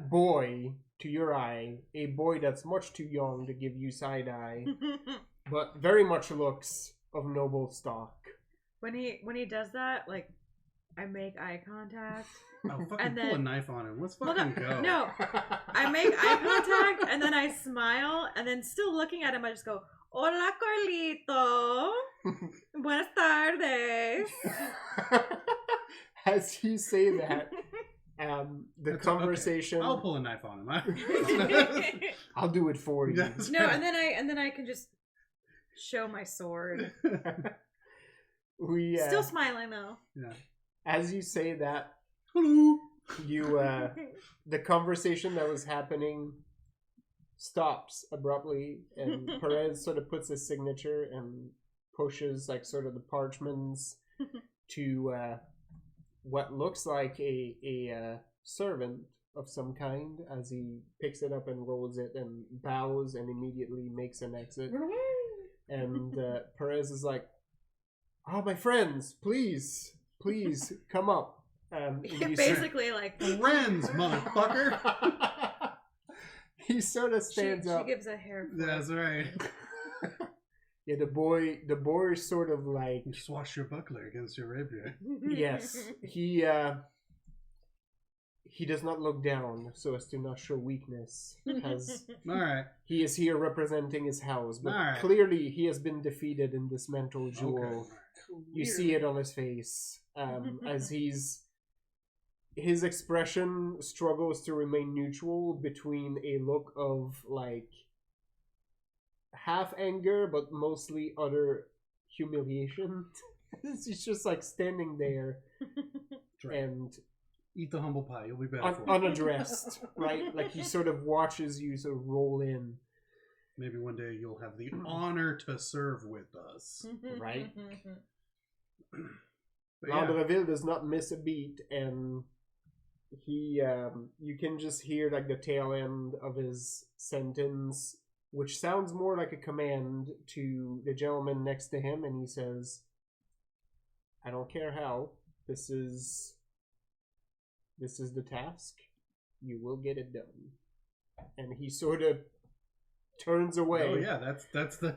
boy to your eye, a boy that's much too young to give you side eye, but very much looks of noble stock. When he does that, like, I make eye contact. Oh, fucking And pull a then- knife on him. Let's fucking go. No, I make eye contact and then I smile and then still looking at him, I just go, "Hola, Carlito. Buenas tardes." As you say that, the That's conversation. Okay. I'll pull a knife on him. I'll do it for you. Yes. No, and then I can just show my sword. We Still smiling though. Yeah. as you say that, Hello. you the conversation that was happening stops abruptly, and Perez sort of puts his signature and pushes like sort of the parchments to what looks like a servant of some kind as he picks it up and rolls it and bows and immediately makes an exit. And Perez is like, "Oh, my friends, please come up." And you Basically, like Friends, motherfucker. he sort of stands up. She gives a hair. flip. That's right. Yeah, the boy is sort of like, Just wash your buckler against your rapier. yes, he does not look down so as to not show weakness, as All right. he is here representing his house, but Alright. clearly he has been defeated in this mental duel. Okay. You see it on his face, as his expression struggles to remain neutral between a look of like half anger but mostly utter humiliation. He's just like standing there Right. and Eat the humble pie. You'll be better for it. unaddressed, right? Like he sort of watches you sort of roll in, Maybe one day you'll have the honor to serve with us. right? But yeah. Landreville does not miss a beat, and he, you can just hear like the tail end of his sentence, which sounds more like a command to the gentleman next to him, and he says, "I don't care how. This is the task. You will get it done." And he sort of turns away. Oh yeah, that's the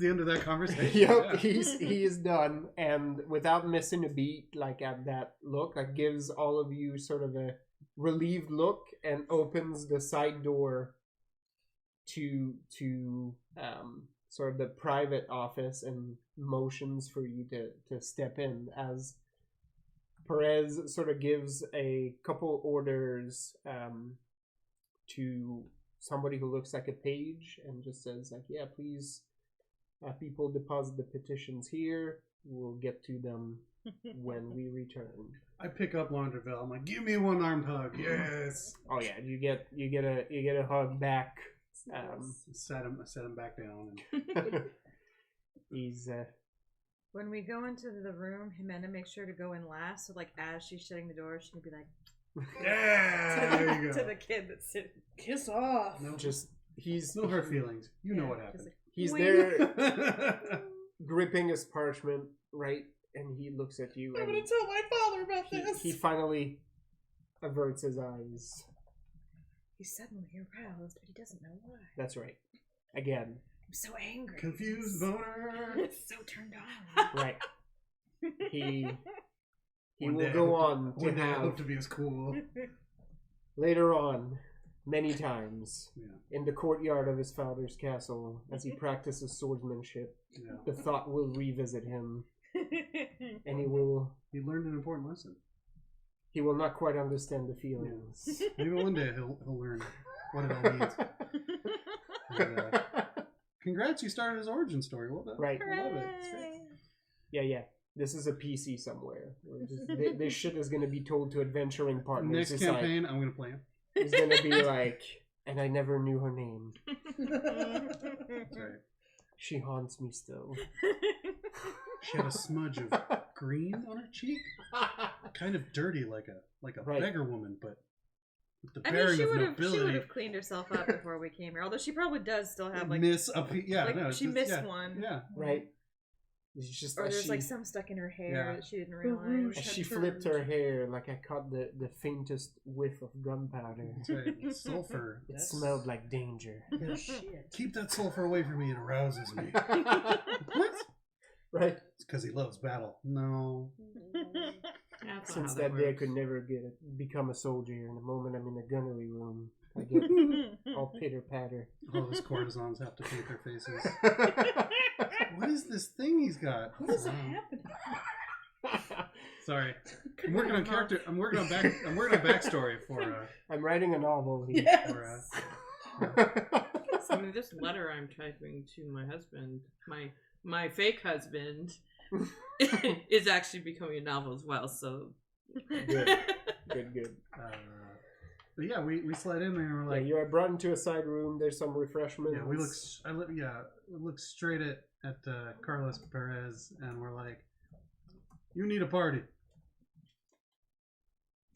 end of that conversation. Yep, Yeah. he is done, and without missing a beat, like at that look, like gives all of you sort of a relieved look and opens the side door to sort of the private office and motions for you to step in as Perez sort of gives a couple orders to somebody who looks like a page and just says like, "Yeah, please people deposit the petitions here. We'll get to them when we return." I pick up Laundreville. I'm like, "Give me a one-armed hug." Yes. Oh yeah, you get a hug back. Set him back down. And... He's When we go into the room, Jimena makes sure to go in last. So, like, as she's shutting the door, she can be like, Yeah, there you go. to the kid that's sitting. Kiss off. No, just he's no hurt feelings. You know Yeah, what just happened. like, he's Wing. there gripping his parchment, right? And he looks at you I'm and gonna tell my father about he, this. he finally averts his eyes. He's suddenly aroused, but he doesn't know why. That's right. Again, I'm so angry. Confused boner. So turned on. right. He One will day I go hope on One to day I have hope to be as cool. later on, many times, Yeah. in the courtyard of his father's castle, as he practices swordsmanship, Yeah. the thought will revisit him, and he will He learned an important lesson. not quite understand the feelings. Maybe one day he'll learn what it all means. And, congrats, you started his origin story. Well done. Right. I love it. It's great. Yeah. This is a PC somewhere. This shit is going to be told to adventuring partners. Next It's campaign, I'm gonna play him. Like, it's going to be like, and I never knew her name. That's right. She haunts me still. She had a smudge of green on her cheek, kind of dirty, like a Right. beggar woman, but with the I mean, bearing she of would nobility. have cleaned herself up before we came here. Although she probably does still have like, Yeah, like no, it's she just- missed yeah, one. Yeah, Right? It's just Or as there's she, like some stuck in her hair Yeah. that she didn't rouge. realize. as she flipped her hair, like I caught the faintest whiff of gunpowder. that's right. Sulfur. It smelled like danger. Shit. Keep that sulfur away from me. It arouses me. What? Right? It's because he loves battle. No. That's not Since how that day I works. could never become a soldier. In the moment I'm in the gunnery room, I get all pitter patter. All those courtesans have to paint their faces. What is this thing he's got? What is happening? Sorry, I'm working on character. I'm working on backstory for. I'm writing a novel here. Yes. I mean, this letter I'm typing to my husband, my fake husband, is actually becoming a novel as well. So Good. Good. But yeah, we slide in there and we're Like like, you are brought into a side room. There's some refreshments. yeah, we look straight at Carlos Perez and we're like, you need a party.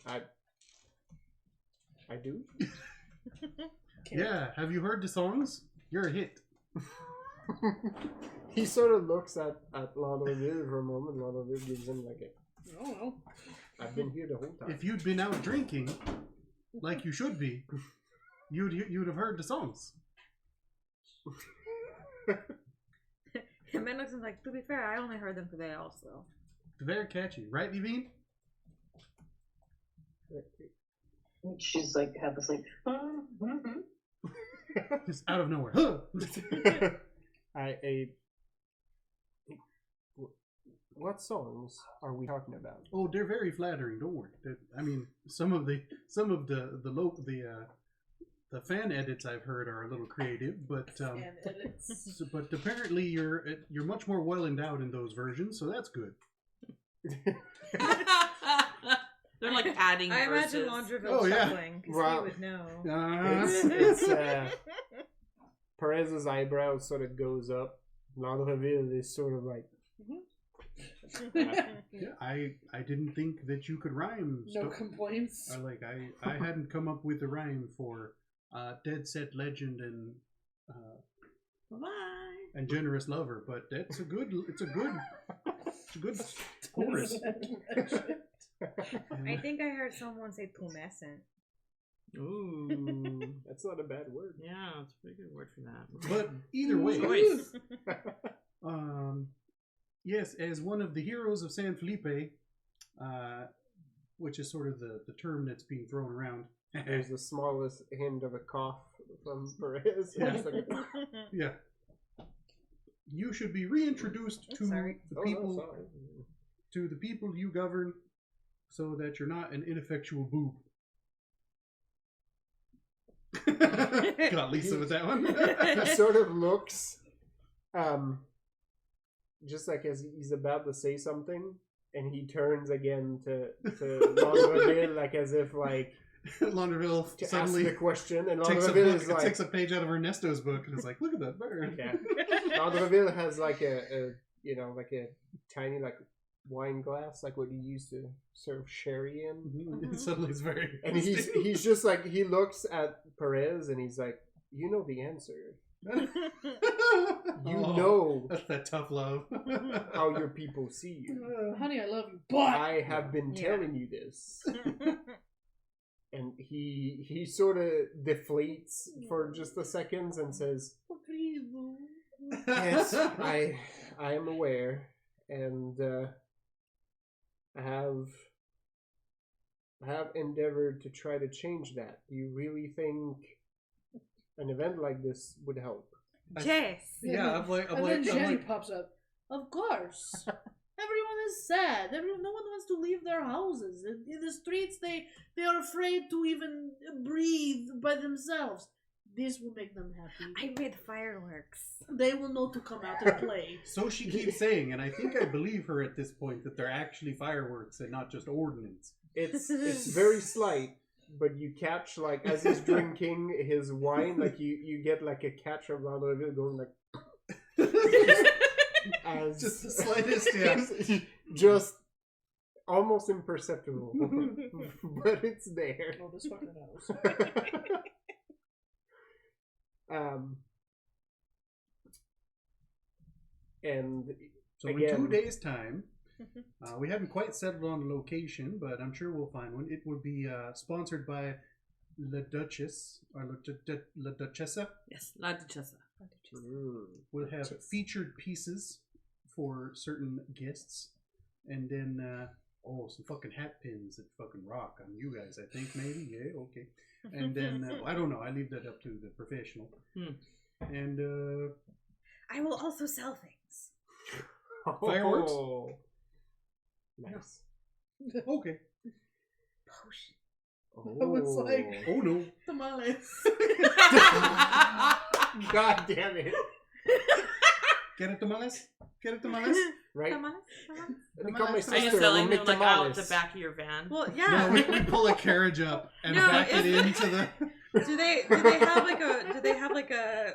I do. Yeah, have you heard the songs? You're a hit. He sort of looks at Landreville for a moment. Landreville gives him like a, Oh well. I've been here the whole time. If you'd been out drinking, like you should be, you'd have heard the songs. And Ben looks and is like, to be fair, I only heard them today also. They're very catchy, right, Yvine? She's like half asleep. Just out of nowhere. Huh! What songs are we talking about? Oh, they're very flattering. Don't worry. I mean, some of the fan edits I've heard are a little creative, but And edits. but apparently you're much more well endowed in those versions, so that's good. they're like adding I verses. imagine Laundreville Oh, yeah. shuffling, because Wow. he would know. It's Perez's eyebrow sort of goes up. Landreville is sort of like, Yeah, I didn't think that you could rhyme. No complaints. I hadn't come up with a rhyme for Dead Set Legend and Bye. Generous Lover, but it's a good chorus. I think I heard someone say tumescent. Ooh. that's not a bad word. Yeah, it's a pretty good word for that. But either way, Choice. yes, as one of the heroes of San Felipe, which is sort of the term that's being thrown around. There's the smallest hint of a cough from Perez. Yeah. It's like, Yeah. You should be reintroduced to Sorry. the oh, no, people sorry. to the people you govern, so that you're not an ineffectual boob. Got Lisa with that one. He sort of looks, just like as he's about to say something, and he turns again to Landreville, like as if like Laundreville to suddenly ask the question, and takes a Landreville is book, like, takes a page out of Ernesto's book, and is like, "Look at that bird." yeah. Landreville has like a like a tiny like wine glass, like what you used to serve sherry in. And suddenly it's very. And he's just like, he looks at Perez and he's like, you know the answer. You know That's that tough love. how your people see you. Honey, I love you, but I have been telling you this. And he sort of deflates for just a second and says, please, boo. yes, I am aware, and I have endeavored to try to change that. Do you really think an event like this would help? Yes. Yeah, I'm like, And then Jenny pops up. Of course. Everyone is sad. No one wants to leave their houses. In the streets, they are afraid to even breathe by themselves. This will make them happy. I made fireworks. They will know to come out and play. So she keeps saying, and I think I believe her at this point, that they're actually fireworks and not just ordnance. It's very slight, but you catch, like, as he's drinking his wine, like you get like a catch of Landreville going like as Just the slightest, yeah. just almost imperceptible, but it's there. Oh, this fucker knows. And So again, in 2 days' time, we haven't quite settled on the location, but I'm sure we'll find one. It will be sponsored by La Duchess, or La Duchessa. Yes, La Duchessa. mm, We'll have featured pieces for certain guests, and then some fucking hat pins that fucking rock on you guys. I think maybe okay. And then I don't know. I leave that up to the professional. And I will also sell things. Fireworks? Nice. Okay. Potion. Oh, it's like Oh no. tamales. God damn it. Get it, tamales? Get it, tamales? Right? Tamales? Let me call my Are you sister. selling We'll them make like out tamales. the back of your van? Well, No, yeah. we pull a carriage up and No, back it it's- into the. Do they have like a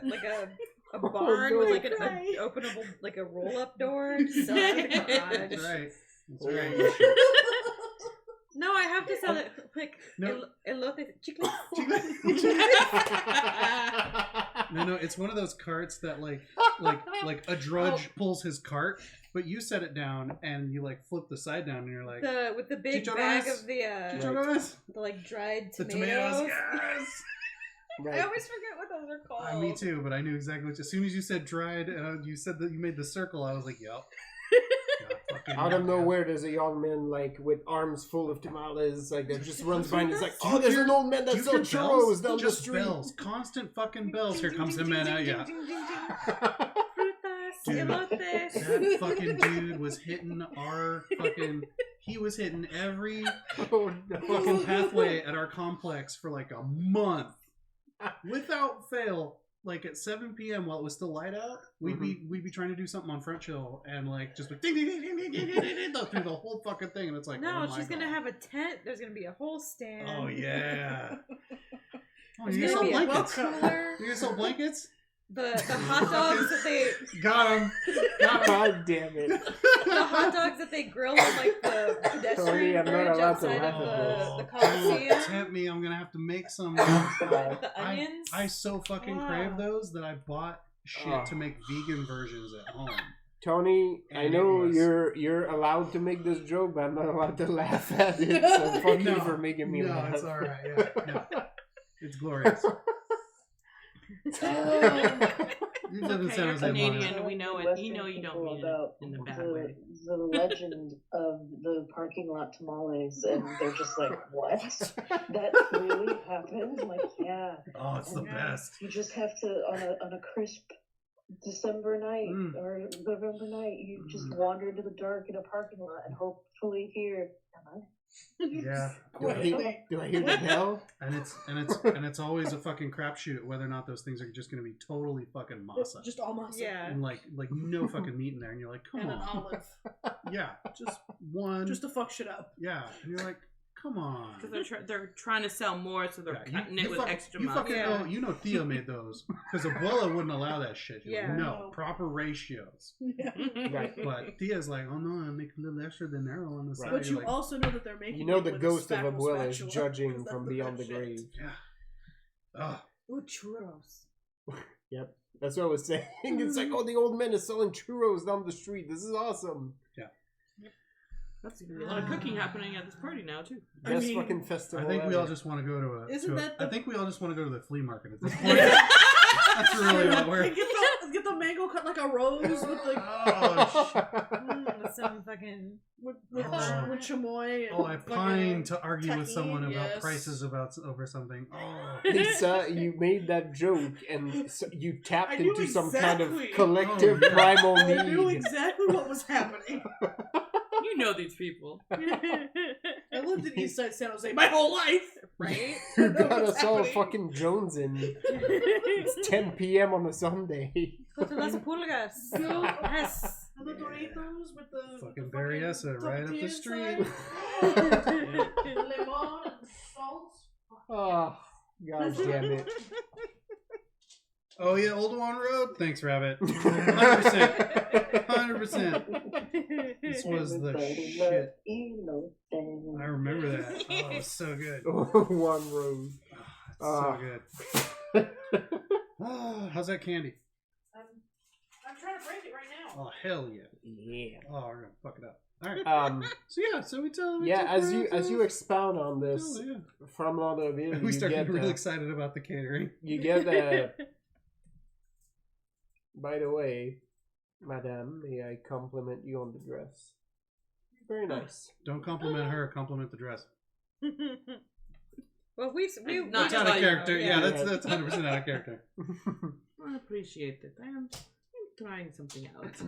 barn no. with like an openable like a roll up door to sell it in the garage? That's right. That's Oh, right. shit. No, I have to sell it like No. elote chicles. No, it's one of those carts that like a drudge pulls his cart, but you set it down and you like flip the side down and you're like With the big Chicharrones? bag of the Chicharrones? the like dried The tomatoes. tomatoes, yes. I Right. always forget what those are called. Me too, but I knew exactly what. As soon as you said dried, you said that you made the circle. I was like, "Yep." Out of nowhere, there's a young man like with arms full of tamales, like that just runs by and he's like, "Oh, there's an old man that sells churros down the Just street." bells, constant fucking bells. Here comes the man out. Yeah, Frutas, Dude, elotes. that fucking dude was hitting our fucking. He was hitting every Oh no! fucking pathway at our complex for like a month, without fail. Like at 7 p.m. while it was still light out, we'd be trying to do something on French Hill and like just like ding ding ding ding ding ding ding ding through the whole fucking thing, and it's like, No, oh my she's gonna God. have a tent. There's gonna be a whole stand. Oh yeah. Oh, There's you gonna sell be a blankets? cooler. You gonna sell blankets? The hot dogs that they Got him. God damn it! the hot dogs that they grill on like the Tony, pedestrian I'm not bridge allowed to outside laugh of at the this. Coliseum. Tempt me. I'm gonna have to make some. The onions. I so fucking Wow. crave those that I bought shit to make vegan versions at home. Tony, I And know it was- you're allowed to make this joke, but I'm not allowed to laugh at it. So fuck you No, for making me no, laugh. it's all right. Yeah, no. It's glorious. You live in Okay, San you're Jose, Canadian. Montana. We know it. Western You know you don't people mean it about in a bad way. the legend of the parking lot tamales, and they're just like, what? That really happened? Like, yeah. Oh, it's the best. You just have to on a crisp December night or November night. You just wander into the dark in a parking lot and hopefully hear. Yeah. Do I hear the bell? And it's always a fucking crapshoot whether or not those things are just gonna be totally fucking masa. Just all masa. Yeah. And like no fucking meat in there, and you're like, come And an on. olive. Yeah, just one. Just to fuck shit up. Yeah, and you're like, come on. Because they're trying to sell more, so they're Yeah, cutting it with extra you money. fucking Yeah. know Thea made those because Abuela wouldn't allow that shit. She's like, Yeah. no, proper ratios. Yeah. Right. But Thea's like, oh no, I make a little extra than arrow on the side. But you You're like, also know that they're making. You know it the with ghost of spackle Abuela is spatula, judging 'cause from that's beyond the best grave. shit. yeah. Oh, Ooh, churros. Yep, that's what I was saying. It's like, oh, the old man is selling churros down the street. This is awesome. That's gonna be a lot of cooking happening at this party now too. I Best mean, fucking festival. I think we ever. all just want to go to a. Isn't that I the- think we all just want to go to the flea market at this point. That's really what we're. And get the mango cut like a rose with the Oh, shit. With some fucking. with Oh. with chamoy. And Oh, I fucking pine to argue with tahini, someone about yes. prices over something. Oh, Lisa, you made that joke and you tapped I knew into some kind of exactly. collective Oh, yeah. primal I knew need. exactly what was happening. You know these people. I lived in East Side San Jose my whole life. Right? You I know got what's us all happening. fucking jonesing. It's 10 p.m. on a Sunday. Go to Las Pulgas. Yes. And the Doritos with the Fucking Berryessa right up the tortilla street. inside. Lemon and salt. Oh, god damn it. oh yeah, Old One Road. Thanks, Rabbit. 100%. 100%. This was the shit. I remember that. Oh, it was so good. One road. Oh, it's so good. Oh, how's that candy? I'm trying to break it right now. Oh hell yeah. Yeah. Oh, we're gonna fuck it up. All right. So yeah, so we tell. Yeah, as you expound on this Oh, yeah. from Lauderdale, We you start get getting real excited about the catering. you get by the way, Madame, may I compliment you on the dress? Very nice. Don't compliment her. Compliment the dress. Well, That's out of character. Yeah, that's 100% out of character. I appreciate it. I'm trying something out. It's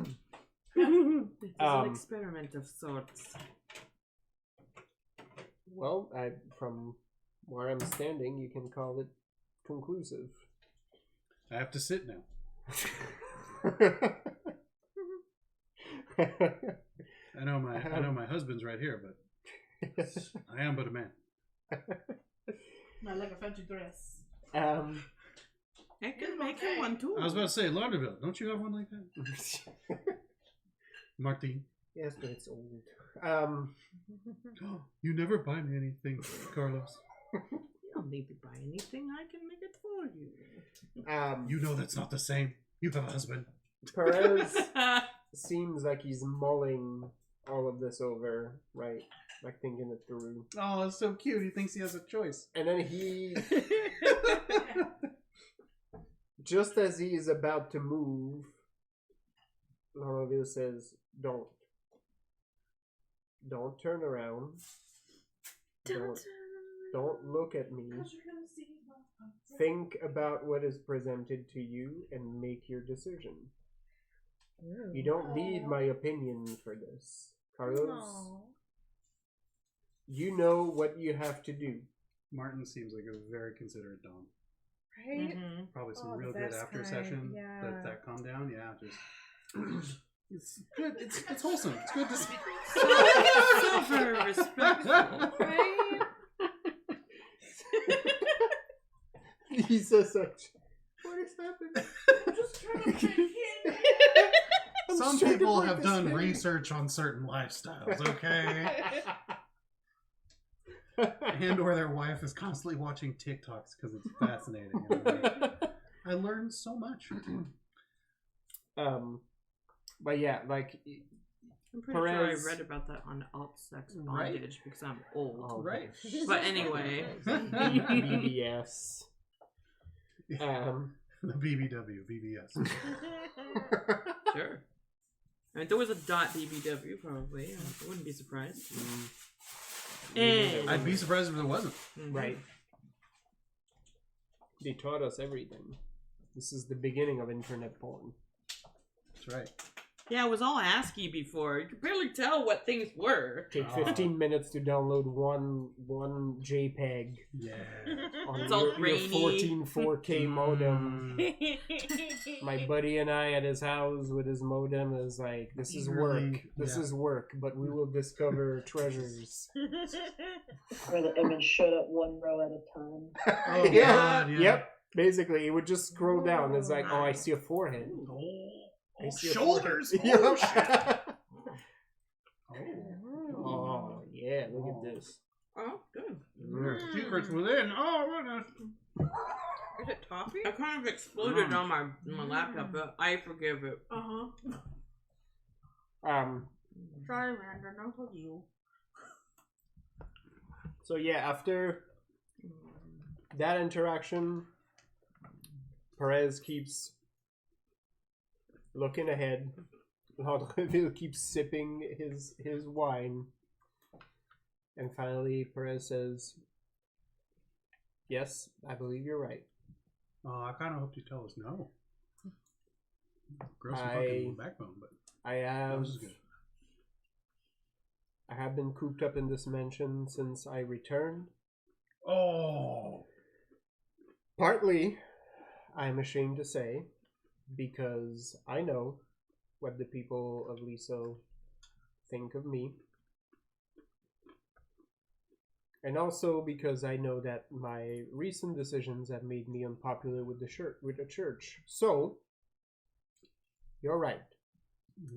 an experiment of sorts. Well, from where I'm standing, you can call it conclusive. I have to sit now. I know my husband's right here, but I am but a man. I like a fancy dress. I can make you one too. I was about to say, Lauderdale, don't you have one like that? Martine. Yes, but it's old. You never buy me anything, Carlos. You don't need to buy anything. I can make it for you. You know that's not the same. You have a husband. Perez seems like he's mulling all of this over, right? Like thinking it through. Oh, it's so cute. He thinks he has a choice. And then he... just as he is about to move, Laureville says, Don't turn around. Don't look at me. Think about what is presented to you and make your decision. You don't need my opinion for this. Carlos, you know what you have to do. Martin seems like a very considerate Dom. Right? Mm-hmm. Probably some real good after session. Yeah. That calm down. Yeah, just... It's good. It's wholesome. It's good to see. So very respectful. Right? Lisa such. What is happening? I'm just trying to make it. Some people have done research on certain lifestyles, okay? And or their wife is constantly watching TikToks because it's fascinating. I learned so much. But yeah, like I'm pretty Perez, sure I read about that on alt sex bondage because I'm old. Oh, right. But anyway. BBS. The BBW, BBS. Sure. I mean, there was a .bbw probably. I wouldn't be surprised. And I'd be surprised if there wasn't. Right. They taught us everything. This is the beginning of internet porn. That's right. Yeah, it was all ASCII before. You could barely tell what things were. Take 15 minutes to download one JPEG. Yeah. On It's all your grainy. 14 4K modem. My buddy and I at his house with his modem is like, this is work. This is work, but we will discover treasures. Where the image showed up one row at a time. Oh, God, yeah. Yep. Basically, it would just scroll down. It's like, oh, I see a forehead. I see a Shoulders. forehead. Oh, Yep. Oh, yeah, look at this. Oh, good. Secrets within. Oh, goodness. Is it toffee? I kind of exploded on my laptop, but I forgive it. Sorry, Randall, no for you. So yeah, after that interaction, Perez keeps looking ahead. Lauderdale keeps sipping his wine. And finally, Perez says, yes, I believe you're right. I kind of hoped you'd tell us no. Gross fucking backbone, but I have... this is good. I have been cooped up in this mansion since I returned. Oh! Partly, I'm ashamed to say, because I know what the people of Liso think of me. And also because I know that my recent decisions have made me unpopular with the church. So, you're right.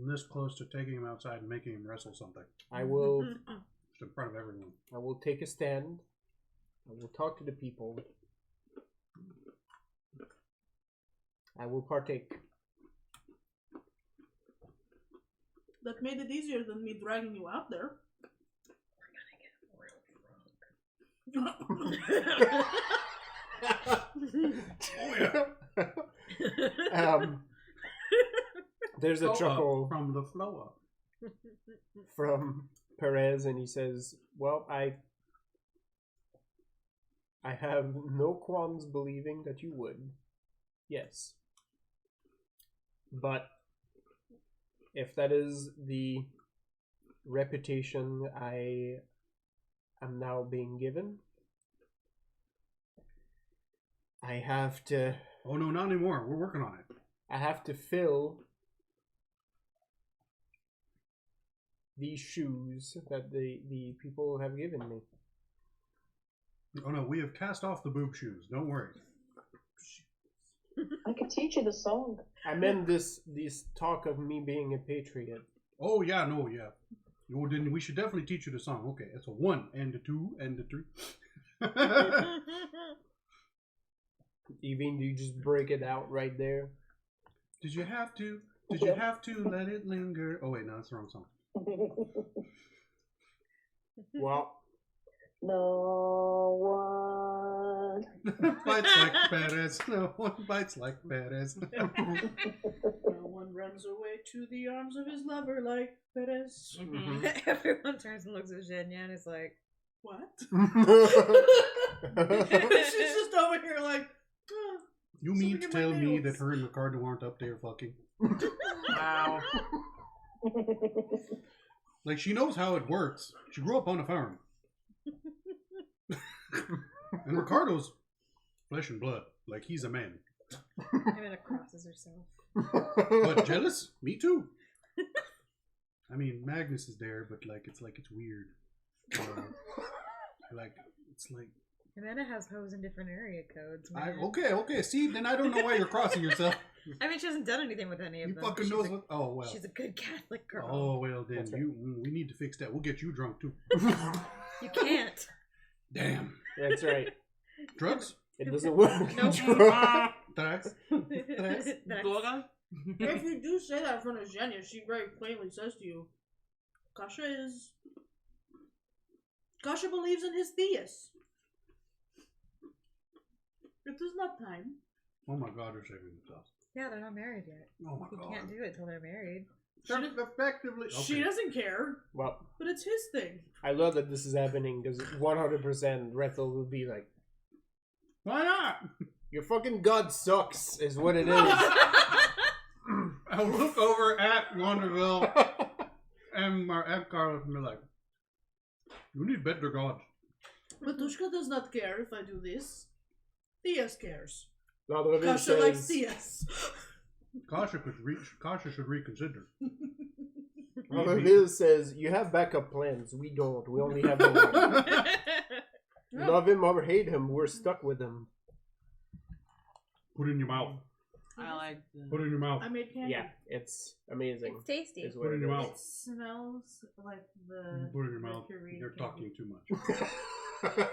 This close to taking him outside and making him wrestle something. I will... Just in front of everyone. I will take a stand. I will talk to the people. I will partake. That made it easier than me dragging you out there. There's a chuckle from the flow up. From Perez, and he says, "Well, I have no qualms believing that you would. Yes. But if that is the reputation I am now being given, I have to... Oh, no, not anymore. We're working on it. I have to fill these shoes that the people have given me. Oh, no, we have cast off the boob shoes. Don't worry. I could teach you the song. I meant this talk of me being a patriot. Oh, yeah, no, yeah. Well, then we should definitely teach you the song. Okay, it's a 1 and a 2 and a 3. Even do you just break it out right there? Did you have to? Did you have to let it linger? Oh, wait, no, that's the wrong song. Well, no one bites like Perez. No one bites like Perez. No one runs away to the arms of his lover like Perez. Mm-hmm. Everyone turns and looks at Zhenya and is like, What? She's just over here like, You mean to tell me that her and Ricardo aren't up there fucking? Wow. Like, she knows how it works. She grew up on a farm. And Ricardo's flesh and blood. Like, he's a man. Amanda crosses herself. But jealous? Me too. I mean, Magnus is there, but like it's weird. It's like Amanda has hoes in different area codes, man. Okay. See, then I don't know why you're crossing yourself. I mean, she hasn't done anything with any of You them. fucking knows what. Oh well. She's a good Catholic girl. Oh well, then That's right. we need to fix that. We'll get you drunk too. You can't. Damn. that's right. Drugs? It doesn't work. Nope. Drugs? Droga? if you do say that in front of Zhenya, she very plainly says to you, Kasha believes in his theist. It is not time. Oh my God, they're saving themselves. Yeah, they're not married yet. Oh my You God. can't do it till they're married. Effectively. She doesn't care, Well, but it's his thing. I love that this is happening because 100% Rethel will be like, Why not? your fucking god sucks, is what it is. I'll look over at Wanderville and Carlos and be like, you need better gods. Matushka does not care if I do this. Theus cares. Ladrovin Kasha likes says, Theus. Kasha should reconsider. Ladrovin says, you have backup plans. We don't. We only have one. Love him or hate him, we're stuck with him. Put it in your mouth. I like Put it in your mouth. I made candy. Yeah, it's amazing. It's tasty. Is Put what it in your is. mouth. smells like the Put it in your mouth. mercury You're candy. talking too much.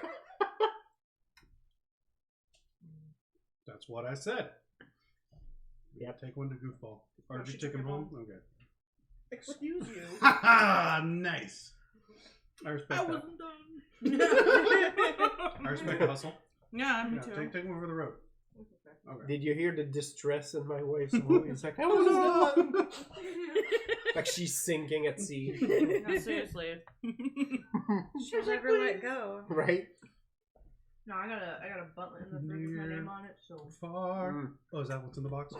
That's what I said. Yep. Take one to goofball. Or No, just she take took him it home? home. Okay. Excuse you. Ha ha! Nice. I respect I that. wasn't done. I respect the hustle. Yeah, me Yeah, too. take one for the road. Okay. Did you hear the distress in my wife's voice? Like, oh no! Like she's sinking at sea. No, seriously. She'll never let go. Right? No, I got a button in the fridge with my name on it, so Far. Mm. Oh, is that what's in the box?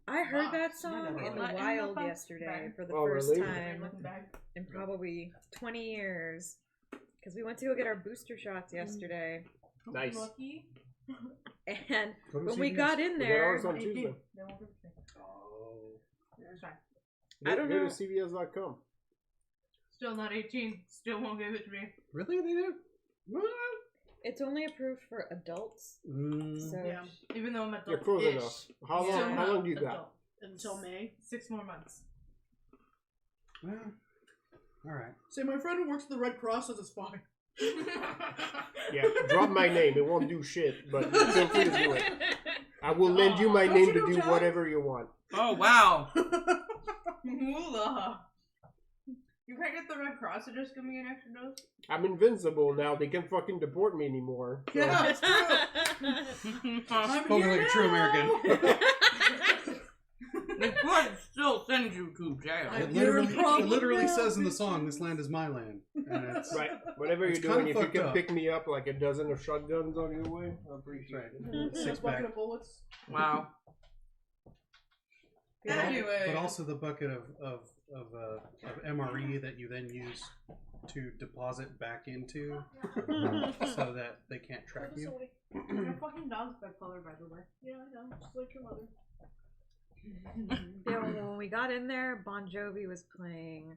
I heard that Box. song No, in the in the wild box yesterday bag. for the Oh, first really? time looking back. in probably 20 years. Because we went to go get our booster shots yesterday. Nice. Lucky. And Go to when we CVS. got in We got there, ours on Tuesday. They won't give it to me. Oh. That's fine. I don't Go know. to CVS.com. Still not 18. Still won't give it to me. Really? They do? What? it's only approved for adults. Mm. So Yeah. Even though I'm You're adult. close enough. How Still long? How not long do you got? adult. Until May. 6 more months. Well, all right. Say, my friend who works at the Red Cross says it's fine. Yeah, drop my name. It won't do shit, but feel free to do it. I will lend you my Don't name you to know do John? whatever you want. Oh, wow. Moolah. You can't get the Red Cross to just give me an extra dose? I'm invincible now. They can't fucking deport me anymore. So. Yeah, it's true. I'm Spoken here like a true now. American. The blood is still send you to jail. It literally says in the song, "This land is my land." And it's, Right. Whatever you're It's doing, kinda if you fucked can up. pick me up like a dozen of shotguns on your way, I appreciate it. Six bucket pack. of bullets. Wow. Anyway. But also the bucket of MRE that you then use to deposit back into, so that they can't track you. Your fucking dog's bipolar, by the way. Yeah, I know. Just like your mother. Yeah, when we got in there, Bon Jovi was playing,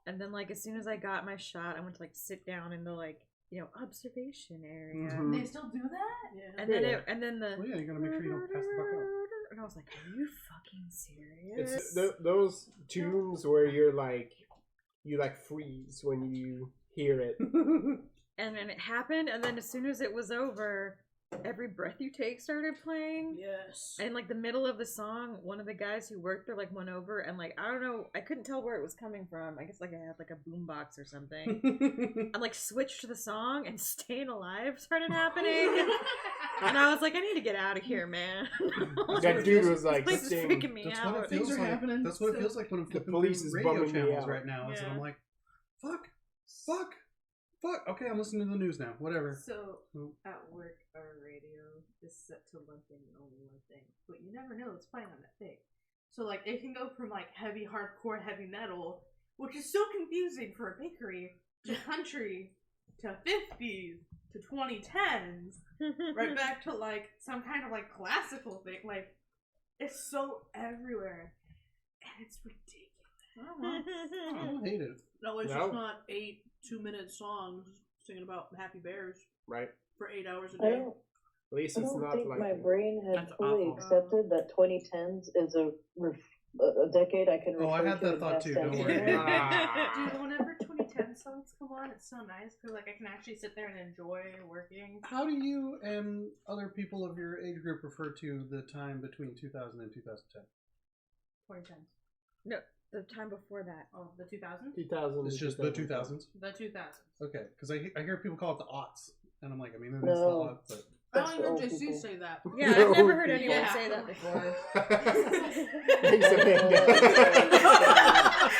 and then like as soon as I got my shot, I went to like sit down in the like observation area, Mhm. They still do that? Yeah. and then Yeah. Well, yeah, you gotta make sure you don't pass the buck out. and I was like, "Are you fucking serious?" It's those tunes where you freeze when you hear it. And then it happened, and then as soon as it was over, Every Breath You Take started playing. Yes. And like the middle of the song, one of the guys who worked there like went over and like I don't know, I couldn't tell where it was coming from. I guess like I had like a boombox or something. And like switched to the song and Staying Alive started happening. And I was like, I need to get out of here, man. That dude was like, this place is sing. freaking me That's what out. it feels Things are like. happening. That's what it feels like when I'm flipping police through is radio bumming me channels out. right now. Is that Yeah. I'm like, fuck. Okay, I'm listening to the news now. Whatever. So, Oh. at work, our radio is set to one thing and only one thing. But you never know what's playing on that thing. So, like, it can go from, like, heavy hardcore, heavy metal, which is so confusing for a bakery, to country, to 50s, to 2010s, right back to, like, some kind of, like, classical thing. Like, it's so everywhere. And it's ridiculous. Oh, I don't hate it. No, it's No. just not 8 2-minute songs singing about happy bears Right. for 8 hours a I day. don't, At least I it's don't not think like my brain had That's fully awful. accepted that 2010s is a decade I can refer Oh, I had to that in thought past too, tense. don't worry. Ah. Dude, whenever 2010 songs come on, it's so nice because, like, I can actually sit there and enjoy working. How do you and other people of your age group refer to the time between 2000 and 2010? 2010. No, the time before that. Oh, the 2000s? 2000. It's just the 2000s? The 2000s. Okay, because I hear people call it the aughts, and I'm like, I mean, that's No. a lot, but... I That's don't for even old JC people. say that. Yeah, I've never heard No, anyone yeah. say that before. Thanks a big guy.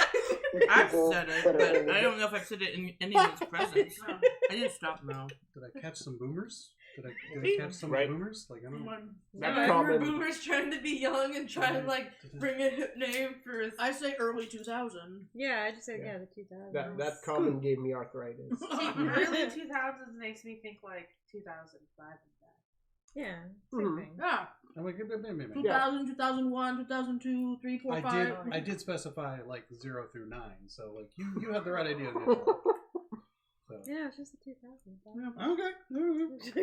I've People said it, that are but old. I don't know if I've said it in anyone's presence. I didn't stop now. Did I catch some boomers? Did I catch some Right. boomers? Like, I don't know. When- That's I've common. heard boomers trying to be young and try to, like, bring a hip name for his... I say early 2000. Yeah, I just said Yeah. the 2000s. That comment gave me arthritis. Early 2000s makes me think, like, 2005 and back. Yeah, same Mhm. thing. Yeah. I'm like, 2000, 2001, 2002, 3, 4, 5. I did specify like 0 through 9, so like you had the right idea. So. Yeah, it's just the 2000s. Okay.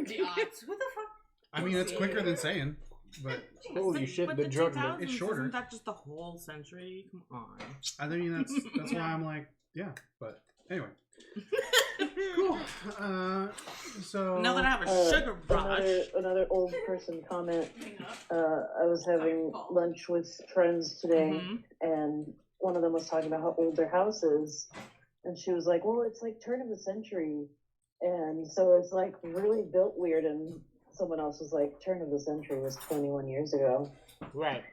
The odds. What the fuck? I mean, it's quicker than saying, but Holy shit, But the drug 2000s, It's shorter. Isn't that just the whole century? Come on. I mean that's why I'm like, yeah. But anyway, cool. So Now that I have a sugar rush. Another old person comment. Hang up. I was having lunch with friends today, Mhm. and one of them was talking about how old their house is, and she was like, "Well, it's like turn of the century, and so it's like really built weird." And someone else was like, "Turn of the century was 21 years ago." Right.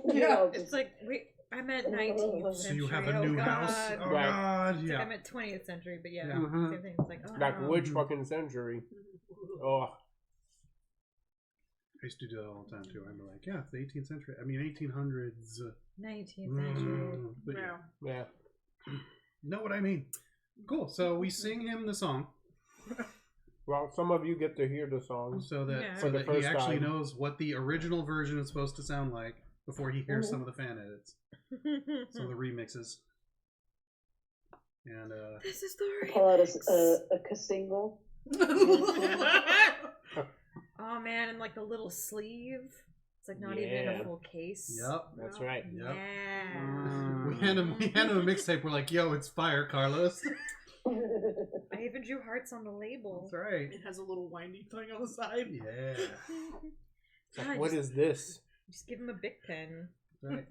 You know, It's just- like, wait, I meant 19th so century. you have a oh new God. house. Oh Right. God, It's like I yeah. meant 20th century, but yeah, Yeah. Mhm. same thing. It's like, oh, Like which Mhm. fucking century? Oh, I used to do that all the time too. I'd be like, yeah, it's the 18th century. I mean, 1800s. 19th century. But yeah, yeah. know what I mean. Cool. So we sing him the song Well, some of you get to hear the song. so that Yeah. so For the that he first actually time. knows what the original version is supposed to sound like before he hears some of the fan edits, some of the remixes. And This is the call out remix. a single. Oh man, and like the little sleeve. It's like not even in Yeah. a full case. yep. That's right. Yep. Yeah. We hand him a mixtape. We're like, yo, it's fire, Carlos. I even drew hearts on the label. That's right. It has a little windy thing on the side. Yeah. It's like, God, what is this? Just give him a big pen. Right.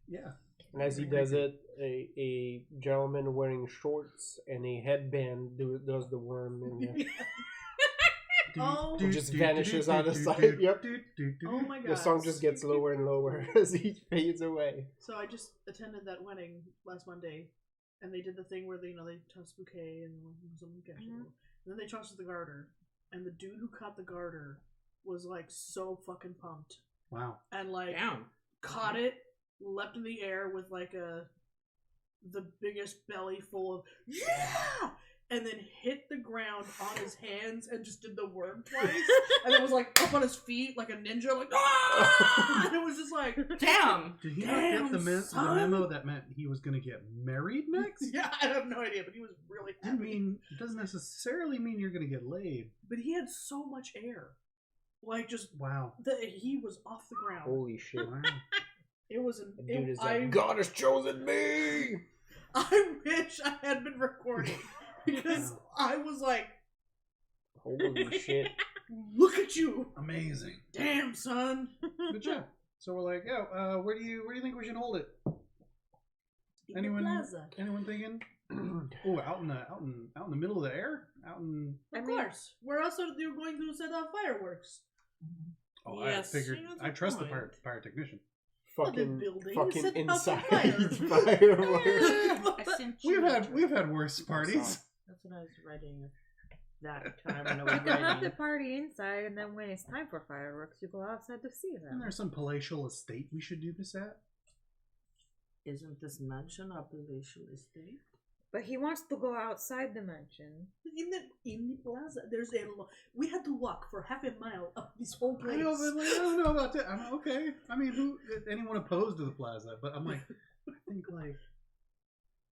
Yeah. And as he does it, a gentleman wearing shorts and a headband does the worm. And Oh. It just vanishes out of sight. Yep. Oh my god. The song just gets lower and lower as he fades away. So I just attended that wedding last Monday, and they did the thing where they toss the bouquet and something casual, and then they tossed the garter, and the dude who caught the garter was like so fucking pumped. Wow. And like caught it, leapt in the air with like the biggest belly full of yeah, and then hit the ground on his hands and just did the worm twice, and then was like up on his feet like a ninja, like ah! And it was just like damn. Did he not get the memo that meant he was going to get married next? Yeah, I have no idea, but he was really happy. I mean, it doesn't necessarily mean you're going to get laid. But he had so much air, like just wow. He was off the ground. Holy shit! Wow. It was an. Dude is like, God has chosen me. I wish I had been recording. Because I was like, holy shit. Look at you. Amazing. Damn, son. Good job. So we're like, where do you think we should hold it? In Anyone the plaza. Anyone thinking? Oh, out in the middle of the air? Out in Of course. Where else are you going to set off fireworks? Oh, yes, I figured I trust the pyrotechnician. Fucking Set inside off fire. fireworks. We've had worse parties. That's what I was writing that time when I You was can have the writing. party inside, and then when it's time for fireworks, you go outside to see Isn't them. there some palatial estate we should do this at? Isn't this mansion a palatial estate? But he wants to go outside the mansion. In the plaza, there's we had to walk for half a mile up this whole place. I know, but like, I don't know about that. I'm okay. I mean, anyone opposed to the plaza? But I'm like, I think like,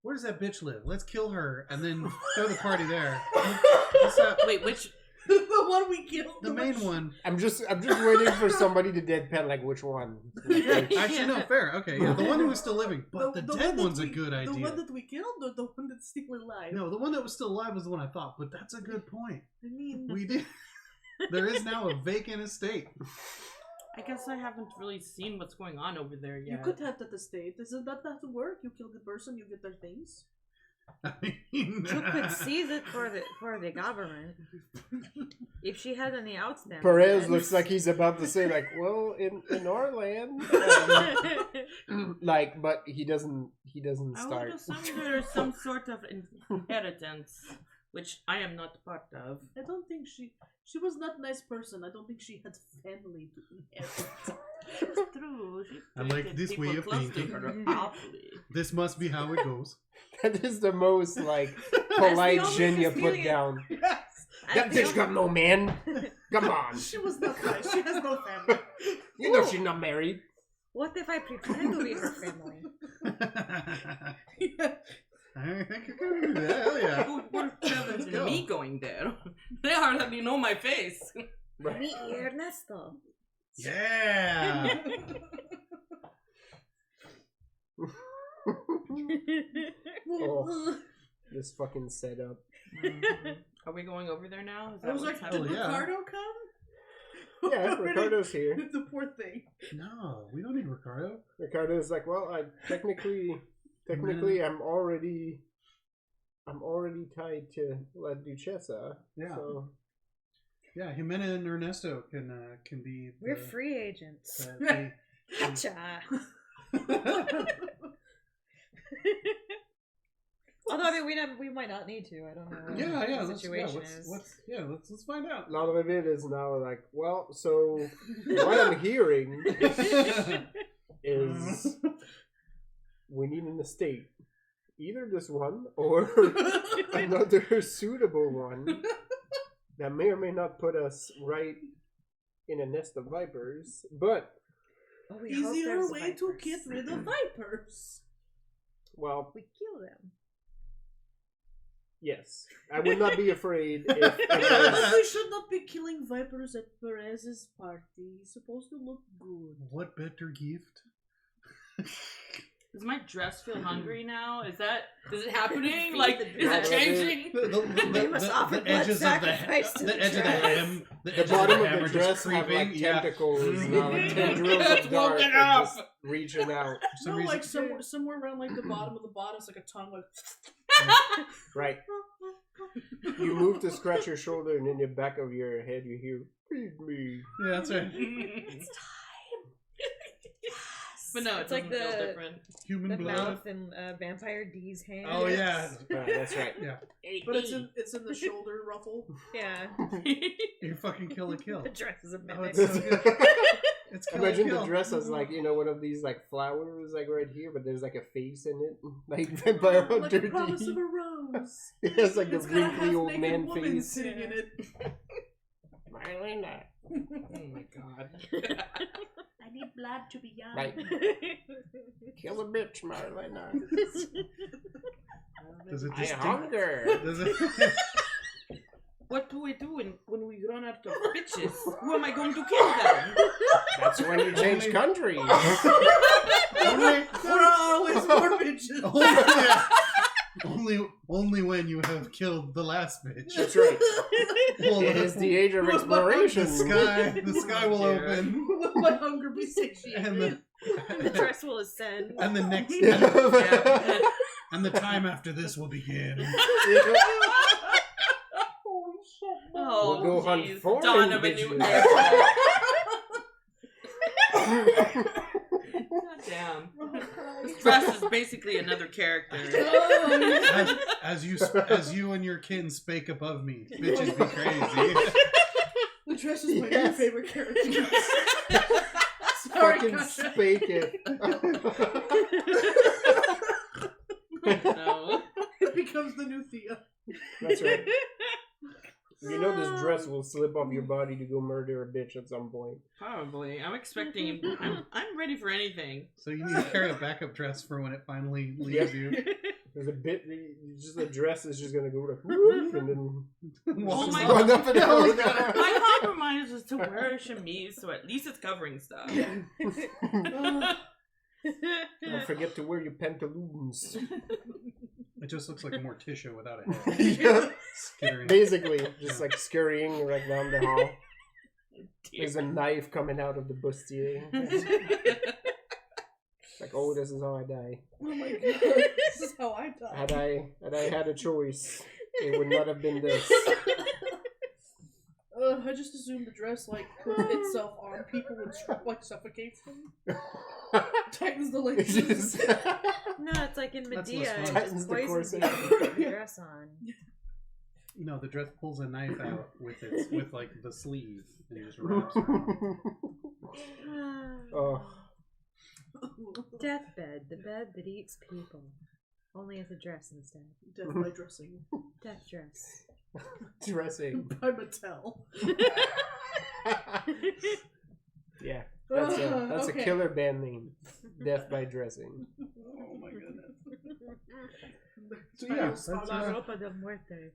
where does that bitch live? Let's kill her and then throw the party there. What's that? Wait, which? The one we killed. The main one. I'm just waiting for somebody to deadpan like which one. Actually, no, fair. Okay, yeah, the one who was still living, but the dead one's a good idea. The one that we killed, or the one that's still alive? No, the one that was still alive was the one I thought. But that's a good point. I mean, We did. There is now a vacant estate. I guess I haven't really seen what's going on over there yet. you could have that estate. Doesn't that have to work? You kill the person, you get their things. I mean, You could seize it for the government. If she had any outstanding. Perez debts. looks like he's about to say like, well, in our land, like, but he doesn't I start. would assume there's some sort of inheritance, which I am not part of. I don't think she was not a nice person. I don't think she had family to inherit. It's true. She I like treated this way people of close to thinking. her awfully. This must be how it goes. That is the most like polite only Jin you put Sicilian- down. Yes. That bitch got no man. Come on. She was not nice. She has no family. You know she's not married. What if I pretend to be her family? I think you're gonna do that. Hell yeah. Who would Let's go. me going there? They hardly know my face. Meet Ernesto. Yeah. Oh, this fucking setup. Are we going over there now? Is I that was what's like, did happening? yeah. Ricardo come? Yeah, Ricardo's here. The poor thing. No, we don't need Ricardo. Ricardo's like, well, I technically I'm already tied to La Duchessa. Yeah. So Yeah, Jimena and Ernesto can be. We're free agents. Gotcha. Gotcha. Although I mean, we might not need to. I don't know. What yeah. the Let's, situation let's find out. a lot of it is now like, well, so what I'm hearing is we need an estate. Either this one or another suitable one that may or may not put us right in a nest of vipers, but Oh, we hope Easier there's way to vipers. get rid of vipers. well, We kill them. yes, I would not be afraid if it But was, we should not be killing vipers at Perez's party. It's supposed to look good. What better gift? Does my dress feel hungry now? Is it happening? Feed Like, the is it dragon. changing? We must offer blood edges of sacrifice to the the edge of the dress. hem, the the edge bottom of the of hem the are dress just have creeping. like Yeah. tentacles, now, like tendrils It's of dark woken are up. just reaching out. For some No, reason, like somewhere around like the bottom of the bodice, like a tongue, like. Right. You move to scratch your shoulder, and in the back of your head, you hear, "Feed me." Yeah, that's right. It's time. But no, It's it like doesn't feel the- different. Human The blood. mouth in Vampire D's hand. Oh yeah. That's right. Yeah. But it's in the shoulder ruffle. Yeah. You fucking kill a kill. The dress is a Oh, mimic. it's so good. It's kill Imagine a kill. the dress has like, you know, one of these like flowers like right here, but there's like a face in it, like Vampire Like Hunter the promise D. of a rose. It has like It's the got a wrinkly old half-naked man woman face. sitting in it. Marilena. Oh my god. I need blood to be young. Right. Kill a bitch, Marilena. Does it I just hunger. Does it? What do we do when we run out of bitches? Who am I going to kill them? That's when you change countries. only, There are always more bitches. only when you have killed the last bitch. That's right. Well, It is the age of the exploration. sky will open, Will my hunger be satiated? and The dress will ascend. the next Yeah. and the time after this will begin. Oh, We'll go hunt jeez. foreign Dawn of a new bitches. era. God damn. This dress is basically another character. As you and your kin spake above me, bitches be crazy. The dress is my new Yes. favorite character. Sorry, Fucking Kasha. spake it. No. It becomes the new Thea. That's right. You know this dress will slip off your body to go murder a bitch at some point. Probably. I'm expecting. I'm ready for anything. So you need to carry a backup dress for when it finally leaves you. There's a bit, just the dress is just gonna go like, whoop, and then Oh my run god. up and down. My compromise is to wear a chemise, so at least it's covering stuff. Don't forget to wear your pantaloons. It just looks like a Morticia without a head. Yeah. Skittering. Basically, just like scurrying right down the hall. There's a knife coming out of the bustier. Like, oh, this is how I die. Oh my god, this is how I die. Had I had a choice, it would not have been this. I just assumed the dress like puts itself on people and like suffocates them. Tightens the It's laces. just- No, it's like in That's Medea. less It fun. just Tightens the poisons corset. you when you put the dress on. No, the dress pulls a knife out with like the sleeve and just wraps around. Oh, Deathbed, the bed that eats people. Only as a dress instead. Death by dressing. Death dress. dressing. By Mattel. Yeah, that's Okay. a killer band name. Death by dressing. Oh my goodness. So yeah, that's, La ropa de muerte.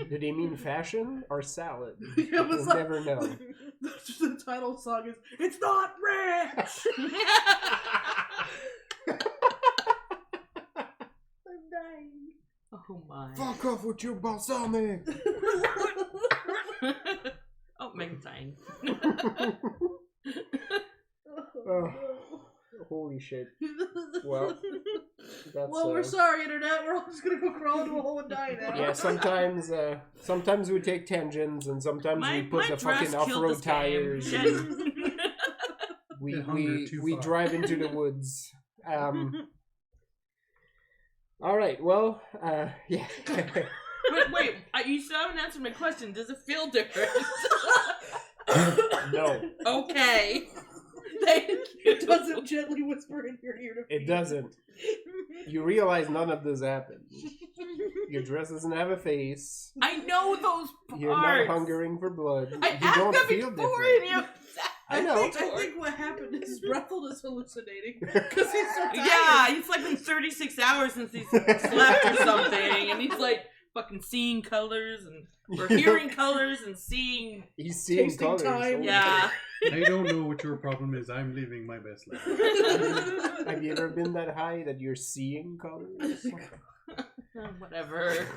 Do they mean fashion or salad? Yeah, but We'll it's like- never know. The title song is "It's Not Rich." I'm dying. Oh my. Fuck off with your balsamic. Oh, Megatine. Oh, holy shit. Well, that's Well, we're sorry, internet. We're all just gonna go crawl into a hole and die now. yeah. Sometimes we take tangents, and sometimes we put the fucking dress killed off-road this game. tires. Shit. And we Get hunger we too we far. drive into the woods. All right. Well, yeah. Wait, you still haven't answered my question. Does it feel different? No, Okay. Thank you. It doesn't gently whisper in your ear to it feed. doesn't. You realize none of this happened. Your dress doesn't have a face. I know those parts. You're not hungering for blood. I You asked don't them feel before different. and you... I know. I think what happened is Brethel is hallucinating because he's so tired. Yeah, it's like been 36 hours since he's slept or something, and he's like fucking seeing colors or hearing colors and seeing. He's seeing Tasting colors. time. Holy Yeah. I don't know what your problem is. I'm living my best life. shit. Have you ever been that high that you're seeing colors? Whatever.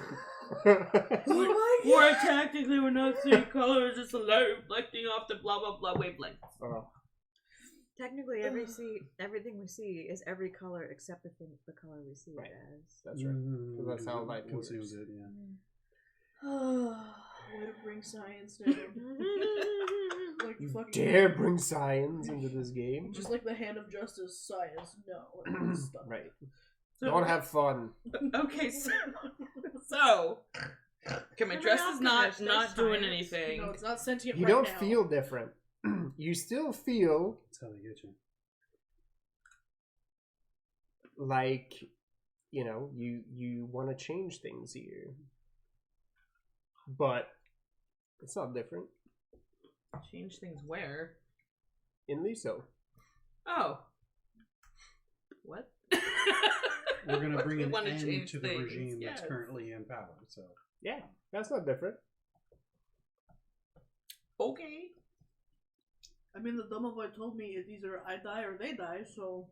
Oh my Or technically, we're not seeing colors. It's the light reflecting off the blah blah blah wavelength. Oh, Technically, everything we see is every color except the color we see Right. it as. that's right. That's how light consumes works. it. Yeah. Way to bring science down. Like You fucking dare bring science into this game? Just like the hand of justice, science. No. Stop. Right. So, Don't have fun. Okay, so okay, my dress is not doing anything. No, it's not sentient. You right don't now. feel different. You still feel That's how they get you. like, you know, you want to change things here. But it's not different. Change things where? In Liso. Oh. What? We're going to bring an wanna end change to the things, regime yes. that's currently in power. So Yeah, that's not different. Okay. I mean, the domovoy told me it's either I die or they die, so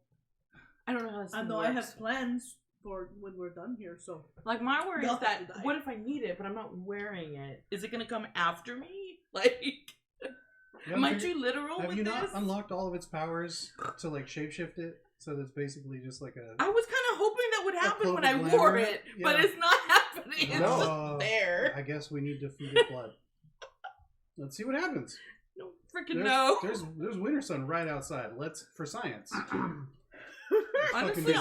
I don't know how this I know works. I have plans for when we're done here. So Like, my worry They'll is have to that, die. what if I need it, but I'm not wearing it? Is it gonna come after me? Like, You am I haven't figured- too literal have with you this? not unlocked all of its powers to like shapeshift it? So that's basically just like a. I was kind of hoping that would happen cloak when of I glamour? wore it, but Yeah. it's not happening. It's No. just there. I guess we need to feed it blood. Let's see what happens. No freaking no. There's Winter Sun right outside. Let's for science. Honestly, fucking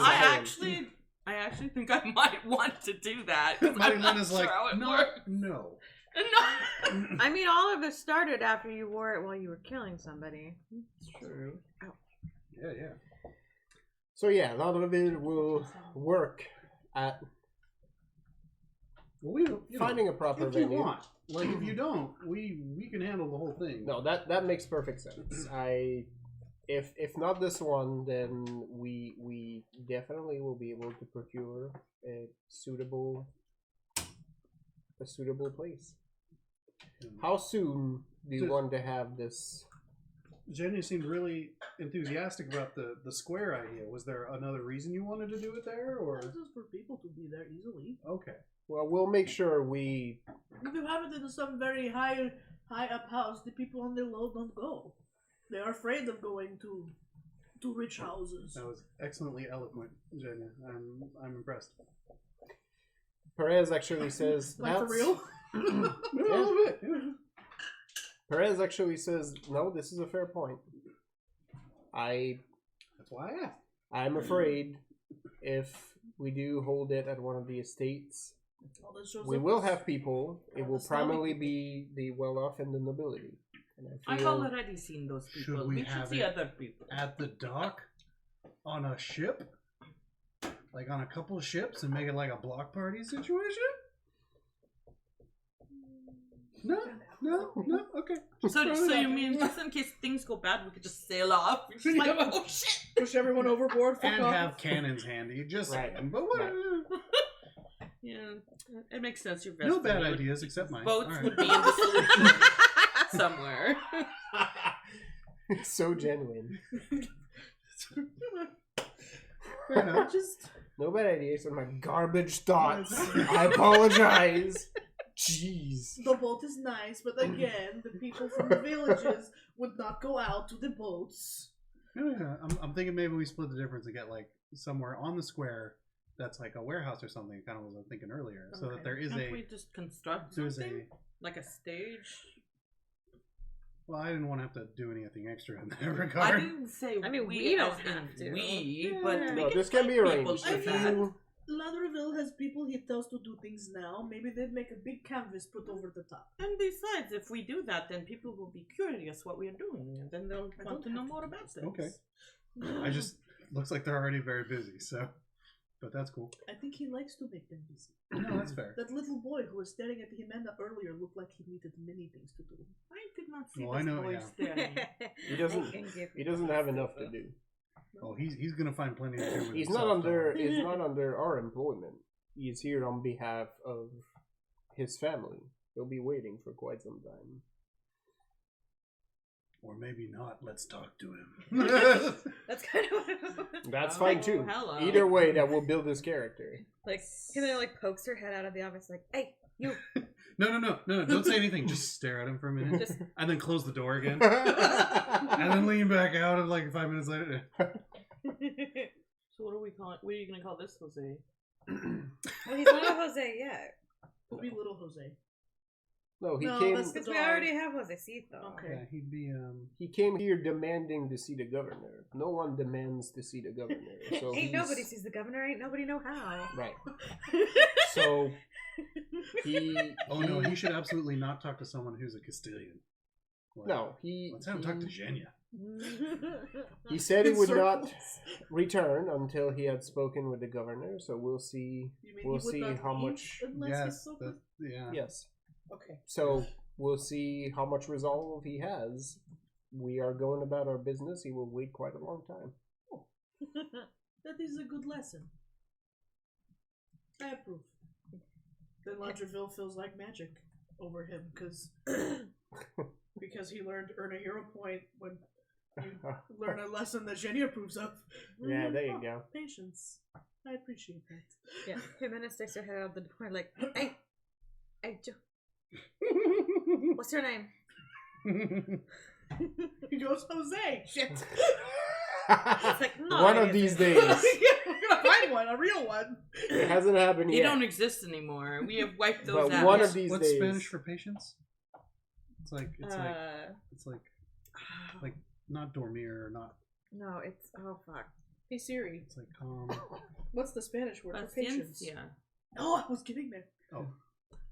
I actually think I might want to do that. 'Cause I'm not Marilena's sure like, how it no, works. no. No. I mean, all of this started after you wore it while you were killing somebody. It's true. Yeah. So yeah, a lot of it will work at Well, we don't, finding a proper if you venue. want. Like if you don't, we can handle the whole thing. No, that makes perfect sense. If not this one, then we definitely will be able to procure a suitable place. How soon do you want to have this? Jenny seemed really enthusiastic about the square idea. Was there another reason you wanted to do it there, or this is for people to be there easily. okay? Well, we'll make sure we. If you have it in some very high up house, the people on the low don't go. They are afraid of going to rich houses. That was excellently eloquent, Jenny. I'm impressed. Perez actually says Like for that's- real? Yeah, a little bit. Yeah. Perez actually says no. This is a fair point. That's why I asked. I'm afraid if we do hold it at one of the estates, All that shows we up will is- have people. It all will the smelly primarily be the well-off and the nobility. And I I've feel already seen those people. Should we should have see it other people. at the dock on a ship, like on a couple of ships, and make it like a block party situation. No. Okay. So you mean just in case things go bad, we could just sail off? We're just like, oh shit! push everyone overboard. Fuck And off. have cannons handy, just Right. saying. But what? Yeah, it makes sense. Your No best bad would- ideas except mine. Boats All right. would be in the solution somewhere. so genuine. Fair enough. Just No bad ideas on my garbage thoughts. I apologize. Jeez. the boat is nice, but again, the people from the villages would not go out to the boats. Yeah, I'm thinking maybe we split the difference and get like somewhere on the square that's like a warehouse or something. Kind of was I thinking earlier, so that there is Can't we just construct there's something? Like a stage? Well, I didn't want to have to do anything extra in that I regard. didn't say I mean, we we don't as in have to. we, but Yeah. we No, can this can be find people arranged. for If that. you, Ladderville has people he tells to do things now. Maybe they'd make a big canvas put over the top. And besides, if we do that, then people will be curious what we are doing, and then they'll want to know more about this. Okay. I just looks like they're already very busy, so but that's cool. I think he likes to make them busy. No, that's fair. That little boy who was staring at Jimena earlier looked like he needed many things to do. I did not see Well, I this know, boy yeah. staring. He doesn't- I can give he you doesn't have enough to do. Oh, he's gonna find plenty to do. With He's himself, not under. though. He's not under our employment. He's here on behalf of his family. He'll be waiting for quite some time. Or maybe not. Let's talk to him. That's kind of That's Oh, fine too. hello. Either way, that will build his character. like Jimena like pokes her head out of the office like, "Hey, you." No. Don't say anything. Just stare at him for a minute, Just and then close the door again, and then lean back out. And like 5 minutes later, So what are we calling? What are you gonna call this, Jose? Well, he's not a Jose yet. It'll be little Jose. No, he No, came. that's Since we already have Josecito. Okay. Yeah, he'd be. He came here demanding to see the governor. No one demands to see the governor. So Ain't nobody sees the governor. Ain't nobody know how. Right. So he. Oh no, he should absolutely not talk to someone who's a Castilian. Like, No, he. Let's have him talk to Zhenya. He said he would not Circles. return until he had spoken with the governor. So we'll see. You mean We'll he would see not how leave much. unless he Yes, spoke that, yeah. Yes. Okay. So we'll see how much resolve he has. We are going about our business. He will wait quite a long time. That is a good lesson. I approve. Then Landreville feels like magic over him because he learned to earn a hero point when you learn a lesson that Jenny approves of. Yeah, there you go. Patience. I appreciate that. Yeah, Jimena sticks her head out the door like, hey, what's your name? He goes, Jose. Shit. It's like, no, One it of these isn't. days. We're gonna find one, a real one. It hasn't happened They yet. don't exist anymore. We have wiped those But out. one of these What's days. Spanish for patience? It's like not dormir, not. No, it's oh fuck. Hey Siri, It's like calm. what's the Spanish word for patience? Paciencia. Oh, I was getting there. Oh,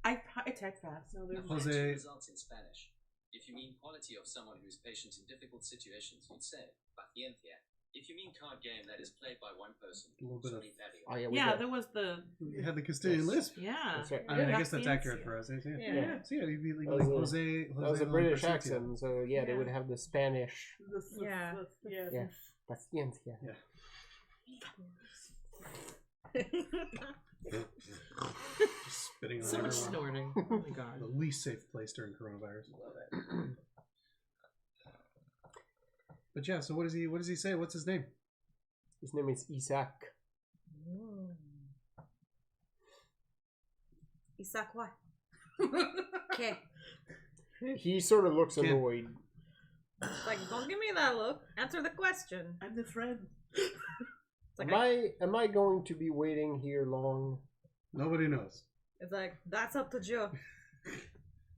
I type fast. No, there's Jose. Results in Spanish. If you mean quality of someone who is patient in difficult situations, you'd say paciencia. If you mean card game that is played by one person, A little bit of- solitario. Oh, yeah, we Yeah, got- there was the you had the Castilian Yes. lisp. yeah. That's right. I mean, I guess that's accurate Paciencia. for us. Yeah. Yeah. So yeah, you'd be like, That was a- Jose. That was a on British Paciencia. accent, so yeah, they Yeah. would have the Spanish. Yeah. Yeah. Yeah. Paciencia. Yeah. Just spitting on So much everyone. snorting. Oh my god. The least safe place during coronavirus. But yeah, so what does he say? What's his name? His name is Isaac. Isaac, what? Okay. He sort of looks Yeah. annoyed. It's like, don't give me that look. Answer the question. I'm the friend. It's like, Am I going to be waiting here long? Nobody knows. it's like that's up to Joe.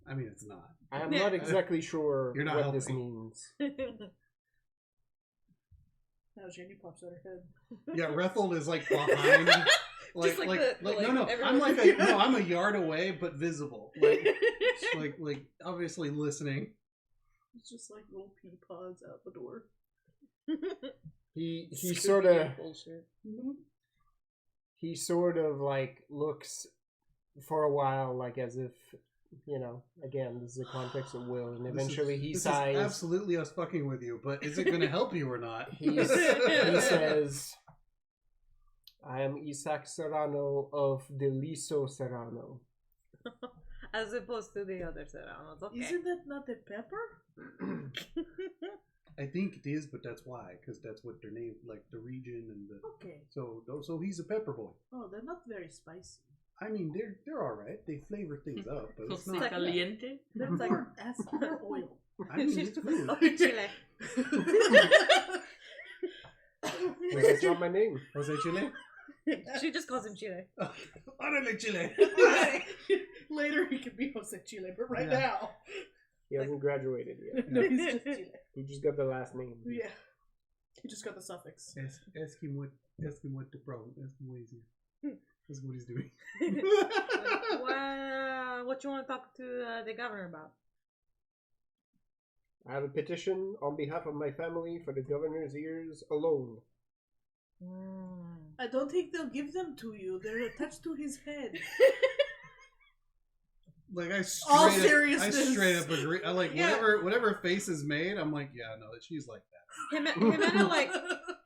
I mean, it's not. I am Yeah. not exactly sure You're not what this helping. means. Now Jenny pops out her head. Yeah, Rethel is like behind. Just like no. everyone- I'm a yard away, but visible. Like obviously listening. It's just like little pea pods out the door. He Scooby-Doo sort of bullshit. he sort of like looks for a while like as if, you know, again, this is the context of will, and eventually he this sighs. Is absolutely us fucking with you, but is it going to help you or not? He says, I am Isaac Serrano of the Liso Serrano. As opposed to the other Serranos. Okay. Isn't that not the pepper? I think it is, but that's why, because that's what their name, like the region and the. Okay. So he's a pepper boy. Oh, they're not very spicy. I mean, they're all right. They flavor things up, but it's Jose not. Caliente. They're It's like- more acid, more oil. I mean, it's food. Okay, Chile. That's not my name. Jose Chile. She just calls him Chile. Órale, Chile. Later he can be Jose Chile, but right Yeah. now, He hasn't graduated yet. no, he's just Chile. He just got the last name. Yeah, he just got the suffix. Ask him what the problem. Ask him what he's doing. Ask him what he's doing. What you want to talk to the governor about? I have a petition on behalf of my family for the governor's ears alone. I don't think they'll give them to you. They're attached to his head. Like I All straight seriousness. up agree. I like Yeah. whatever face is made. I'm like, yeah, no, she's like that. Jimena like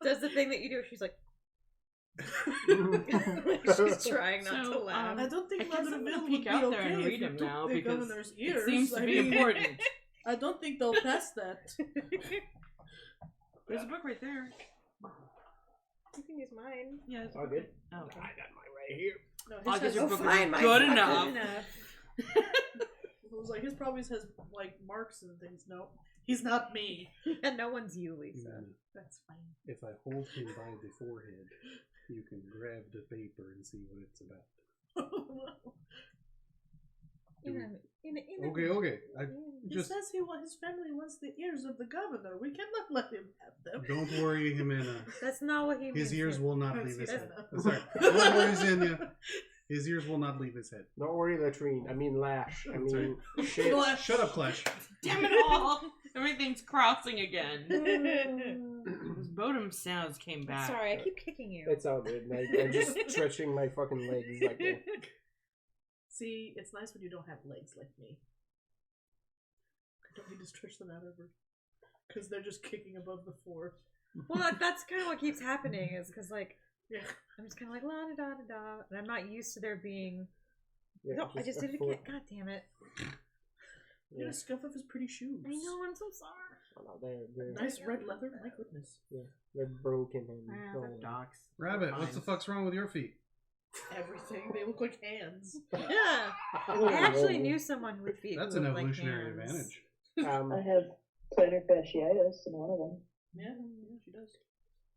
does the thing that you do. She's like, she's trying not to So, laugh. I don't think I guess I'm gonna Landreville would peek be out there okay and if read you him took now the because governor's ears. it seems to I be mean, important. I don't think they'll pass that. There's a book right there. You can use mine. Yeah, it's All good. Oh, okay. I got mine right here. No, I'll his get has, your book Fine, mine's good not enough. good enough. it was like his probably has like marks and things. No, he's not me. And no one's you, Lisa. Jimena, That's fine. if I hold him by the forehead, you can grab the paper and see what it's about. Okay. He says his family wants the ears of the governor. We cannot let him have them. Don't worry, Jimena. That's not what he means. His ears will not leave his That's head. enough. Sorry. Don't worry, Xenia. His ears will not leave his head. Don't worry, Latrine. I mean Lash. I That's mean shit. Shut up, Clash. Damn it all! Everything's crossing again. Those Bodum sounds came back. Sorry, I keep kicking you. It's all good. I'm just stretching my fucking legs like that. See, it's nice when you don't have legs like me. I don't need to stretch them out ever. Because they're just kicking above the floor. Well, that's kind of what keeps happening, is because, like, Yeah. I'm just kind of like, la da da da da, and I'm not used to there being. Yeah, No, I just did it again. God damn it. You're gonna scuff up his pretty shoes. I know, I'm so sorry. Oh, no, they're Nice red leather, my goodness. they're broken and They're docs. Rabbit, what the fuck's wrong with your feet? Everything. They look like hands. Yeah. I actually knew someone with feet. That's who an looked like evolutionary hands. advantage. I have plantar fasciitis in one of them. Yeah, she does.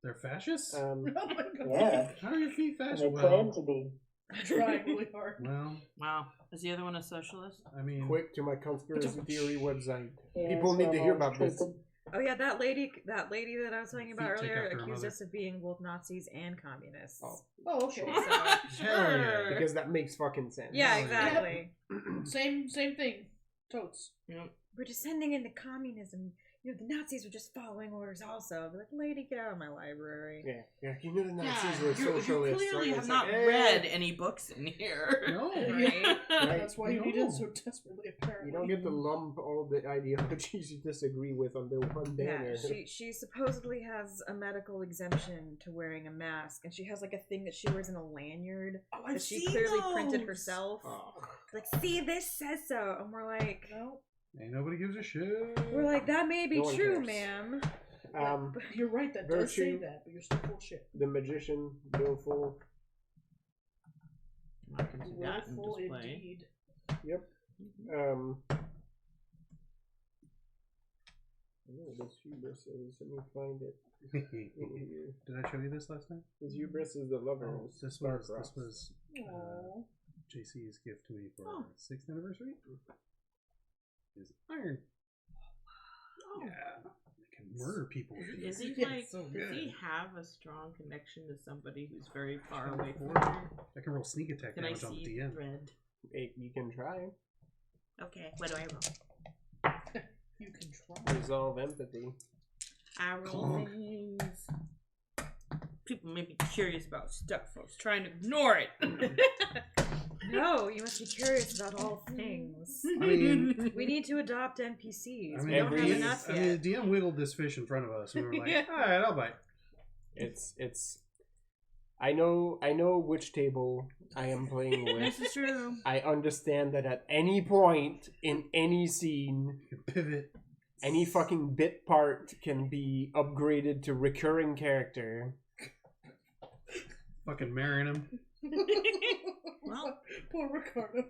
They're fascists? Oh my god. Yeah, How are your feet and fascist? they plan to be. I'm trying really hard. Well, Wow. Is the other one a socialist? I mean, quick to my conspiracy theory website. Yeah, People so need to I'm hear always about this. tripping. Oh yeah, that lady that I was talking about Feet take earlier after her accused mother. us of being both Nazis and communists. Oh. Oh, okay. So, hell yeah. Because that makes fucking sense. yeah, yeah. exactly. Same thing. Totes. We're descending into communism. You know, the Nazis were just following orders also. I'd be like, lady, get out of my library. Yeah. You know the Nazis were you socialists. clearly right? have It's not like, read any books in here. No. Right? That's why you need No. it so desperately, apparently. You don't get to lump all the ideologies you disagree with under one banner. Yeah, she supposedly has a medical exemption to wearing a mask, and she has like a thing that she wears in a lanyard Oh, that I've she seen clearly those! printed herself. Oh. Like, see, this says so, and we're like, No, Ain't nobody gives a shit. we're like, that may be No one true, cares. ma'am. you're right. That does say Virtue. that, but you're still full shit. The magician, willful. I can see that in Willful display. indeed. Yep. Oh, this hubris is. Let me find it. In here. Did I show you this last time? His hubris is the lover. Oh, this Star-crossed. was Aww. JC's gift to me for Oh. our 6th anniversary. Is iron. Oh. Yeah. I can murder people with these. Is he Yeah, like? so does good. he have a strong connection to somebody who's very far away from Or- her? I can roll sneak attack Can I damage on the see DM. red? You can try. Okay. What do I roll? You can try. Resolve empathy. I roll Clonk. things. People may be curious about stuff. I was trying to ignore it. No, you must be curious about all things. I mean, We need to adopt NPCs. I We mean, don't have every- enough I yet. mean, the DM wiggled this fish in front of us, and we were like, Yeah. all right, I'll bite. It's. I know which table I am playing with. This is true. I understand that at any point in any scene, You can pivot. any fucking bit part can be upgraded to recurring character. Fucking marrying him. Well, Poor Ricardo.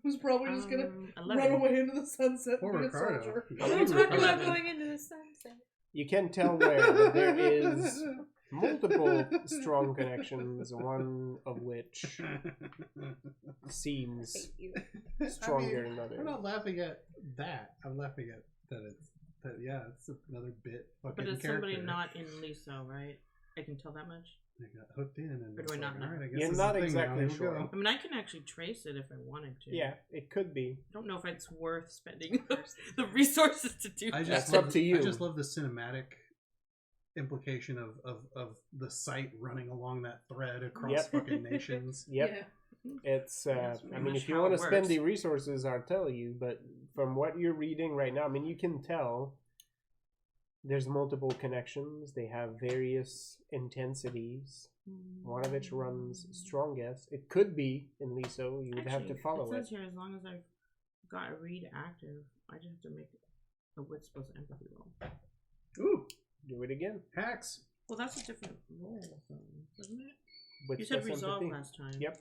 Who's probably just gonna 11. run away into the sunset Poor and be a Ricardo. soldier. Don't talk about going into the sunset. You can tell where that there is multiple strong connections, one of which seems Hate you. stronger than others. I'm not laughing at that. I'm laughing at that it's another bit fucking But it's character. somebody not in Liso, right? I can tell that much. I got hooked in and Or do I it's not like, know? all right, I guess You're this is not the thing now, exactly here we sure. go. I mean, I can actually trace it if I wanted to. Yeah, it could be. I don't know if it's worth spending the resources to do I that. just That's love, up to you. I just love the cinematic implication of the site running along that thread across Yep. fucking nations. Yep. Yeah. It's. That's I pretty mean, much if you how want it to spend works. the resources, I'll tell you. But from what you're reading right now, I mean, you can tell there's multiple connections. They have various intensities. One of which runs strongest. It could be in Liso. You would have to Actually, follow it it. says here, as long as I've got a read active, I just have to make a wits plus empathy roll. Ooh, Do it again. hacks. Well, that's a different roll, though, isn't it? With You said plus resolve empathy. last time. Yep.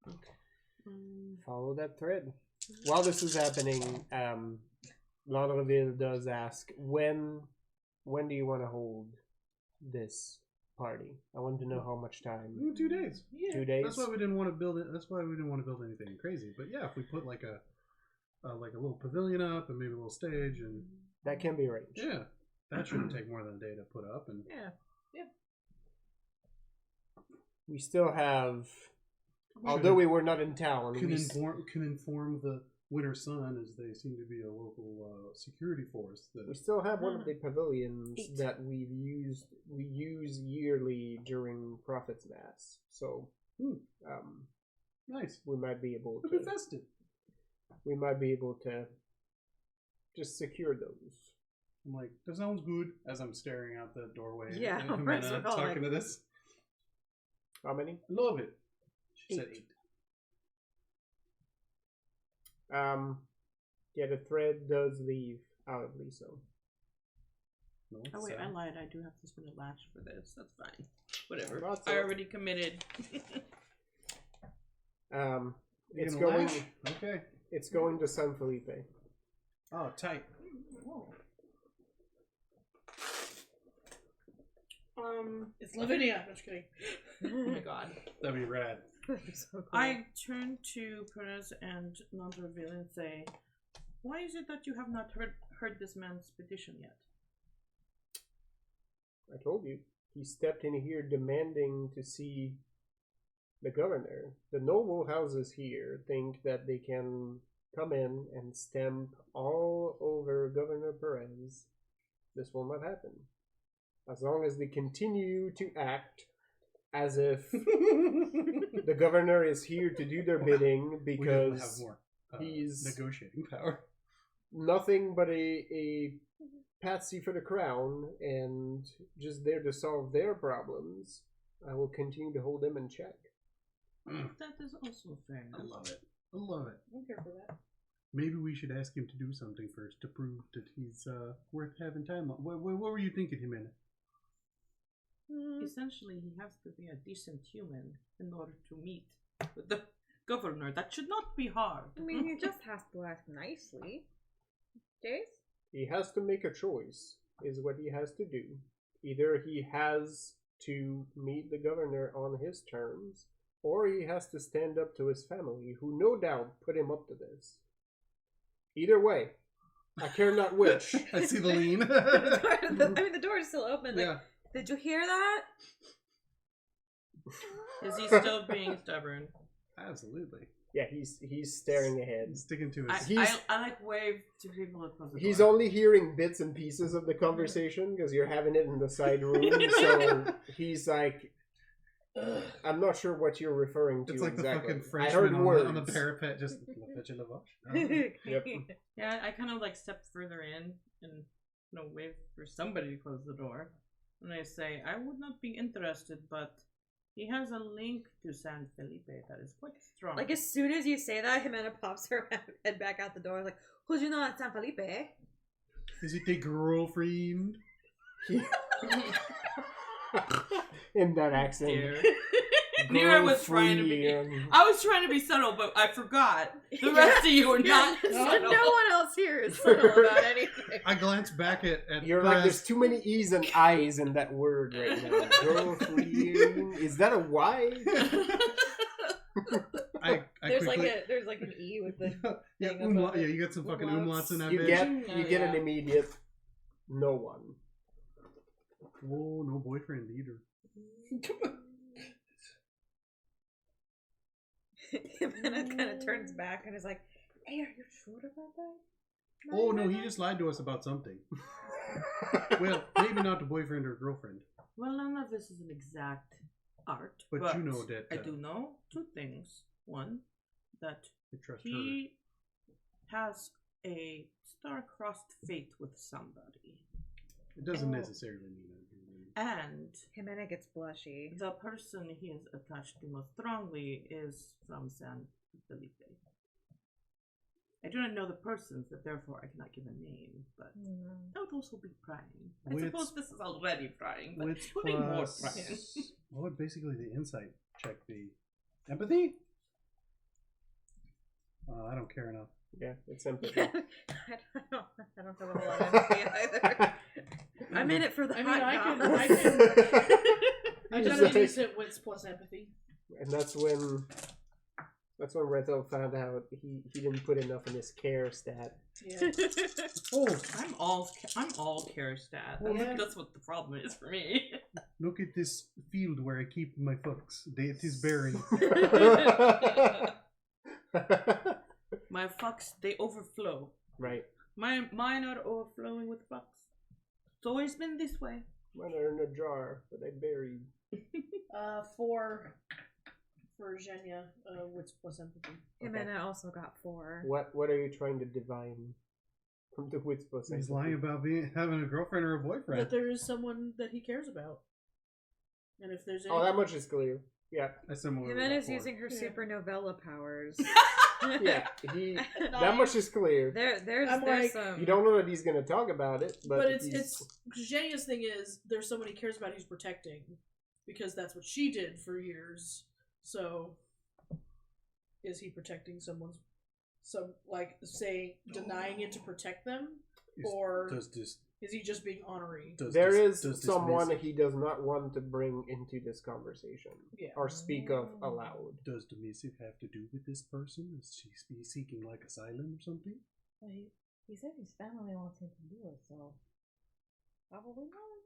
Okay. Follow that thread. While this is happening, Landreville does ask, when do you want to hold this party? I want to know how much time. 2 days. Yeah. 2 days. That's why we didn't want to build it. That's why we didn't want to build anything crazy. But yeah, if we put like a little pavilion up and maybe a little stage and That can be arranged. yeah, that shouldn't take more than a day to put up. And Yeah. We still have, although we were not in town, can inform the Winter Sun, as they seem to be a local security force. we still have one of the pavilions that we use yearly during Prophet's Mass. So, nice. we might be able It'll be to. festive. We might be able to just secure those. I'm like, that sounds good. As I'm staring out the doorway, Yeah, and right, Jimena so talking like- to this. How many? Love it. She said 8. Yeah, the thread does leave out of Liso. No, Oh wait, I 7. lied. I do have to spend a lash for this. That's fine. Whatever. That's I all. already committed. You're It's gonna going. lash? Okay. It's going to San Felipe. Oh, tight. It's Lavinia. Just kidding. Oh my god. That'd be rad. So cool. I turn to Perez and Nondreville and say, why is it that you have not heard this man's petition yet? I told you. He stepped in here demanding to see the governor. The noble houses here think that they can come in and stamp all over Governor Perez. This will not happen. As long as they continue to act as if the governor is here to do their bidding We definitely have because more he's negotiating power. nothing but a patsy for the crown and just there to solve their problems, I will continue to hold them in check. That is also fair. I love it. I love it. I'm here for that. Maybe we should ask him to do something first to prove that he's worth having time on. What were you thinking, Jimena? Essentially, he has to be a decent human in order to meet with the governor. That should not be hard. I mean, he just has to act nicely. Jace? He has to make a choice, is what he has to do. Either he has to meet the governor on his terms, or he has to stand up to his family, who no doubt put him up to this. Either way, I care not which. I see the lean. The door is still open. Like, Yeah. did you hear that? Is he still being stubborn? Absolutely. Yeah, he's staring ahead. He's sticking to his. I like wave to people across the He's door. only hearing bits and pieces of the conversation because you're having it in the side room. So he's like, I'm not sure what you're referring to It's like exactly. the fucking I heard Frenchman words. on the parapet, just Yep. Yeah, I kind of like step further in and wave for somebody to close the door. And I say, I would not be interested, but he has a link to San Felipe that is quite strong. Like, as soon as you say that, Jimena pops her head back out the door. Like, who'd you know at San Felipe? Is it the girlfriend? In that accent. Dear. Nira was trying to be. I was trying to be subtle, but I forgot. The rest of you are not No subtle. one else here is subtle about anything. I glance back at You're Perez. like, there's too many E's and I's in that word right now. Girlfriend. Is that a Y? There's quickly, like an E with the yeah, thing umlaut, above it. you got some fucking umlauts in that You bitch. get an immediate no one. Whoa, no boyfriend either. Jimena kind of turns back and is like, hey, are you sure about that? Oh no, he just lied to us about something. Well, maybe not the boyfriend or girlfriend. Well, none of this is an exact art, But you know that, I do know two things. One, that I trust he has a star-crossed fate with somebody, It doesn't necessarily mean that. and Jimena gets blushy. the person he is attached to most strongly is from San Felipe. I do not know the person, so therefore I cannot give a name, but that would also be prying. I Wits- suppose this is already prying, but Wits it would be more plus- prying. What would basically the insight check be? Empathy? I don't care enough. Yeah, it's empathy. I don't have a whole lot of empathy either. I'm in it for the I mean, hot I dogs. can I've He's done a like- decent wits plus empathy. And that's when Reto found out he didn't put enough in his care stat. Yeah. Oh, I'm all care stat. Yeah. That's what the problem is for me. look at this field where I keep my fucks. It is barren. My fucks, they overflow. Right. Mine are overflowing with fucks. It's always been this way. Mine are in a jar that I buried. 4 for Zhenya, wits plus empathy. Jimena also got 4. What are you trying to divine from the wits plus He's empathy? lying about having a girlfriend or a boyfriend. That there is someone that he cares about. And if there's any... Oh, that much is clear. Yeah. I similarly Jimena's got 4. using her supernovella powers. Yeah. That much is clear. There's I'm like- some. You don't know that he's going to talk about it, but, But it's Zhenya's thing is there's someone he cares about he's protecting because that's what she did for years. So is he protecting someone's denying it to protect them, or is he just being honorary? there is someone he does not want to bring into this conversation Yeah. or speak of aloud. Does Demisive have to do with this person? Is she seeking like asylum or something? Well, he said his family wants him to do it, so probably not.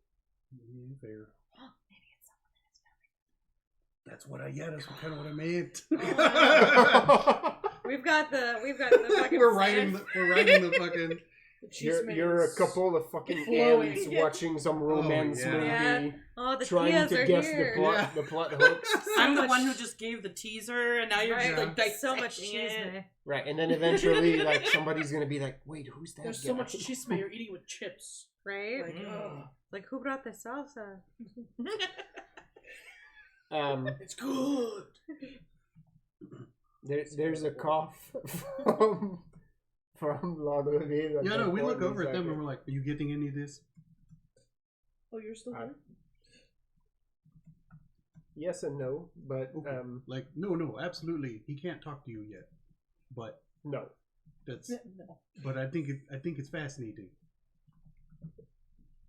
Yeah, fair. Maybe it's someone in his family. That's what that's kind of what I meant. We've got the fucking. we're writing the fucking. You're a couple of fucking Flowing. ants watching some romance yeah. movie, Yeah. Oh, the trying Tias to are guess here. the plot hooks. I'm the one who just gave the teaser, and now you're Right. just like So much dissecting it. chisme. Right, and then eventually, like, somebody's gonna be like, "Wait, who's that?" There's guy? so much chisme you're eating with chips. Right? Like, Like, who brought the salsa? it's good. There's a cough from Lauderdale. Yeah, no, we look over at them and we're like, "Are you getting any of this?" Oh, you're still there? Yes and no, but Okay. Like, no, absolutely, he can't talk to you yet, but no. that's. No. But I think it's fascinating.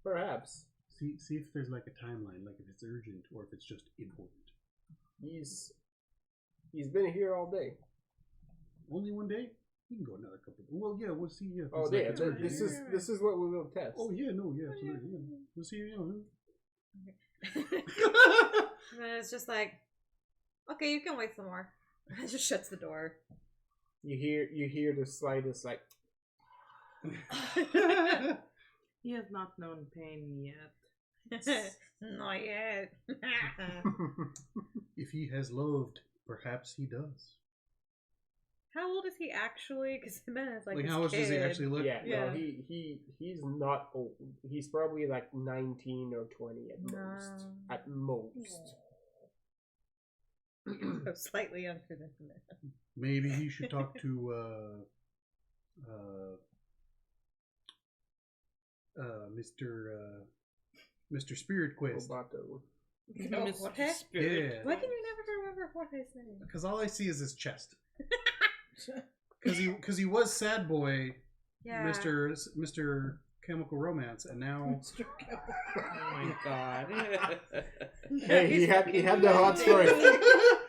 Perhaps See if there's like a timeline, like if it's urgent or if it's just important. he's been here all day. Only one day? We can go another couple. Well, yeah, we'll see. Yeah, if Oh, it's like yeah. it's urgent. This is what we will test. Oh yeah, no, yeah, absolutely. Yeah. We'll see. And then it's just like, okay, you can wait some more. It just shuts the door. You hear the slightest like. He has not known pain yet. Not yet. If he has loved, perhaps he does. How old is he actually? Because Jimena's like, Like, his how much does he kid. actually look? Yeah, Yeah. no, he's not old. He's probably like 19 or 20 at most. No. At most. So slightly younger than Jimena. Maybe he should talk to Mr. Spirit Quest. Roboto. Oh, Mr. Jorge? Yeah, Why can you never remember Jorge's name? because all I see is his chest. Because he was Sad Boy, Yeah. Mr. Chemical Romance, and now Oh my god. Hey, he had the hots for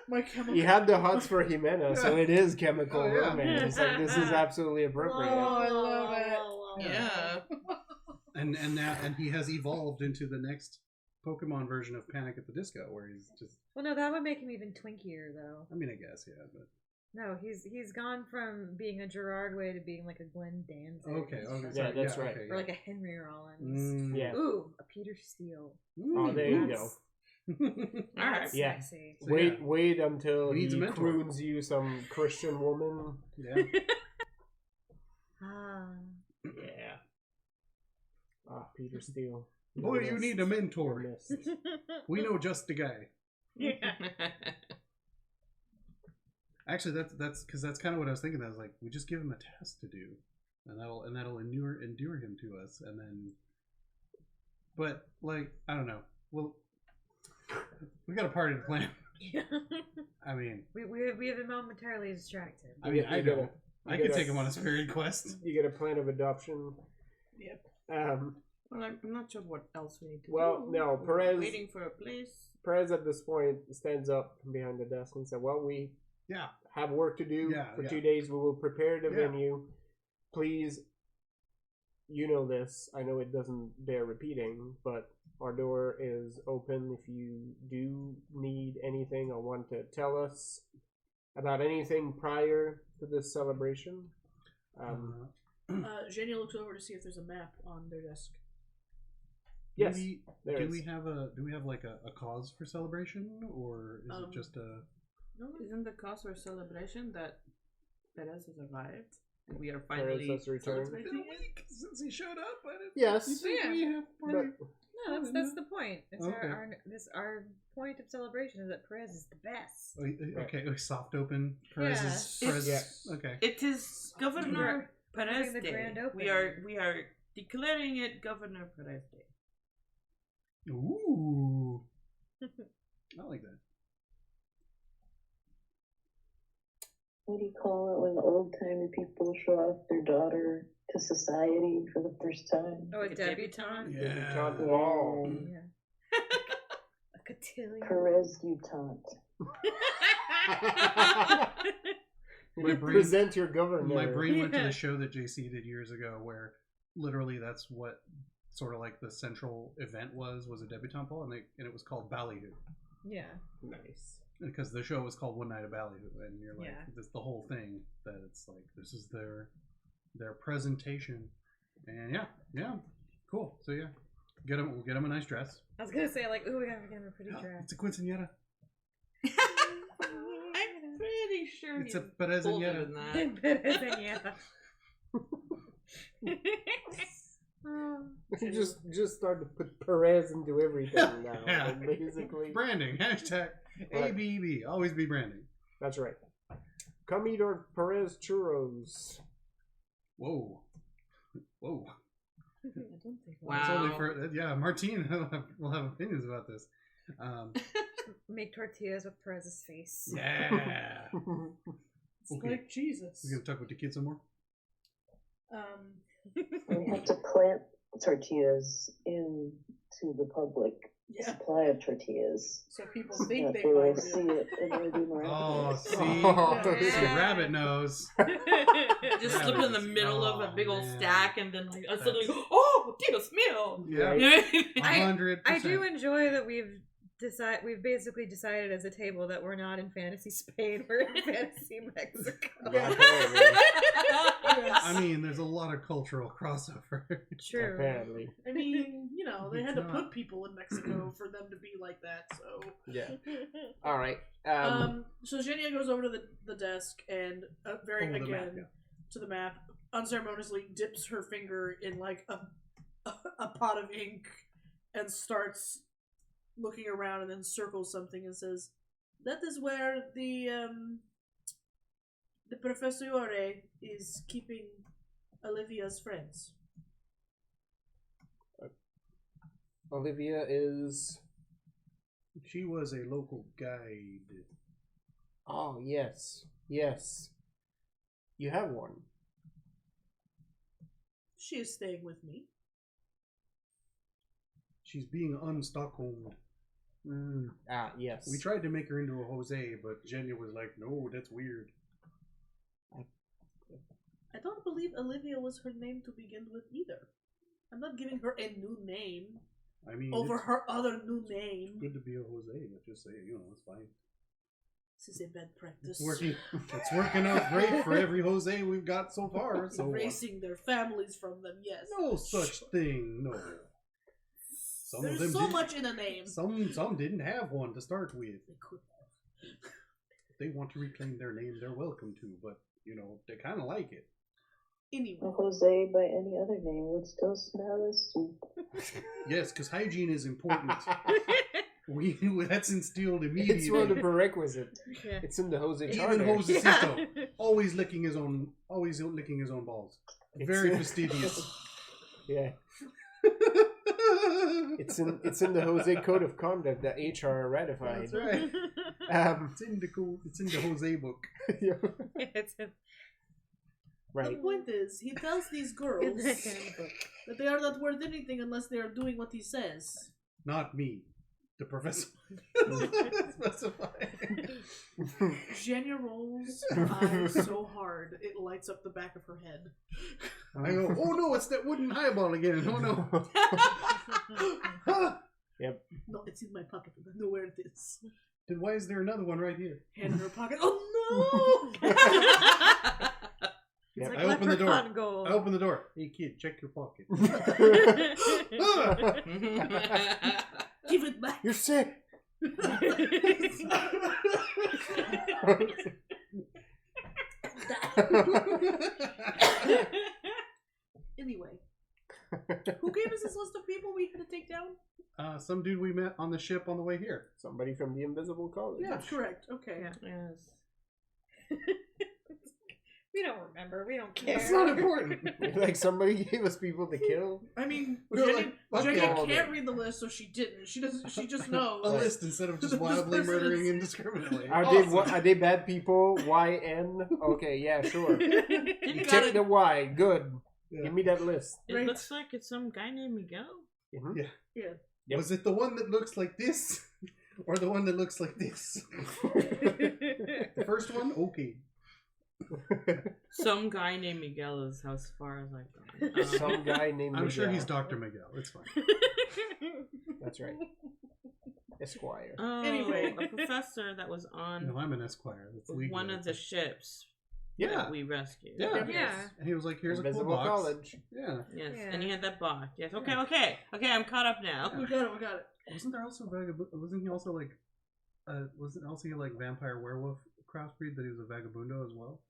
My chemical. he had the hots for Jimena, so it is chemical Oh, yeah. romance. Like, this is absolutely appropriate. Oh, I love it. Yeah. and he has evolved into the next Pokemon version of Panic at the Disco, where he's just. Well, no, that would make him even twinkier, though. I mean, I guess, yeah, but No, he's gone from being a Gerard Way to being like a Glenn Danzig. okay. Yeah, sorry, that's right. okay, Or like a Henry Rollins. Mm. Yeah. Ooh, a Peter Steele. Oh, there you go. Alright. That's Yeah. sexy. So, Wait until He needs he a mentor. croons you some Christian woman. Yeah. Ah. Yeah. Ah, Peter Steele. Boy, you need a mentor. Missed. We know just the guy. Actually, that's because that's kind of what I was thinking. I was like, we just give him a task to do, and that'll endure him to us, and then. But like, I don't know. Well, we got a party to plan. I mean, we have been momentarily distracted. I mean, I don't. I could gotta- take him on a spirit quest. You get a plan of adoption. Yep. Well, I'm not sure what else we need to Well, do. no, We're Perez- waiting for a place. Perez at this point stands up from behind the desk and said, well, we have work to do. For 2 days, we will prepare the venue. Please, you know this. I know it doesn't bear repeating, but our door is open if you do need anything or want to tell us about anything prior to this celebration. Jenny looks over to see if there's a map on their desk. Yes. Do we have like a cause for celebration, or is it just a? No, isn't the cause for celebration that Perez has arrived and we are finally celebrating it since he showed up? Yes. No, that's the point. It's our point of celebration is that Perez is the best. Okay, soft open. Perez. Okay. It is Governor Perez Day. We are declaring it Governor Perez Day. Ooh. I like that. What do you call it when old-timey people show off their daughter to society for the first time? Oh, a debutante? Yeah. Debutante ball. Yeah. A cotillion. Perez debutante. Present your governor. My brain went to the show that JC did years ago where literally that's what sort of like the central event was a debutante ball, and it was called Ballyhoo. Yeah. Nice. Because the show was called One Night at Ballyhoo, and you're like, this the whole thing that it's like this is their presentation, and yeah, cool. So we'll get them a nice dress. I was gonna say like, ooh, we gotta get him a pretty dress. It's a quinceañera. I'm pretty sure it's a Perezinera. Perezinera. just start to put Perez into everything now. Basically, branding hashtag ABB. Always be branding. That's right. Come eat our Perez churros. Whoa. Wow. It's only for Martine will have opinions about this. Make tortillas with Perez's face. Yeah. It's like Jesus. We're gonna talk with the kids some more. We have to plant tortillas into the public supply of tortillas. So people think they will might see it and they'll be miraculous. See, rabbit nose. Just slip it in the middle of a big old stack and then like suddenly go, oh, Dios mío. Yeah. 100%. I do enjoy that we've basically decided as a table that we're not in fantasy Spain, we're in fantasy Mexico. I mean, there's a lot of cultural crossover. True. Apparently. I mean, they had to put people in Mexico for them to be like that, so. Yeah. All right. So Zhenya goes over to the desk and to the map, unceremoniously dips her finger in like a pot of ink and starts looking around and then circles something and says, "That is where the Professore is keeping Olivia's friends." Olivia is... She was a local guide. Oh, yes. Yes. You have one. She is staying with me. She's being un-Stockholmed. Yes. We tried to make her into a Jose, but Jenya was like, no, that's weird. I don't believe Olivia was her name to begin with either. I'm not giving her a new name. I mean, over her other new name. It's good to be a Jose, but just say, it's fine. This is a bad practice. It's working out great for every Jose we've got so far. So erasing their families from them, yes. No such thing, no. There's so much in a name. Some didn't have one to start with. They could have. If they want to reclaim their name, they're welcome to, but they kind of like it. Anyway. A Jose by any other name would still smell as soup. Yes, because hygiene is important. That's instilled immediately. It's one of the prerequisites. Yeah. It's in the Jose charter. Even Josecito, always licking his own balls. Very fastidious. Yeah. It's in the Jose Code of Conduct that HR ratified. That's right. It's in the Jose book. Right. The point is, he tells these girls that they are not worth anything unless they are doing what he says. Not me. The professor. Specify. Jenya rolls her eyes so hard it lights up the back of her head. I go, oh no, it's that wooden highball again. Oh no. Yep. No, it's in my pocket. I know where it is. Then why is there another one right here? Hand in her pocket. Oh no! Yep. Like I open the door. leprechaun gold. I open the door. Hey kid, check your pocket. Give it back. You're sick. Anyway, who gave us this list of people we had to take down? Some dude we met on the ship on the way here. Somebody from the Invisible College. Yeah, correct. Okay. Yeah. Yes. We don't remember. We don't care. It's not important. Like somebody gave us people to kill. I mean, We're Jenny, like, fuck Jenny all of can't it. read the list, so she didn't. She doesn't. She just knows. A list instead of just This wildly person murdering is- indiscriminately. Are they bad people? YN? Okay, yeah, sure. You It, check the Y. Good. Yeah. Give me that list. Right. looks like it's some guy named Miguel. Mhm. Yeah. Yeah. Yep. Was it the one that looks like this? Or the one that looks like this? The first one? Okay. Some guy named Miguel is as far as I've gone. Some guy named I'm sure Miguel. he's Dr. Miguel. It's fine. That's right. Esquire. Oh, Anyway. a professor that was on No, I'm an Esquire. That's legal. one of the ships Yeah. that we rescued. Yeah. Yeah. And he was like, here's Invisible a cool box. College. Yeah. Yes, Yeah. and he had that box. Yes. Okay. Okay. I'm caught up now. We got it. We got it. Wasn't there also wasn't he also like wasn't also he like vampire werewolf crossbreed that he was a vagabundo as well?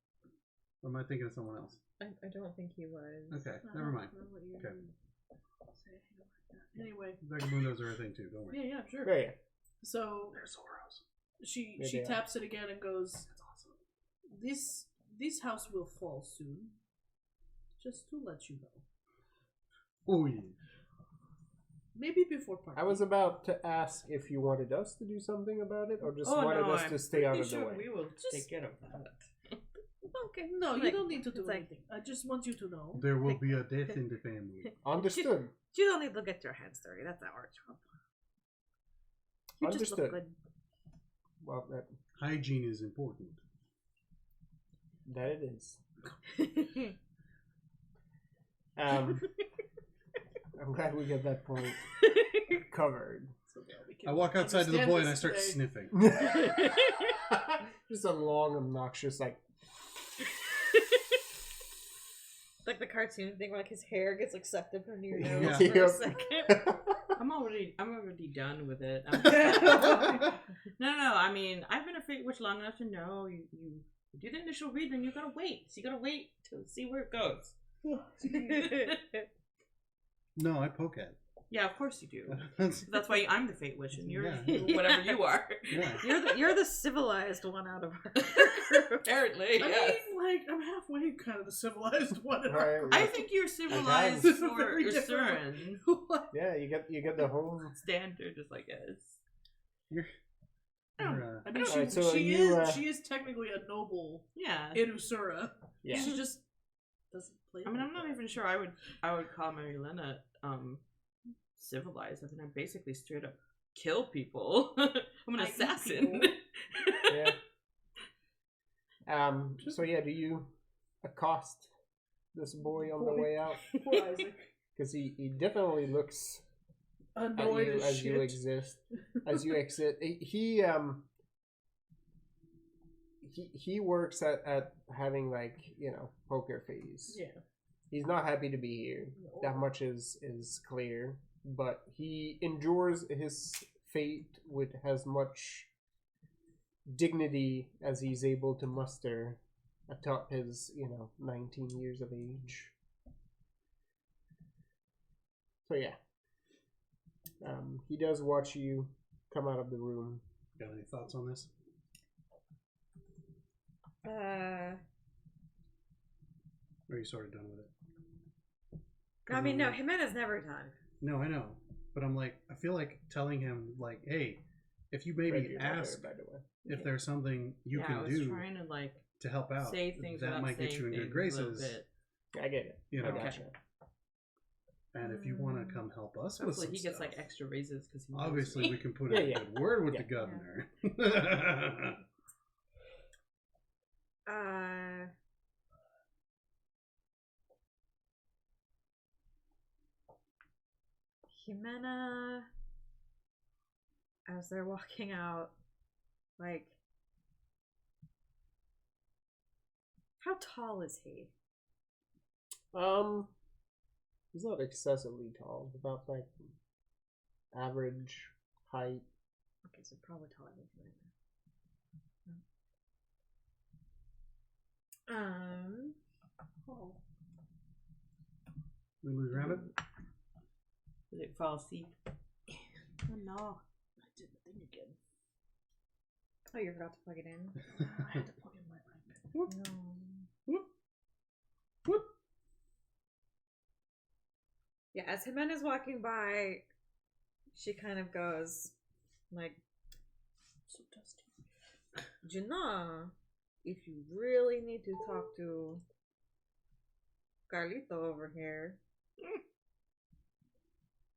Or am I thinking of someone else? I don't think he was. Okay, never mind. Okay. Anyway. Vagabundos are a thing too, don't worry. Yeah. Sure. Yeah, yeah. So They're Soros. she Yeah, she they are. taps it again and goes, That's awesome. "This house will fall soon. Just to let you know. Oh yeah. Maybe before party." I was about to ask if you wanted us to do something about it or just wanted us to stay out of the way. We will Just- take care of that. Okay. No, you Like, don't need to do it's like- anything. I just want you to know. There will be a death in the family. Understood. You don't need to get your hands dirty. That's our job. You just look Understood. good. Well, Hygiene is important. that it is. I'm glad we got that point covered. So that we can I walk outside to the understand boy and I this start today. sniffing. Just a long, obnoxious, like, Like the cartoon thing where like his hair gets like sucked up under your nose Yeah. for a Yep. second. I'm already done with it. No. I mean, I've been a Fate Witch long enough to know you do the initial read, then you gotta wait. So you gotta wait to see where it goes. No, I poke at Yeah, of course you do. it. That's why I'm the Fate Witch, and you're Yeah. whatever you are. Yeah. You're the civilized one out of our group. Apparently, I yes. mean, like, I'm halfway kind of the civilized one. In Alright, our I think you're civilized This is a for very your different Surin group. yeah, you get the home. standard, just I guess. You're, I don't you're, know. I mean, Alright, so you, she is technically a noble Yeah. in Usura. Yeah. She just doesn't play. I mean, like I'm not that. even sure I would call Marilena civilized. I think I basically straight up kill people. I'm an I eat assassin. people. Yeah. So yeah, do you accost this boy on the Boy. way out? Poor Isaac. Because he definitely looks at Annoyed you as as shit. you exit. He works at having, like, you know, poker face. Yeah. He's not happy to be here. That much is clear. But he endures his fate with as much dignity as he's able to muster atop his, 19 years of age. So yeah. He does watch you come out of the room. got any thoughts on this? Uh, Or are you sort of done with it? I mean, no, Jimena's never done. No, I know. But I'm like, I feel like telling him, like, hey, if you Read maybe your ask letter, by the way. if there's something you I can was do trying to like to help out, say things that without might get saying you in good things a little graces. bit. I get it. You know, I gotcha. And if you want to come help us with Hopefully some he gets stuff, like extra raises because obviously we can put in a good word with the governor. Jimena, as they're walking out, like, how tall is he? He's not excessively tall. About like average height. Okay, so probably taller than Jimena. We lose Rabbit? Did it fall asleep? Oh no, I did the thing again. Oh, you forgot to plug it in. I had to plug in my iPad. Whoop. No. Whoop. Whoop. Yeah, as Jimena's walking by, she kind of goes, like, So dusty. Jana, if you really need to talk to Carlito over here,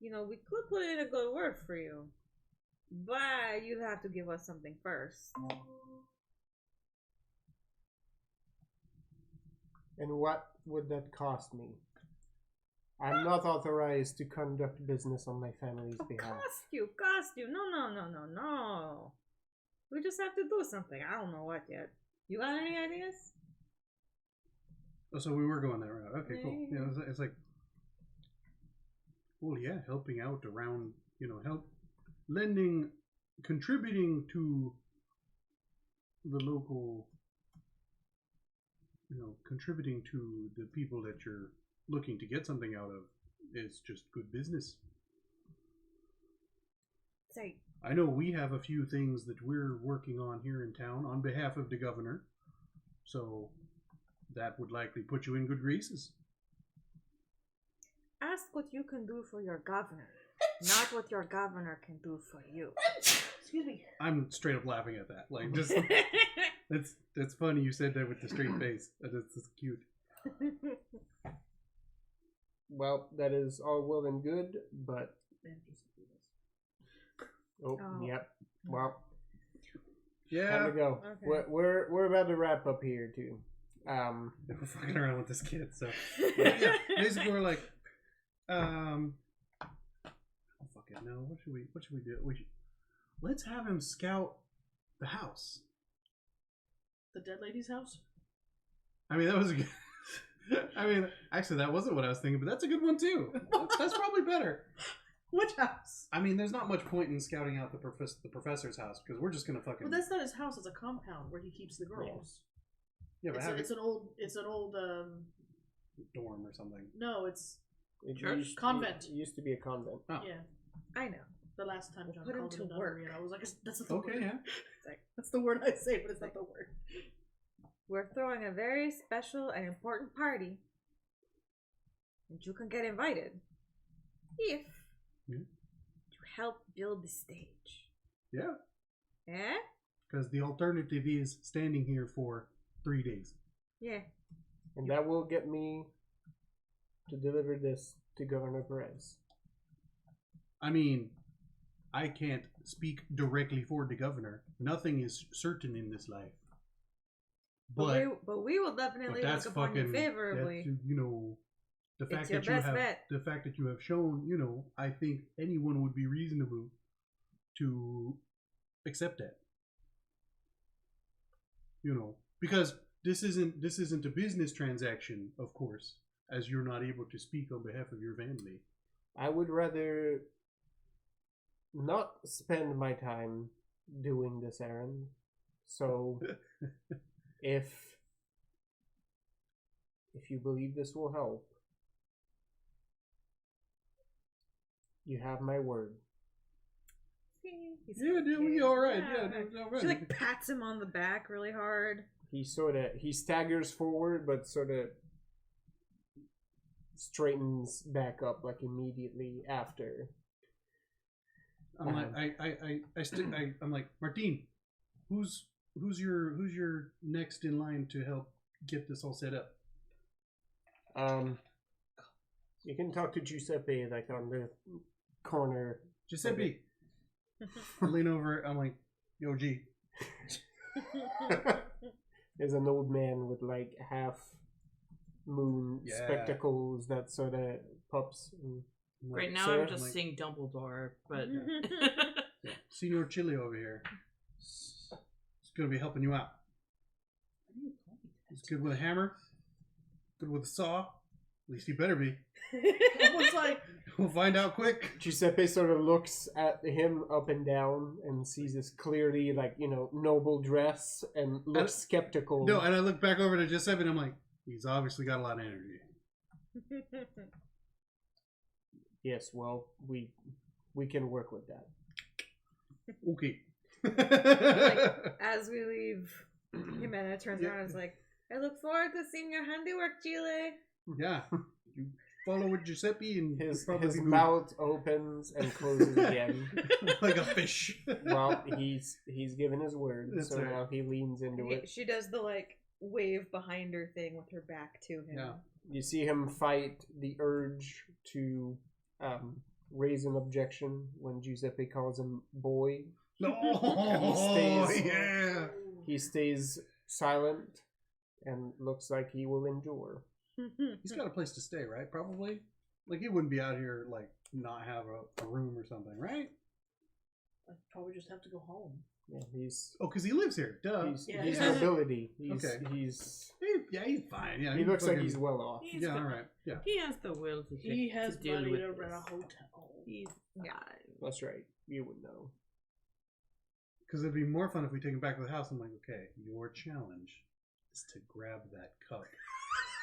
you know, we could put in a good word for you, but you have to give us something first. And what would that cost me? I'm not authorized to conduct business on my family's behalf. Cost you. No. We just have to do something. I don't know what yet. You got any ideas? Oh, so we were going that route. Okay, cool. Yeah, it's like, well, yeah, helping out around, contributing to the local, contributing to the people that you're looking to get something out of is just good business. Say, I know we have a few things that we're working on here in town on behalf of the governor, so that would likely put you in good graces. ask what you can do for your governor, not what your governor can do for you. Excuse me. I'm straight up laughing at that. Like, just it's funny you said that with the straight face. That's cute. Well, that is all well and good, but yep. Well, Yeah. time to go. Okay. We're about to wrap up here too. We're fucking around with this kid, so yeah. Basically, we're like, I don't fucking know. What should we do? Let's have him scout the house. The dead lady's house? I mean, that was a good. Actually, that wasn't what I was thinking, but that's a good one too. That's probably better. Which house? I mean, there's not much point in scouting out the professor's house because we're just gonna fucking. Well, that's not his house. It's a compound where he keeps the girls. Yeah, but It's an old dorm or something. No, it's Church convent. It used to be a convent. Oh. Yeah. I know. The last time John Put him called to it a work. nunnery, and I was like, that's not the Okay, word. yeah. That's the word I say, but it's not the word. We're throwing a very special and important party, and you can get invited if you help build the stage. Yeah. Eh? Because the alternative is standing here for 3 days. Yeah. And that will get me to deliver this to Governor Perez. I mean, I can't speak directly for the governor. Nothing is certain in this life. But we will definitely that's look upon you favorably. The fact It's your that you best have bet. the fact that you have shown, I think anyone would be reasonable to accept that. Because this isn't a business transaction, of course, as you're not able to speak on behalf of your family. I would rather not spend my time doing this errand. So if you believe this will help, you have my word. He's Yeah, dude, we all right. Yeah, dude, all right. She like pats him on the back really hard. He staggers forward, but sort of straightens back up like immediately after. I'm like, I'm like, Martine, who's your next in line to help get this all set up? You can talk to Giuseppe like on the corner. Giuseppe. I lean over. I'm like, yo, G. There's an old man with like half moon spectacles that sort of pops. Right now Sir? I'm just seeing Dumbledore, but Senior Chili over here. It's gonna be helping you out. He's good with a hammer. Good with a saw. At least he better be. Almost like We'll find out quick. Giuseppe sort of looks at him up and down and sees this clearly, like, noble dress and looks skeptical. No, and I look back over to Giuseppe and I'm like, he's obviously got a lot of energy. Yes, well, we can work with that. Okay. As we leave, Jimena turns around and is like, I look forward to seeing your handiwork, Chile. Yeah. You follow with Giuseppe and His probably mouth opens and closes again. like a fish. Well, he's given his word, That's so right. now he leans into it. She does the wave behind her thing with her back to him. Yeah. You see him fight the urge to raise an objection when Giuseppe calls him boy. Oh, He stays silent and looks like he will endure. He's got a place to stay, right? Probably. Like, he wouldn't be out here, like, not have a room or something, right? I'd probably just have to go home. Yeah, he's because he lives here. Duh. He's nobility. He's fine. Yeah, he looks like he's well off. Yeah, all right. Yeah, he has the will to. He has to deal money with to this. rent a hotel. He's fine. That's right. You would know. because it'd be more fun if we take him back to the house. I'm like, okay, your challenge is to grab that cup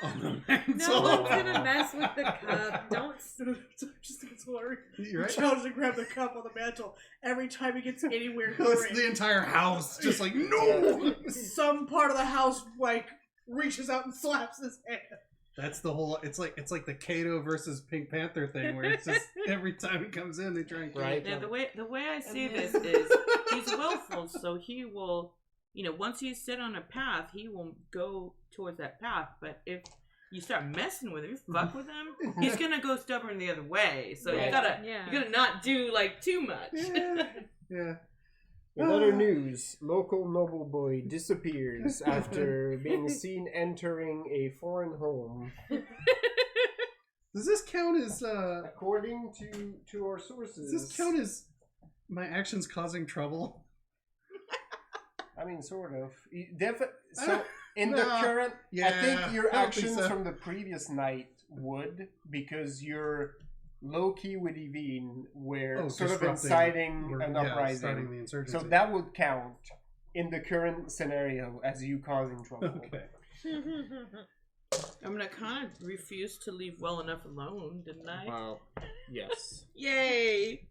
on the mantle. No one's gonna mess with the cup. Don't. Just think it's hilarious. You're right. Challenge to grab the cup on the mantle every time he gets anywhere It's near the it. entire house, just like no. Some part of the house reaches out and slaps his hand. That's the whole. It's like the Kato versus Pink Panther thing, where it's just every time he comes in, they try and kill him. Now the way I see this is he's willful, so he will, once he's set on a path, he will go towards that path. But if you start messing with him, you fuck with him, he's gonna go stubborn the other way. So you gotta not do too much. Yeah. In other news, local noble boy disappears after being seen entering a foreign home. Does this count as according to our sources? Does this count as my actions causing trouble? I mean, sort of. So in the current, I think your actions from the previous night would, because you're low key with Evine, where sort of inciting an uprising. The insurgency. So that would count in the current scenario as you causing trouble. Okay. I mean, I kind of refused to leave well enough alone, didn't I? Wow. Yes. Yay!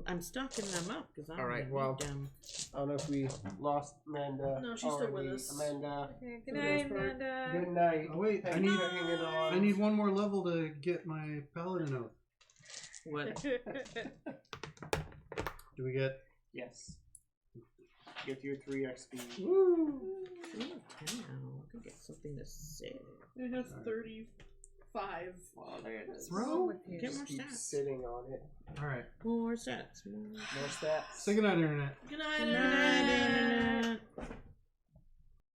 I'm stocking them up because I'm Alright, well, them. I don't know if we lost Amanda. No, she's still with us. Amanda. Okay, good night, Amanda. Good night. Oh wait, Thank you for hanging on. I need one more level to get my paladin oath. What? Do we get? Yes. Get your 3 XP. Woo! I can get something to say. It has 35. Well, there it is. Throw? Get more Keep stats. sitting on it. All right. More stats. More stats. Say goodnight, internet. Good night, Good night, Internet. Internet.